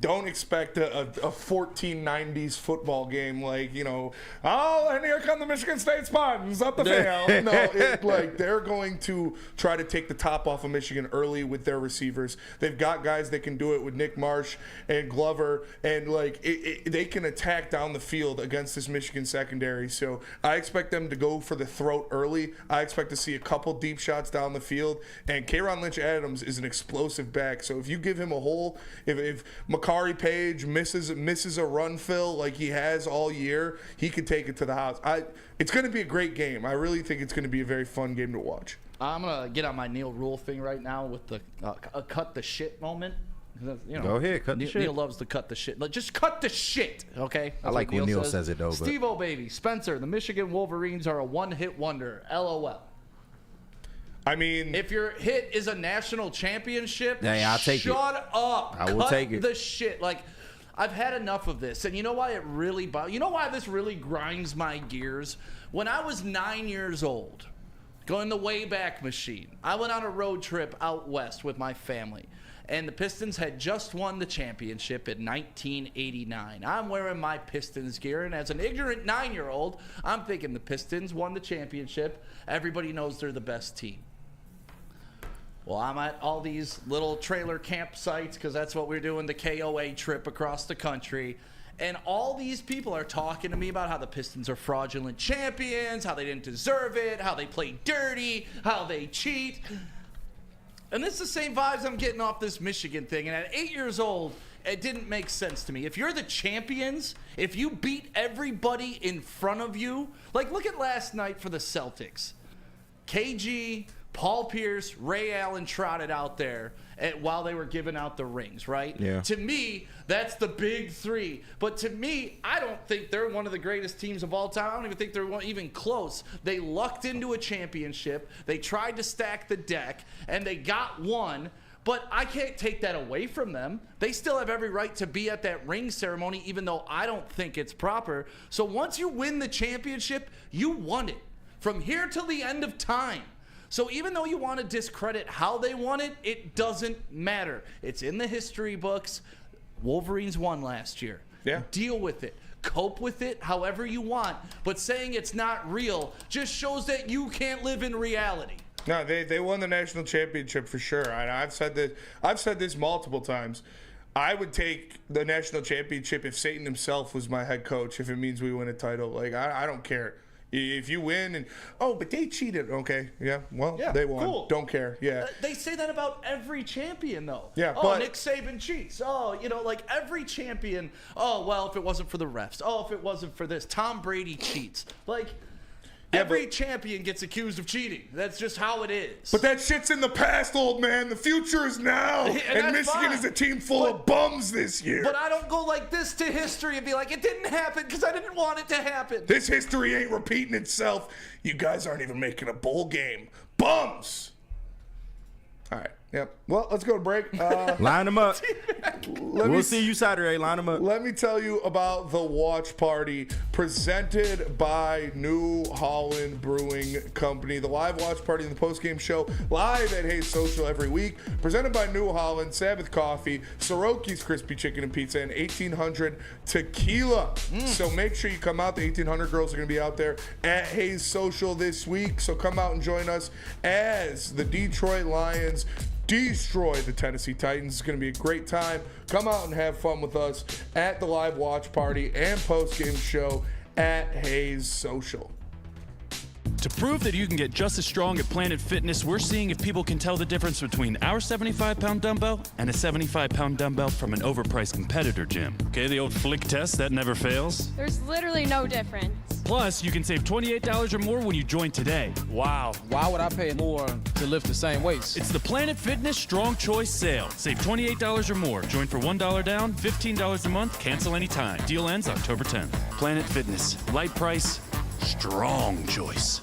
Don't expect a 1490s football game like, you know, oh, and here come the Michigan State Spartans up the field. No, they're going to try to take the top off of Michigan early with their receivers. They've got guys that can do it with Nick Marsh and Glover, and they can attack down the field against this Michigan secondary. So I expect them to go for the throat early. I expect to see a couple deep shots down the field. And K'Ron Lynch-Adams is an explosive back. So if you give him a hole, if Makari Page misses a run fill like he has all year, he could take it to the house. It's going to be a great game. I really think it's going to be a very fun game to watch. I'm going to get on my Neil Rule thing right now with the cut the shit moment. You know, go ahead, cut the shit. Neil loves to cut the shit. Just cut the shit, okay? That's I like when Neil says it, though. Steve O'Baby, Spencer, the Michigan Wolverines are a one-hit wonder. LOL. I mean, if your hit is a national championship, I'll take it. Shut up. I will take it. The shit. Like, I've had enough of this. And you know why you know why this really grinds my gears? When I was 9 years old, going the Wayback Machine, I went on a road trip out west with my family. And the Pistons had just won the championship in 1989. I'm wearing my Pistons gear, and as an ignorant 9-year-old, I'm thinking the Pistons won the championship. Everybody knows they're the best team. Well, I'm at all these little trailer campsites because that's what we're doing, the KOA trip across the country. And all these people are talking to me about how the Pistons are fraudulent champions, how they didn't deserve it, how they play dirty, how they cheat. And it's the same vibes I'm getting off this Michigan thing. And at 8 years old, it didn't make sense to me. If you're the champions, if you beat everybody in front of you, like look at last night for the Celtics. KG, Paul Pierce, Ray Allen trotted out there while they were giving out the rings, right? Yeah. To me, that's the big three. But to me, I don't think they're one of the greatest teams of all time. I don't even think they're even close. They lucked into a championship. They tried to stack the deck, and they got one. But I can't take that away from them. They still have every right to be at that ring ceremony, even though I don't think it's proper. So once you win the championship, you won it. From here till the end of time. So even though you want to discredit how they won it, it doesn't matter. It's in the history books. Wolverines won last year. Yeah. Deal with it. Cope with it however you want. But saying it's not real just shows that you can't live in reality. No, they won the national championship for sure. And I've said this multiple times. I would take the national championship if Satan himself was my head coach, if it means we win a title. Like, I don't care. If you win and, but they cheated. Okay, yeah, well, they won. Cool. Don't care. Yeah. They say that about every champion, though. Yeah, oh, but Nick Saban cheats. Oh, like every champion. Oh, well, if it wasn't for the refs. Oh, if it wasn't for this. Tom Brady cheats. Like, every champion gets accused of cheating. That's just how it is. But that shit's in the past, old man. The future is now. And Michigan is a team full of bums this year. But I don't go like this to history and be like, it didn't happen because I didn't want it to happen. This history ain't repeating itself. You guys aren't even making a bowl game. Bums. All right. Yep. Well, let's go to break. Line them up. We'll see you Saturday. Line them up. Let me tell you about the watch party presented by New Holland Brewing Company. The live watch party and the post-game show live at Hayes Social every week. Presented by New Holland, Sabbath Coffee, Soroki's Crispy Chicken and Pizza, and 1800 Tequila. So make sure you come out. The 1800 girls are going to be out there at Hayes Social this week. So come out and join us as the Detroit Lions destroy the Tennessee Titans. It's going to be a great time. Come out and have fun with us at the live watch party and post-game show at Hayes Social. To prove that you can get just as strong at Planet Fitness, we're seeing if people can tell the difference between our 75-pound dumbbell and a 75-pound dumbbell from an overpriced competitor gym. Okay, the old flick test, that never fails. There's literally no difference. Plus, you can save $28 or more when you join today. Wow. Why would I pay more to lift the same weights? It's the Planet Fitness Strong Choice Sale. Save $28 or more. Join for $1 down, $15 a month, cancel anytime. Deal ends October 10th. Planet Fitness. Light price, strong choice.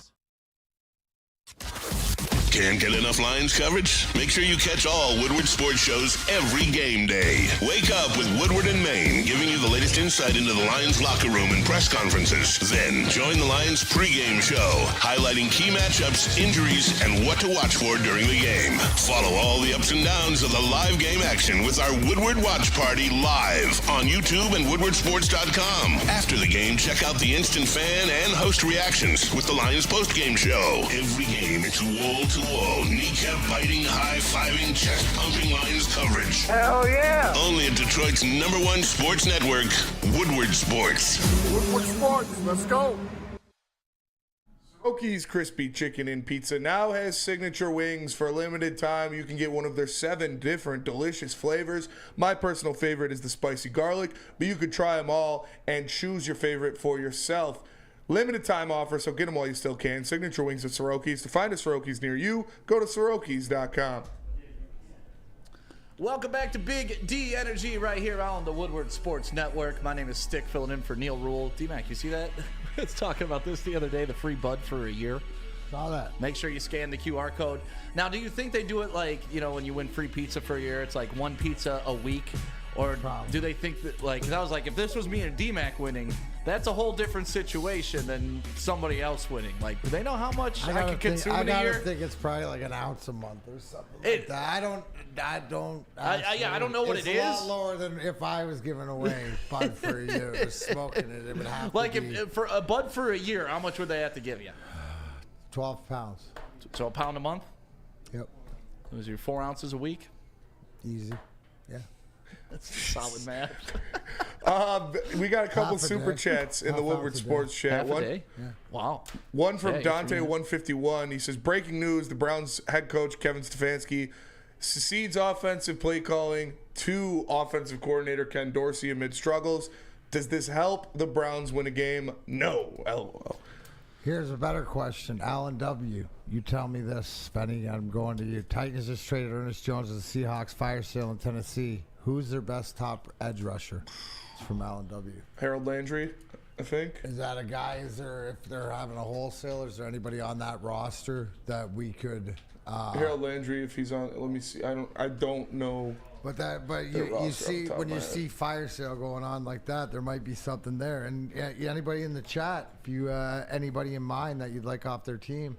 Can't get enough Lions coverage? Make sure you catch all Woodward sports shows every game day. Wake up with Woodward and Maine, giving you the latest insight into the Lions locker room and press conferences. Then join the Lions pregame show, highlighting key matchups, injuries, and what to watch for during the game. Follow all the ups and downs of the live game action with our Woodward Watch Party live on YouTube and woodwardsports.com. After the game, check out the instant fan and host reactions with the Lions postgame show. Every game, it's wall-to-wall, kneecap-biting, high-fiving, chest-pumping Lions coverage. Hell yeah! Only at Detroit's #1 sports network, Woodward Sports. Woodward Sports, let's go. Soroki's Crispy Chicken and Pizza now has signature wings. For a limited time, you can get one of their 7 different delicious flavors. My personal favorite is the spicy garlic, but you could try them all and choose your favorite for yourself. Limited time offer, so get them while you still can. Signature wings at Soroki's. To find a Soroki's near you, go to Sorokis.com. Welcome back to Big D Energy right here on the Woodward Sports Network. My name is Stick, filling in for Neil Rule. D-Mac, you see that? I was talking about this the other day, the free bud for a year. Saw that. Make sure you scan the QR code. Now, do you think they do it like, when you win free pizza for a year, it's like one pizza a week? Or do they think that, because I was like, if this was me and D-Mac winning, that's a whole different situation than somebody else winning. Like, do they know how much I could consume in a year? I think it's probably like an ounce a month or something like that. I don't know what it is. It's a lot lower than if I was giving away bud for a year or smoking it. It would have like to be. If for a bud for a year, how much would they have to give you? 12 pounds. So a pound a month? Yep. Those are your 4 ounces a week? Easy. Yeah. That's solid math. We got a couple super chats in the Woodward Sports chat. Half a day? Yeah. Wow. One from Dante151. He says, breaking news, the Browns head coach Kevin Stefanski secedes offensive play calling to offensive coordinator Ken Dorsey amid struggles. Does this help the Browns win a game? No. LOL. Here's a better question. Alan W., you tell me this, Benny. I'm going to you. Titans just traded Ernest Jones to the Seahawks fire sale in Tennessee. Who's their best top edge rusher? It's from Alan W. Harold Landry, I think. Is that a guy? Is there, if they're having a wholesale, is there anybody on that roster that we could? Harold Landry, if he's on, let me see. I don't know. But you see, when you see fire sale going on like that, there might be something there. And anybody in the chat, if you anybody in mind that you'd like off their team,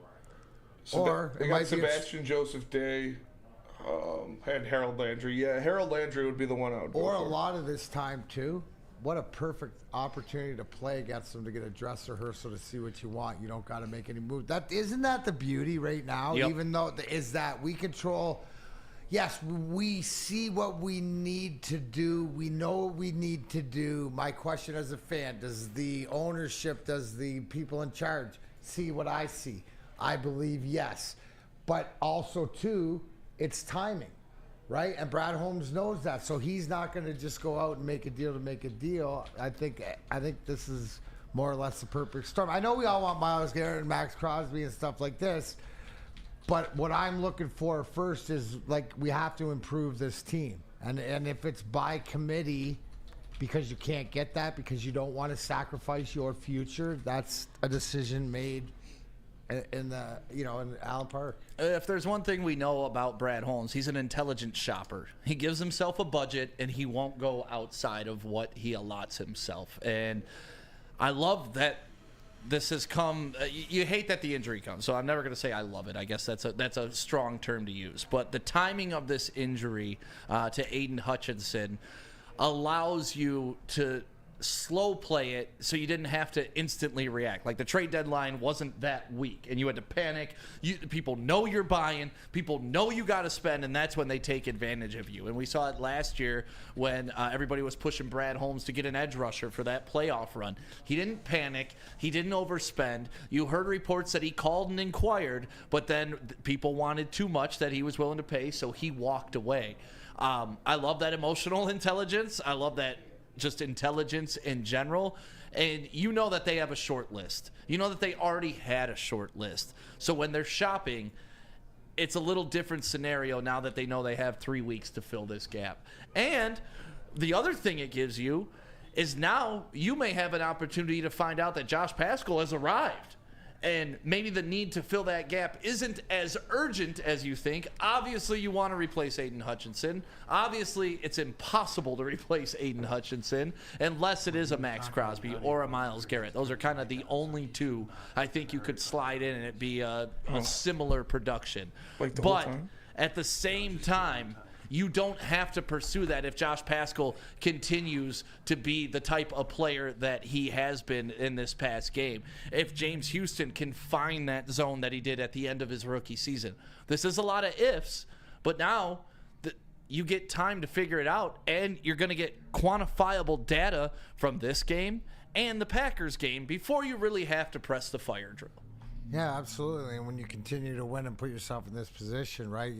or they got Sebastian Joseph Day. And Harold Landry. Yeah, Harold Landry would be the one I would go for. Or a lot of this time, too. What a perfect opportunity to play against them, to get a dress rehearsal to see what you want. You don't got to make any moves. Isn't that the beauty right now? Yep. Even though is that we control, yes, we see what we need to do. We know what we need to do. My question as a fan, does the ownership, does the people in charge see what I see? I believe yes. But also, too, it's timing, right? And Brad Holmes knows that. So he's not going to just go out and make a deal to make a deal. I think this is more or less the perfect storm. I know we all want Myles Garrett and Max Crosby and stuff like this. But what I'm looking for first is, like, we have to improve this team. And if it's by committee because you can't get that, because you don't want to sacrifice your future, that's a decision made in Allen Park. If there's one thing we know about Brad Holmes, he's an intelligent shopper. He gives himself a budget, and he won't go outside of what he allots himself. And I love that this has come. You hate that the injury comes, so I'm never going to say I love it. I guess that's a strong term to use. But the timing of this injury to Aiden Hutchinson allows you to slow play it so you didn't have to instantly react. Like, the trade deadline wasn't that weak, and you had to panic. People know you're buying. People know you got to spend, and that's when they take advantage of you. And we saw it last year when everybody was pushing Brad Holmes to get an edge rusher for that playoff run. He didn't panic. He didn't overspend. You heard reports that he called and inquired, but then people wanted too much that he was willing to pay, so he walked away. I love that emotional intelligence. I love that just intelligence in general. And you know that they have a short list. You know that they already had a short list. So when they're shopping, it's a little different scenario now that they know they have 3 weeks to fill this gap. And the other thing it gives you is now you may have an opportunity to find out that Josh Paschal has arrived. And maybe the need to fill that gap isn't as urgent as you think. Obviously, you want to replace Aiden Hutchinson. Obviously, it's impossible to replace Aiden Hutchinson unless it is a Max Crosby or a Myles Garrett. Those are kind of the only two I think you could slide in and it'd be a similar production. Like the whole But time? at the same time, you don't have to pursue that if Josh Paschal continues to be the type of player that he has been in this past game. If James Houston can find that zone that he did at the end of his rookie season. This is a lot of ifs, but now you get time to figure it out, and you're going to get quantifiable data from this game and the Packers game before you really have to press the fire drill. Yeah, absolutely. And when you continue to win and put yourself in this position, right?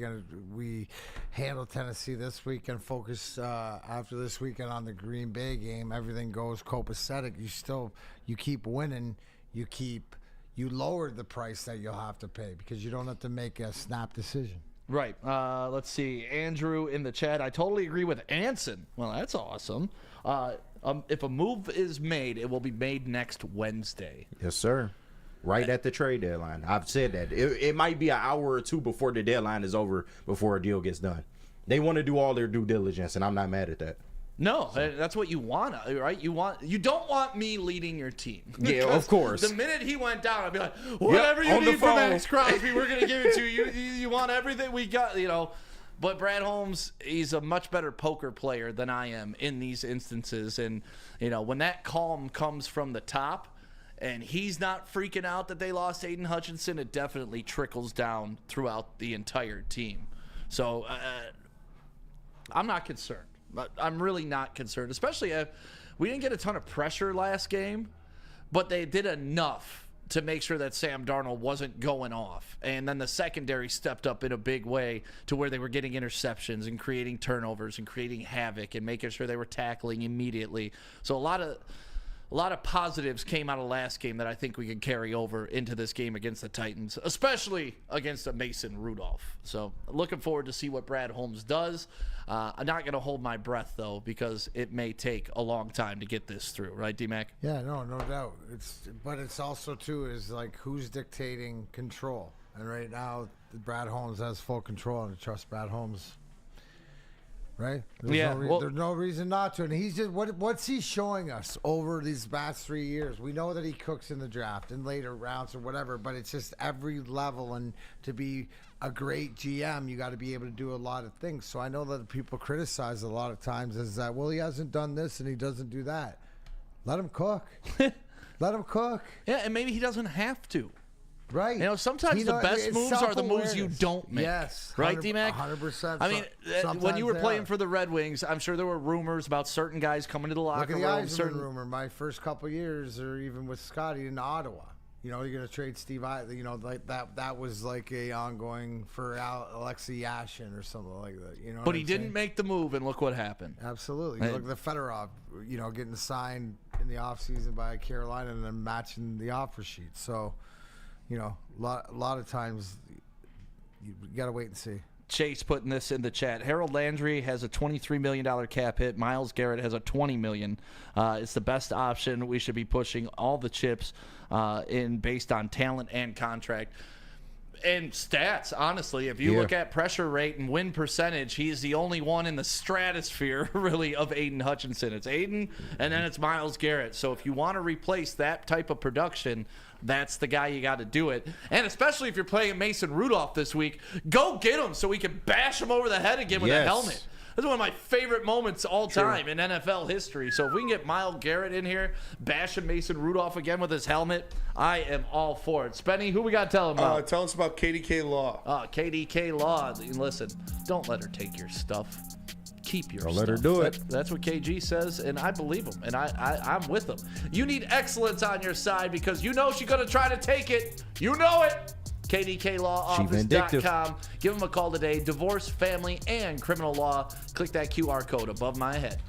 We handle Tennessee this week and focus after this weekend on the Green Bay game. Everything goes copacetic. You keep winning. You lower the price that you'll have to pay because you don't have to make a snap decision. Right. Let's see. Andrew in the chat. I totally agree with Anson. Well, that's awesome. If a move is made, it will be made next Wednesday. Yes, sir. Right at the trade deadline. I've said that. It might be an hour or two before the deadline is over before a deal gets done. They want to do all their due diligence, and I'm not mad at that. No, that's what you want, right? You don't want me leading your team. Yeah, of course. The minute he went down, I'd be like, whatever you need from Max Crosby, we're going to give it to you. You want everything we got, But Brad Holmes, he's a much better poker player than I am in these instances. And, when that calm comes from the top, and he's not freaking out that they lost Aiden Hutchinson, it definitely trickles down throughout the entire team. So I'm not concerned. I'm really not concerned, especially if we didn't get a ton of pressure last game, but they did enough to make sure that Sam Darnold wasn't going off. And then the secondary stepped up in a big way to where they were getting interceptions and creating turnovers and creating havoc and making sure they were tackling immediately. So a lot of positives came out of last game that I think we could carry over into this game against the Titans, especially against a Mason Rudolph. So looking forward to see what Brad Holmes does. I'm not going to hold my breath, though, because it may take a long time to get this through. Right, D-Mac? Yeah, no doubt. But it's also, too, is like who's dictating control. And right now, Brad Holmes has full control, and I trust Brad Holmes. Right? There's no reason not to. And he's just what's he showing us over these past 3 years? We know that he cooks in the draft and later rounds or whatever, but it's just every level. And to be a great GM, you got to be able to do a lot of things. So I know that people criticize a lot of times is that, well, he hasn't done this and he doesn't do that. Let him cook. Let him cook. Yeah, and maybe he doesn't have to. Right. You know, sometimes the best moves are the moves you don't make. Yes. Right, D-Mac? 100%. I mean, when you were playing for the Red Wings, I'm sure there were rumors about certain guys coming to the locker room. Look at the Yzerman rumor. My first couple of years, or even with Scotty in Ottawa. You know, you're going to trade Steve Yzerman. You know, like that was like a ongoing for Alexei Yashin or something like that. You know, but he didn't make the move, and look what happened. Absolutely. Look at the Fedorov, you know, getting signed in the offseason by Carolina and then matching the offer sheet. So, you know, a lot of times you got to wait and see. Chase putting this in the chat. Harold Landry has a $23 million cap hit. Myles Garrett has a $20 million. It's the best option. We should be pushing all the chips in based on talent and contract. And stats, honestly, if you look at pressure rate and win percentage, he's the only one in the stratosphere, really, of Aiden Hutchinson. It's Aiden, and then it's Myles Garrett. So if you want to replace that type of production, that's the guy you got to do it. And especially if you're playing Mason Rudolph this week, go get him so we can bash him over the head again with a helmet. That's one of my favorite moments all time in NFL history. So if we can get Myles Garrett in here, bashing Mason Rudolph again with his helmet, I am all for it. Spenny, who we got to tell him about? Tell us about KDK Law. KDK Law. Listen, don't let her take your stuff. Keep your stuff. Let her do it. That's what KG says, and I believe him, and I'm with him. You need excellence on your side because you know she's going to try to take it. You know it. KDKLawOffice.com. Give them a call today. Divorce, family, and criminal law. Click that QR code above my head.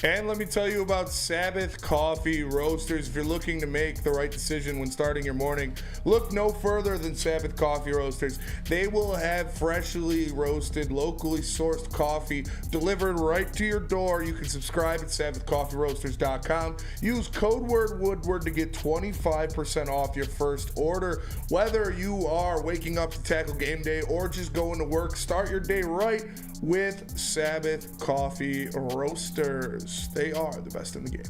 And let me tell you about Sabbath Coffee Roasters. If you're looking to make the right decision when starting your morning, look no further than Sabbath Coffee Roasters. They will have freshly roasted, locally sourced coffee delivered right to your door. You can subscribe at SabbathCoffeeRoasters.com. Use code word Woodward to get 25% off your first order. Whether you are waking up to tackle game day or just going to work, start your day right with Sabbath Coffee Roasters. They are the best in the game.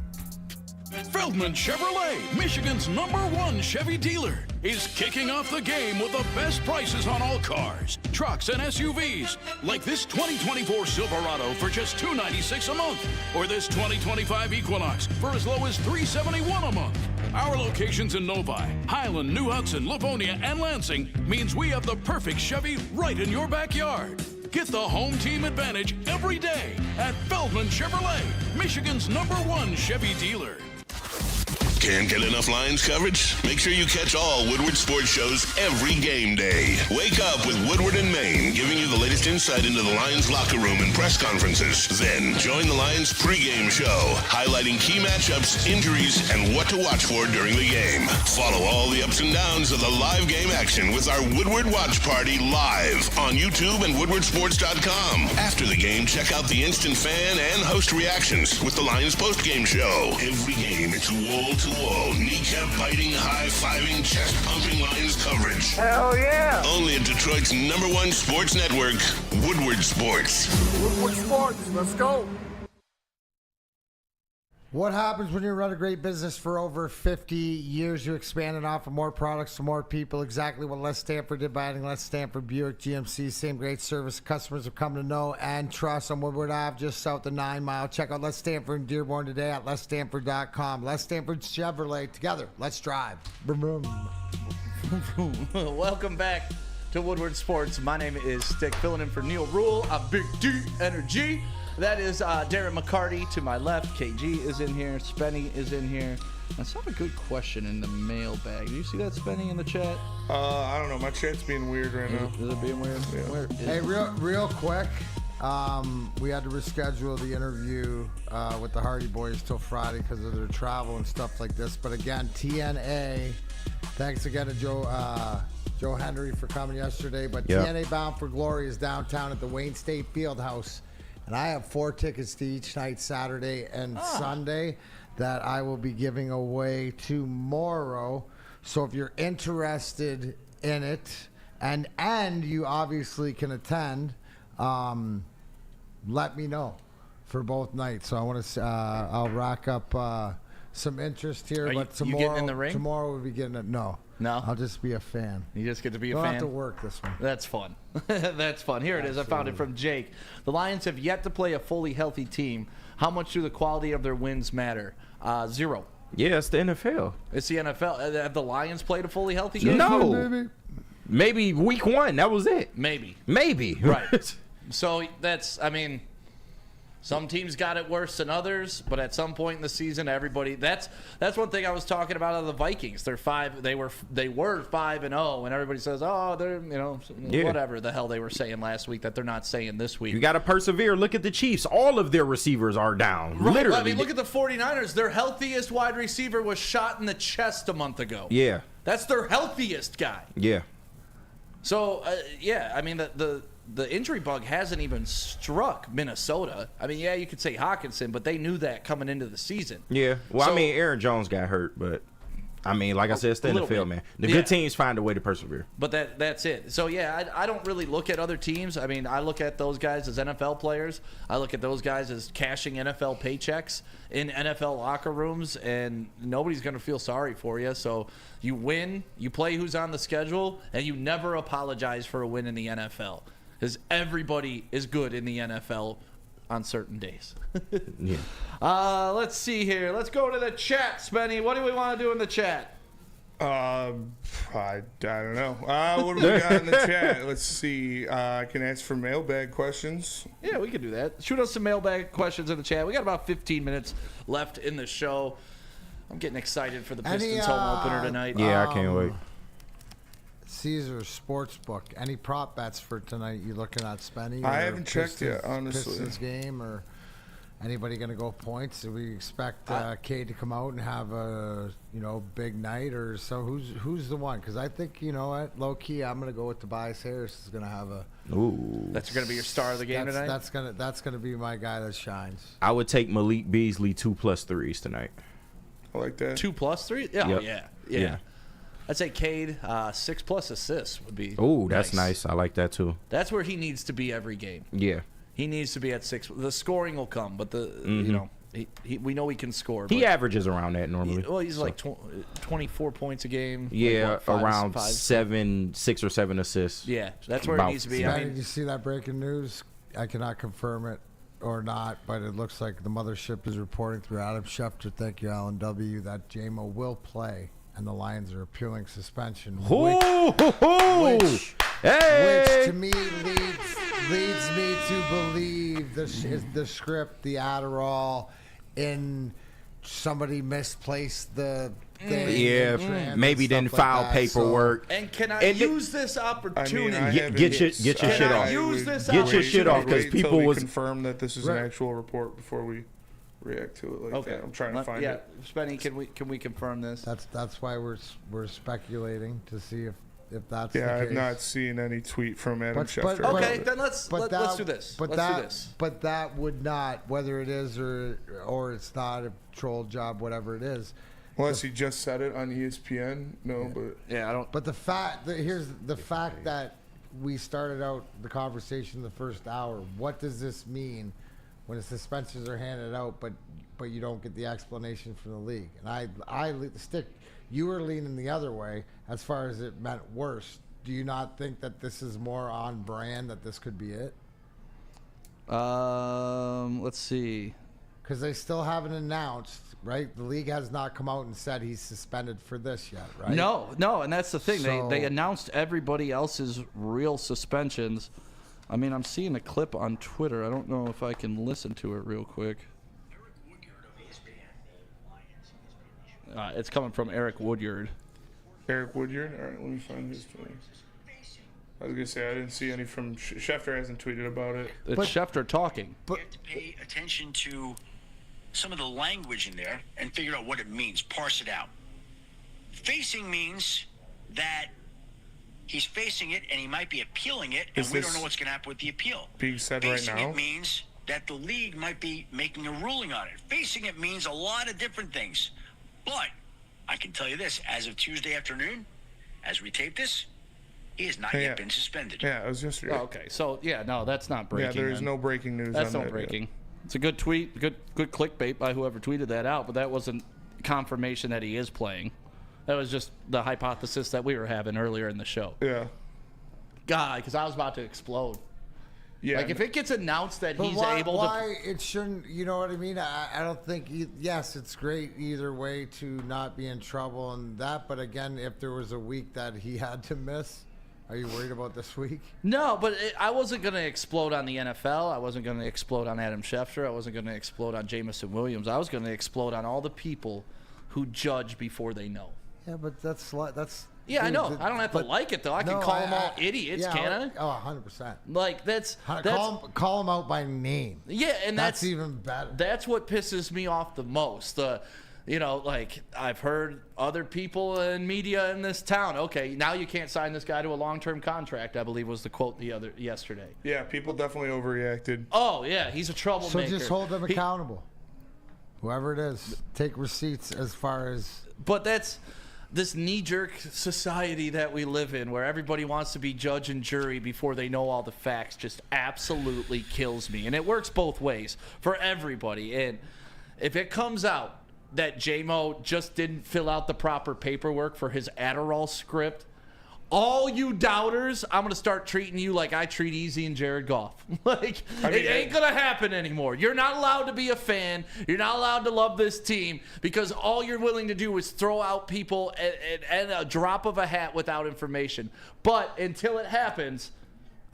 Feldman Chevrolet, Michigan's #1 Chevy dealer, is kicking off the game with the best prices on all cars, trucks, and SUVs, like this 2024 Silverado for just $296 a month, or this 2025 Equinox for as low as $371 a month. Our locations in Novi, Highland, New Hudson, Livonia, and Lansing means we have the perfect Chevy right in your backyard. Get the home team advantage every day at Feldman Chevrolet, Michigan's #1 Chevy dealer. Can't get enough Lions coverage? Make sure you catch all Woodward sports shows every game day. Wake up with Woodward and Maine, giving you the latest insight into the Lions locker room and press conferences. Then join the Lions pregame show, highlighting key matchups, injuries, and what to watch for during the game. Follow all the ups and downs of the live game action with our Woodward Watch Party live on YouTube and WoodwardSports.com. After the game, check out the instant fan and host reactions with the Lions postgame show. Every game, it's wall-to-wall, kneecap-biting, high-fiving, chest-pumping Lions coverage. Hell yeah! Only at Detroit's #1 sports network, Woodward Sports. Woodward Sports, let's go. What happens when you run a great business for over 50 years? You expand and offer more products to more people. Exactly what Les Stanford did by adding Les Stanford Buick GMC. Same great service customers have come to know and trust on Woodward Ave, just south of 9 Mile. Check out Les Stanford in Dearborn today at LesStanford.com. Les Stanford Chevrolet. Together, let's drive. Boom, boom. Welcome back to Woodward Sports. My name is Stick, filling in for Neil Rule. I'm Big D Energy. That is Darren McCarty to my left. KG is in here. Spenny is in here. I saw a good question in the mailbag. Do you see that, Spenny, in the chat? I don't know. My chat's being weird right now. Is it being weird? Yeah. Hey, real quick. We had to reschedule the interview with the Hardy Boys till Friday because of their travel and stuff like this. But again, TNA, thanks again to Joe Henry for coming yesterday. But TNA Bound for Glory is downtown at the Wayne State Fieldhouse. And I have 4 tickets to each night, Saturday and Sunday, that I will be giving away tomorrow. So if you're interested in it, and you obviously can attend, let me know for both nights. So I want to, I'll rack up some interest here. But tomorrow, you getting in the ring? Tomorrow we'll be getting it. No. I'll just be a fan. You just get to be a Don't fan? have to work this one. That's fun. That's fun. Here it is. I found it from Jake. The Lions have yet to play a fully healthy team. How much do the quality of their wins matter? 0. Yeah, it's the NFL. It's the NFL. Have the Lions played a fully healthy game? No. Maybe week 1. That was it. Maybe. Right. So that's, I mean, some teams got it worse than others, but at some point in the season, everybody. That's one thing I was talking about of the Vikings. They were 5-0, and everybody says, oh, they're whatever the hell they were saying last week that they're not saying this week. You got to persevere. Look at the Chiefs. All of their receivers are down. Right. Literally. I mean, look at the 49ers. Their healthiest wide receiver was shot in the chest a month ago. Yeah. That's their healthiest guy. Yeah. So I mean the injury bug hasn't even struck Minnesota. I mean, yeah, you could say Hawkinson, but they knew that coming into the season. Yeah. Well, So- I mean, Aaron Jones got hurt, but I mean, like I said, it's the little NFL, bit. man. The Yeah. good teams find a way to persevere. But that's it. So, yeah, I don't really look at other teams. I mean, I look at those guys as NFL players. I look at those guys as cashing NFL paychecks in NFL locker rooms, and nobody's going to feel sorry for you. So you win, you play who's on the schedule, and you never apologize for a win in the NFL. Because everybody is good in the NFL on certain days. Yeah. Let's see here. Let's go to the chat, Spenny. What do we want to do in the chat? I don't know. What do we got in the chat? Let's see. I can ask for mailbag questions. Yeah, we can do that. Shoot us some mailbag questions in the chat. We got about 15 minutes left in the show. I'm getting excited for the Pistons home opener tonight. Yeah, I can't wait. Caesar Sportsbook. Any prop bets for tonight? You looking at Spenny? I haven't checked yet, honestly. Pistons game or anybody going to go points? Do we expect Cade to come out and have a big night or so? Who's the one? Because I think what, low key, I'm going to go with Tobias Harris. Is going to have a. Ooh. That's going to be your star of the game tonight. That's gonna be my guy that shines. I would take Malik Beasley 2+ threes tonight. I like that. 2+3? Yeah, Yep. yeah. I'd say Cade 6+ assists would be. Oh, that's nice. I like that too. That's where he needs to be every game. Yeah. He needs to be at 6. The scoring will come, but we know he can score. He but averages around that normally. he's like 24 points a game. Yeah, like around 6 or 7 assists. Yeah, that's where he needs to be. I mean, did you see that breaking news? I cannot confirm it or not, but it looks like the mothership is reporting through Adam Schefter, thank you, Alan W., that J-Mo will play, and the Lions are appealing suspension. Which to me leads me to believe the script, the Adderall, in somebody misplaced the thing. Yeah, maybe didn't file paperwork. And can I use this opportunity? Get your shit off. Get your shit off because people was confirm that this is an actual report before we react to it like that. I'm trying to find it. Spenny, can we confirm this? That's why we're speculating to see if that's the case. I've not seen any tweet from Adam Schefter. Okay, then let's do this. But that would not, whether it is or it's not a troll job, whatever it is. Unless he just said it on ESPN, no. But yeah, I don't. But here's the fact that we started out the conversation the first hour. What does this mean when the suspensions are handed out, but you don't get the explanation from the league? And I stick. You were leaning the other way as far as it meant worse. Do you not think that this is more on brand, that this could be it? Let's see. Because they still haven't announced, right? The league has not come out and said he's suspended for this yet, right? No, and that's the thing. So, they announced everybody else's real suspensions. I mean, I'm seeing a clip on Twitter. I don't know if I can listen to it real quick. It's coming from Eric Woodward. Eric Woodward? All right, let me find his tweet. I was going to say, I didn't see any from Schefter hasn't tweeted about it. It's Schefter talking. You have to pay attention to some of the language in there and figure out what it means, parse it out. Facing means that he's facing it and he might be appealing it, and we don't know what's going to happen with the appeal. Being said Facing right now? it means that the league might be making a ruling on it. Facing it means a lot of different things. But I can tell you this, as of Tuesday afternoon, as we tape this, he has not yet been suspended. Yeah, it was yesterday. Oh, okay, so no, that's not breaking. Yeah, there is no breaking news. That's on not that breaking. yet. It's a good tweet, good clickbait by whoever tweeted that out, but that wasn't confirmation that he is playing. That was just the hypothesis that we were having earlier in the show. Yeah. God, because I was about to explode. Yeah. Like if it gets announced that But he's why, able why it shouldn't, you know what I mean? I don't think, yes, it's great either way to not be in trouble and that. But again, if there was a week that he had to miss, are you worried about this week? No, but I wasn't going to explode on the NFL. I wasn't going to explode on Adam Schefter. I wasn't going to explode on Jamison Williams. I was going to explode on all the people who judge before they know. Yeah, but that's yeah, I know. I don't have to like it though. I can call them all idiots, yeah, can I? Oh, 100%. Like that's call them out by name. Yeah, and that's even better. That's what pisses me off the most. You know, like I've heard other people in media in this town. Okay, now you can't sign this guy to a long-term contract. I believe was the quote yesterday. Yeah, people definitely overreacted. Oh yeah, he's a troublemaker. So just hold them accountable. Whoever it is, take receipts as far as. But that's this knee-jerk society that we live in where everybody wants to be judge and jury before they know all the facts just absolutely kills me. And it works both ways for everybody. And if it comes out that J-Mo just didn't fill out the proper paperwork for his Adderall script, all you doubters, I'm going to start treating you like I treat Easy and Jared Goff. Like, it ain't going to happen anymore. You're not allowed to be a fan. You're not allowed to love this team because all you're willing to do is throw out people at a drop of a hat without information. But until it happens,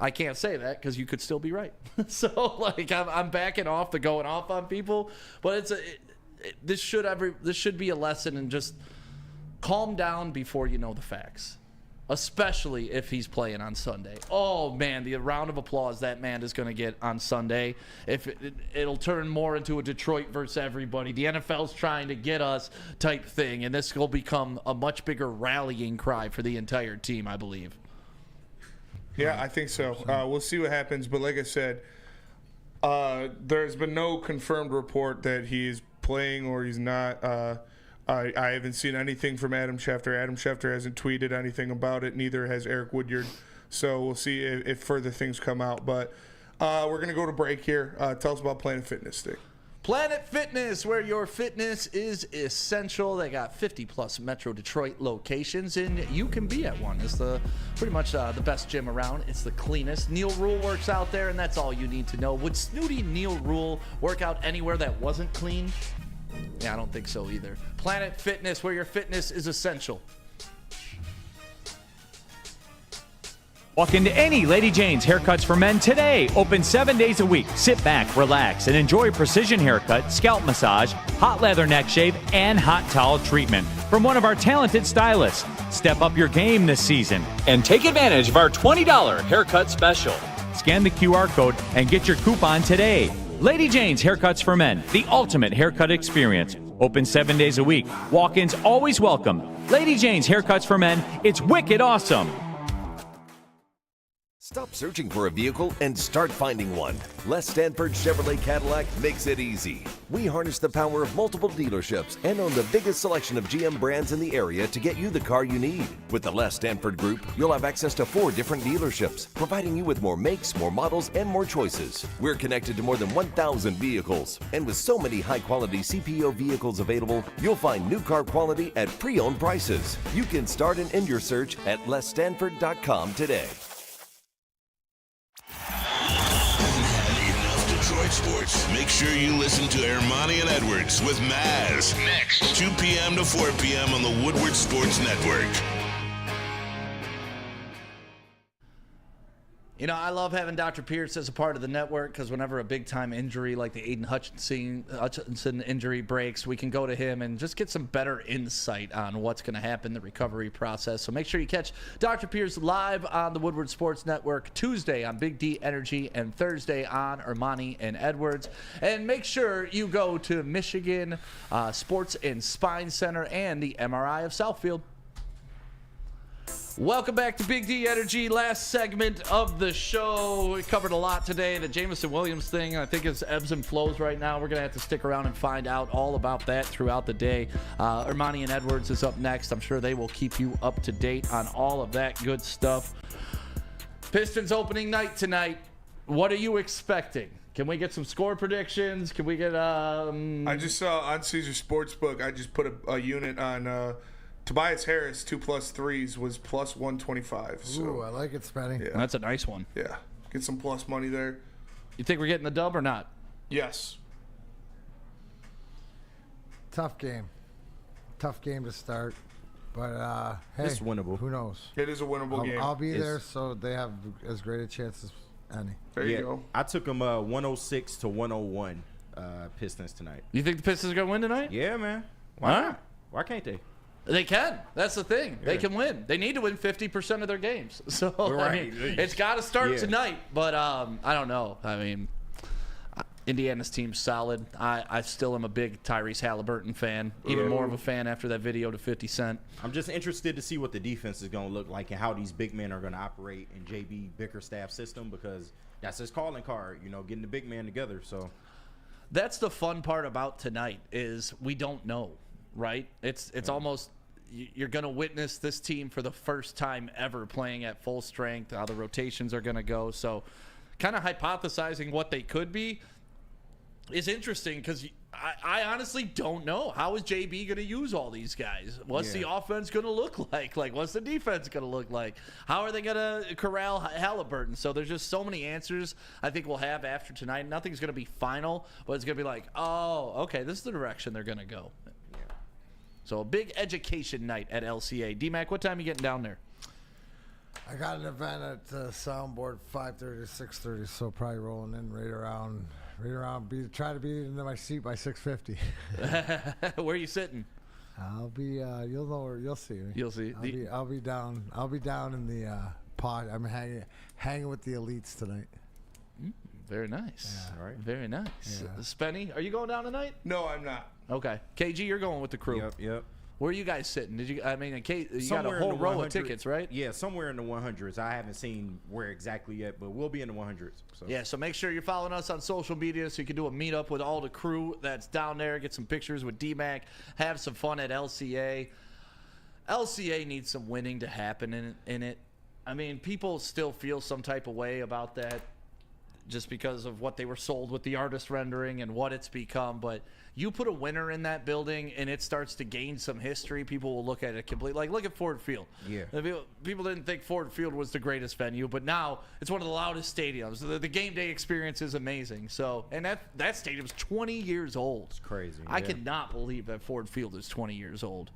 I can't say that because you could still be right. So, like, I'm backing off the going off on people. But this should be a lesson in just calm down before you know the facts. Especially if he's playing on Sunday. Oh, man, the round of applause that man is going to get on Sunday. If it'll turn more into a Detroit versus everybody. The NFL's trying to get us type thing, and this will become a much bigger rallying cry for the entire team, I believe. Yeah, I think so. We'll see what happens. But like I said, there's been no confirmed report that he's playing or he's not. I haven't seen anything from Adam Schefter. Adam Schefter hasn't tweeted anything about it. Neither has Eric Woodward. So we'll see if further things come out. But we're going to go to break here. Tell us about Planet Fitness, Stick. Planet Fitness, where your fitness is essential. They got 50-plus Metro Detroit locations, and you can be at one. It's pretty much the best gym around. It's the cleanest. Neil Rule works out there, and that's all you need to know. Would snooty Neil Rule work out anywhere that wasn't clean? Yeah, I don't think so either. Planet Fitness, where your fitness is essential. Walk into any Lady Jane's Haircuts for Men today. Open 7 days a week. Sit back, relax, and enjoy precision haircut, scalp massage, hot leather neck shave, and hot towel treatment from one of our talented stylists. Step up your game this season and take advantage of our $20 haircut special. Scan the QR code and get your coupon today. Lady Jane's Haircuts for Men, the ultimate haircut experience. Open 7 days a week. Walk-ins always welcome. Lady Jane's Haircuts for Men, it's wicked awesome. Stop searching for a vehicle and start finding one. Les Stanford Chevrolet Cadillac makes it easy. We harness the power of multiple dealerships and own the biggest selection of GM brands in the area to get you the car you need. With the Les Stanford Group, you'll have access to 4 different dealerships, providing you with more makes, more models, and more choices. We're connected to more than 1,000 vehicles. And with so many high-quality CPO vehicles available, you'll find new car quality at pre-owned prices. You can start and end your search at lesstanford.com today. Detroit sports. Make sure you listen to Ermanni and Edwards with Maz next 2 p.m. to 4 p.m. on the Woodward Sports Network. You know, I love having Dr. Pierce as a part of the network because whenever a big-time injury like the Aiden Hutchinson injury breaks, we can go to him and just get some better insight on what's going to happen, the recovery process. So make sure you catch Dr. Pierce live on the Woodward Sports Network Tuesday on Big D Energy and Thursday on Ermanni and Edwards. And make sure you go to Michigan Sports and Spine Center and the MRI of Southfield. Welcome back to Big D Energy. Last segment of the show. We covered a lot today. The Jamison Williams thing, I think, is ebbs and flows right now. We're going to have to stick around and find out all about that throughout the day. Ermanni and Edwards is up next. I'm sure they will keep you up to date on all of that good stuff. Pistons opening night tonight. What are you expecting? Can we get some score predictions? Can we get... I just saw on Caesar Sportsbook, I just put a unit on... Tobias Harris, 2+3s was plus 125. So. Ooh, I like it, Spenny. Yeah. That's a nice one. Yeah. get some plus money there. You think we're getting the dub or not? Yes. Tough game to start, but hey, It's winnable. Who knows? It is a winnable game. I'll be there, so they have as great a chance as any. There you go. I took them 106 to 101 Pistons tonight. You think the Pistons are going to win tonight? Yeah, man. Why not? Why can't they? They can. That's the thing. Yeah. They can win. They need to win 50% of their games. So Right. I mean, it's got to start tonight. But I don't know. I mean, Indiana's team's solid. I still am a big Tyrese Halliburton fan. Even more of a fan after that video to 50 Cent. I'm just interested to see what the defense is going to look like and how these big men are going to operate in JB Bickerstaff's system, because that's his calling card, getting the big man together. So That's the fun part about tonight is we don't know, right? It's almost you're going to witness this team for the first time ever playing at full strength, how the rotations are going to go. So kind of hypothesizing what they could be is interesting because I honestly don't know. How is JB going to use all these guys? What's the offense going to look like? What's the defense going to look like? How are they going to corral Halliburton? So there's just so many answers I think we'll have after tonight. Nothing's going to be final, but it's going to be like, oh, okay, this is the direction they're going to go. Yeah. So a big education night at LCA. D-Mac, what time are you getting down there? I got an event at Soundboard 5:30 to 6:30, so probably rolling in right around. Try to be into my seat by 6:50. Where are you sitting? I'll be. You'll know where. You'll see me. You'll see. I'll be down. I'll be down in the pod. I'm hanging with the elites tonight. Very nice. Yeah. All right. Very nice. Yeah. Spenny, are you going down tonight? No, I'm not. Okay. KG, you're going with the crew. Yep. Where are you guys sitting? You got a Somewhere whole in the row 100 of tickets, right? Yeah, somewhere in the 100s. I haven't seen where exactly yet, but we'll be in the 100s. So. Yeah, so make sure you're following us on social media so you can do a meetup with all the crew that's down there, get some pictures with D-Mac, have some fun at LCA. LCA needs some winning to happen in it. I mean, people still feel some type of way about that just because of what they were sold with the artist rendering and what it's become, but you put a winner in that building and it starts to gain some history, people will look at it completely. Like, look at Ford Field. Yeah. People didn't think Ford Field was the greatest venue, but now it's one of the loudest stadiums. The game day experience is amazing. So, and that stadium's 20 years old. It's crazy. I cannot believe that Ford Field is 20 years old.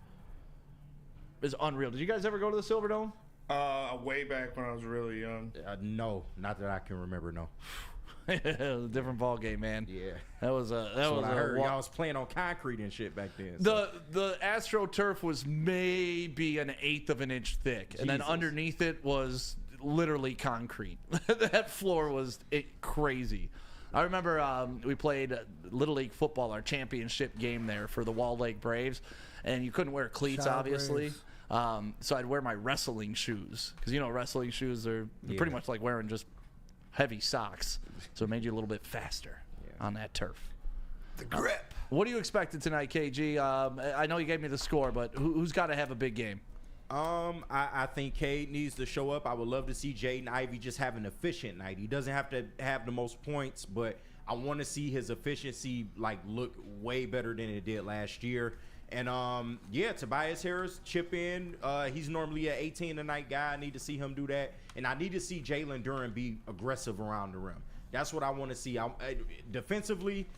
It's unreal. Did you guys ever go to the Silverdome? Way back when I was really young. No, not that I can remember. No. It was a different ball game, man. Yeah, that was a. That's what I heard. Y'all was playing on concrete and shit back then. So. The AstroTurf was maybe an 1/8 of an inch thick, and then underneath it was literally concrete. That floor was crazy. I remember we played Little League football, our championship game there for the Wall Lake Braves, and you couldn't wear cleats, obviously. So I'd wear my wrestling shoes because wrestling shoes are pretty much like wearing just heavy socks, so it made you a little bit faster on that turf. The grip. What are you expecting tonight, KG? I know you gave me the score, but who's got to have a big game? I think Cade needs to show up. I would love to see Jaden Ivey just have an efficient night. He doesn't have to have the most points, but I want to see his efficiency look way better than it did last year. And Tobias Harris chip in. He's normally an 18 a night guy. I need to see him do that, and I need to see Jalen Duren be aggressive around the rim. That's what I want to see. Defensively,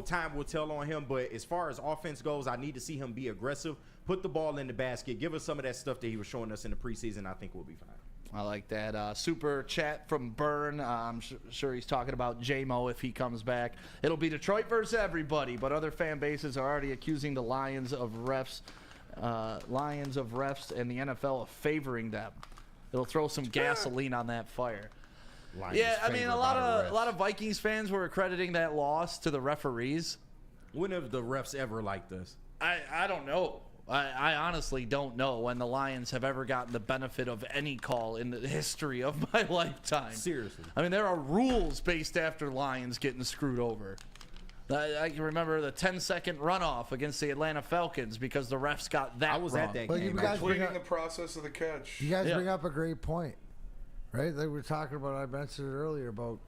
time will tell on him. But as far as offense goes, I need to see him be aggressive, put the ball in the basket, give us some of that stuff that he was showing us in the preseason. I think we'll be fine. I like that. Super chat from Byrne. I'm sure he's talking about J-Mo if he comes back. It'll be Detroit versus everybody, but other fan bases are already accusing the Lions of refs and the NFL of favoring them. It'll throw some gasoline on that fire. Lions I mean, a lot of Vikings fans were accrediting that loss to the referees. When have the refs ever like this? I don't know. I honestly don't know when the Lions have ever gotten the benefit of any call in the history of my lifetime. Seriously. I mean, there are rules based after Lions getting screwed over. I can remember the 10-second runoff against the Atlanta Falcons because the refs got that I was wrong. at that Well, game. you guys bring Completing up, the process of the catch. you guys bring up a great point, right? Like we're talking about. I mentioned it earlier about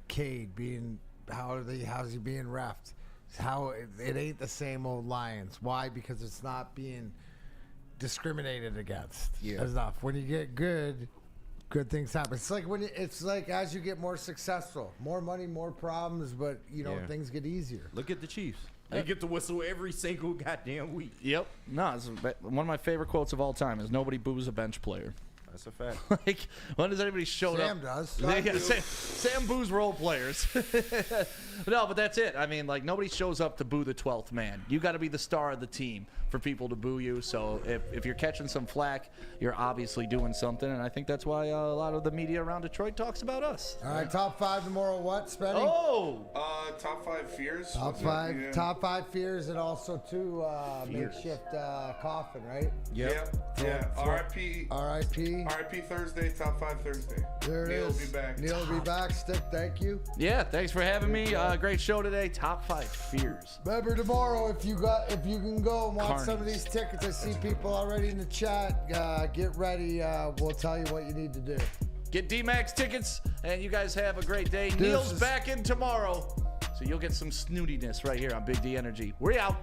Cade being how's he being reffed? How it ain't the same old Lions. Why? Because it's not being discriminated against enough. When you get good, good things happen. It's like it's like as you get more successful, more money, more problems, but things get easier. Look at the Chiefs. They get to whistle every single goddamn week. Yep. No, it's one of my favorite quotes of all time is nobody boos a bench player. That's a fact. Like, when does anybody show up? Sam does. Yeah, Sam boos role players. No, but that's it. I mean, like, nobody shows up to boo the 12th man. You got to be the star of the team for people to boo you. So if you're catching some flack, you're obviously doing something. And I think that's why a lot of the media around Detroit talks about us. All right, top 5 tomorrow. What, Spenny? Oh! Top 5 fears. Top 5. Yeah. Top 5 fears, and also 2 makeshift coffin, right? Yep. Yeah. R.I.P. R.I.P. Thursday. Top 5 Thursday. There it Neil is. will be back. Neil will be back. Stick, thank you. Yeah, thanks for having me. Great show today. Top 5 fears. Remember tomorrow, if you can go and watch some of these tickets. I see people already in the chat. Get ready. We'll tell you what you need to do. Get D-Max tickets, and you guys have a great day. Neil's back in tomorrow, so you'll get some snootiness right here on Big D Energy. We're out.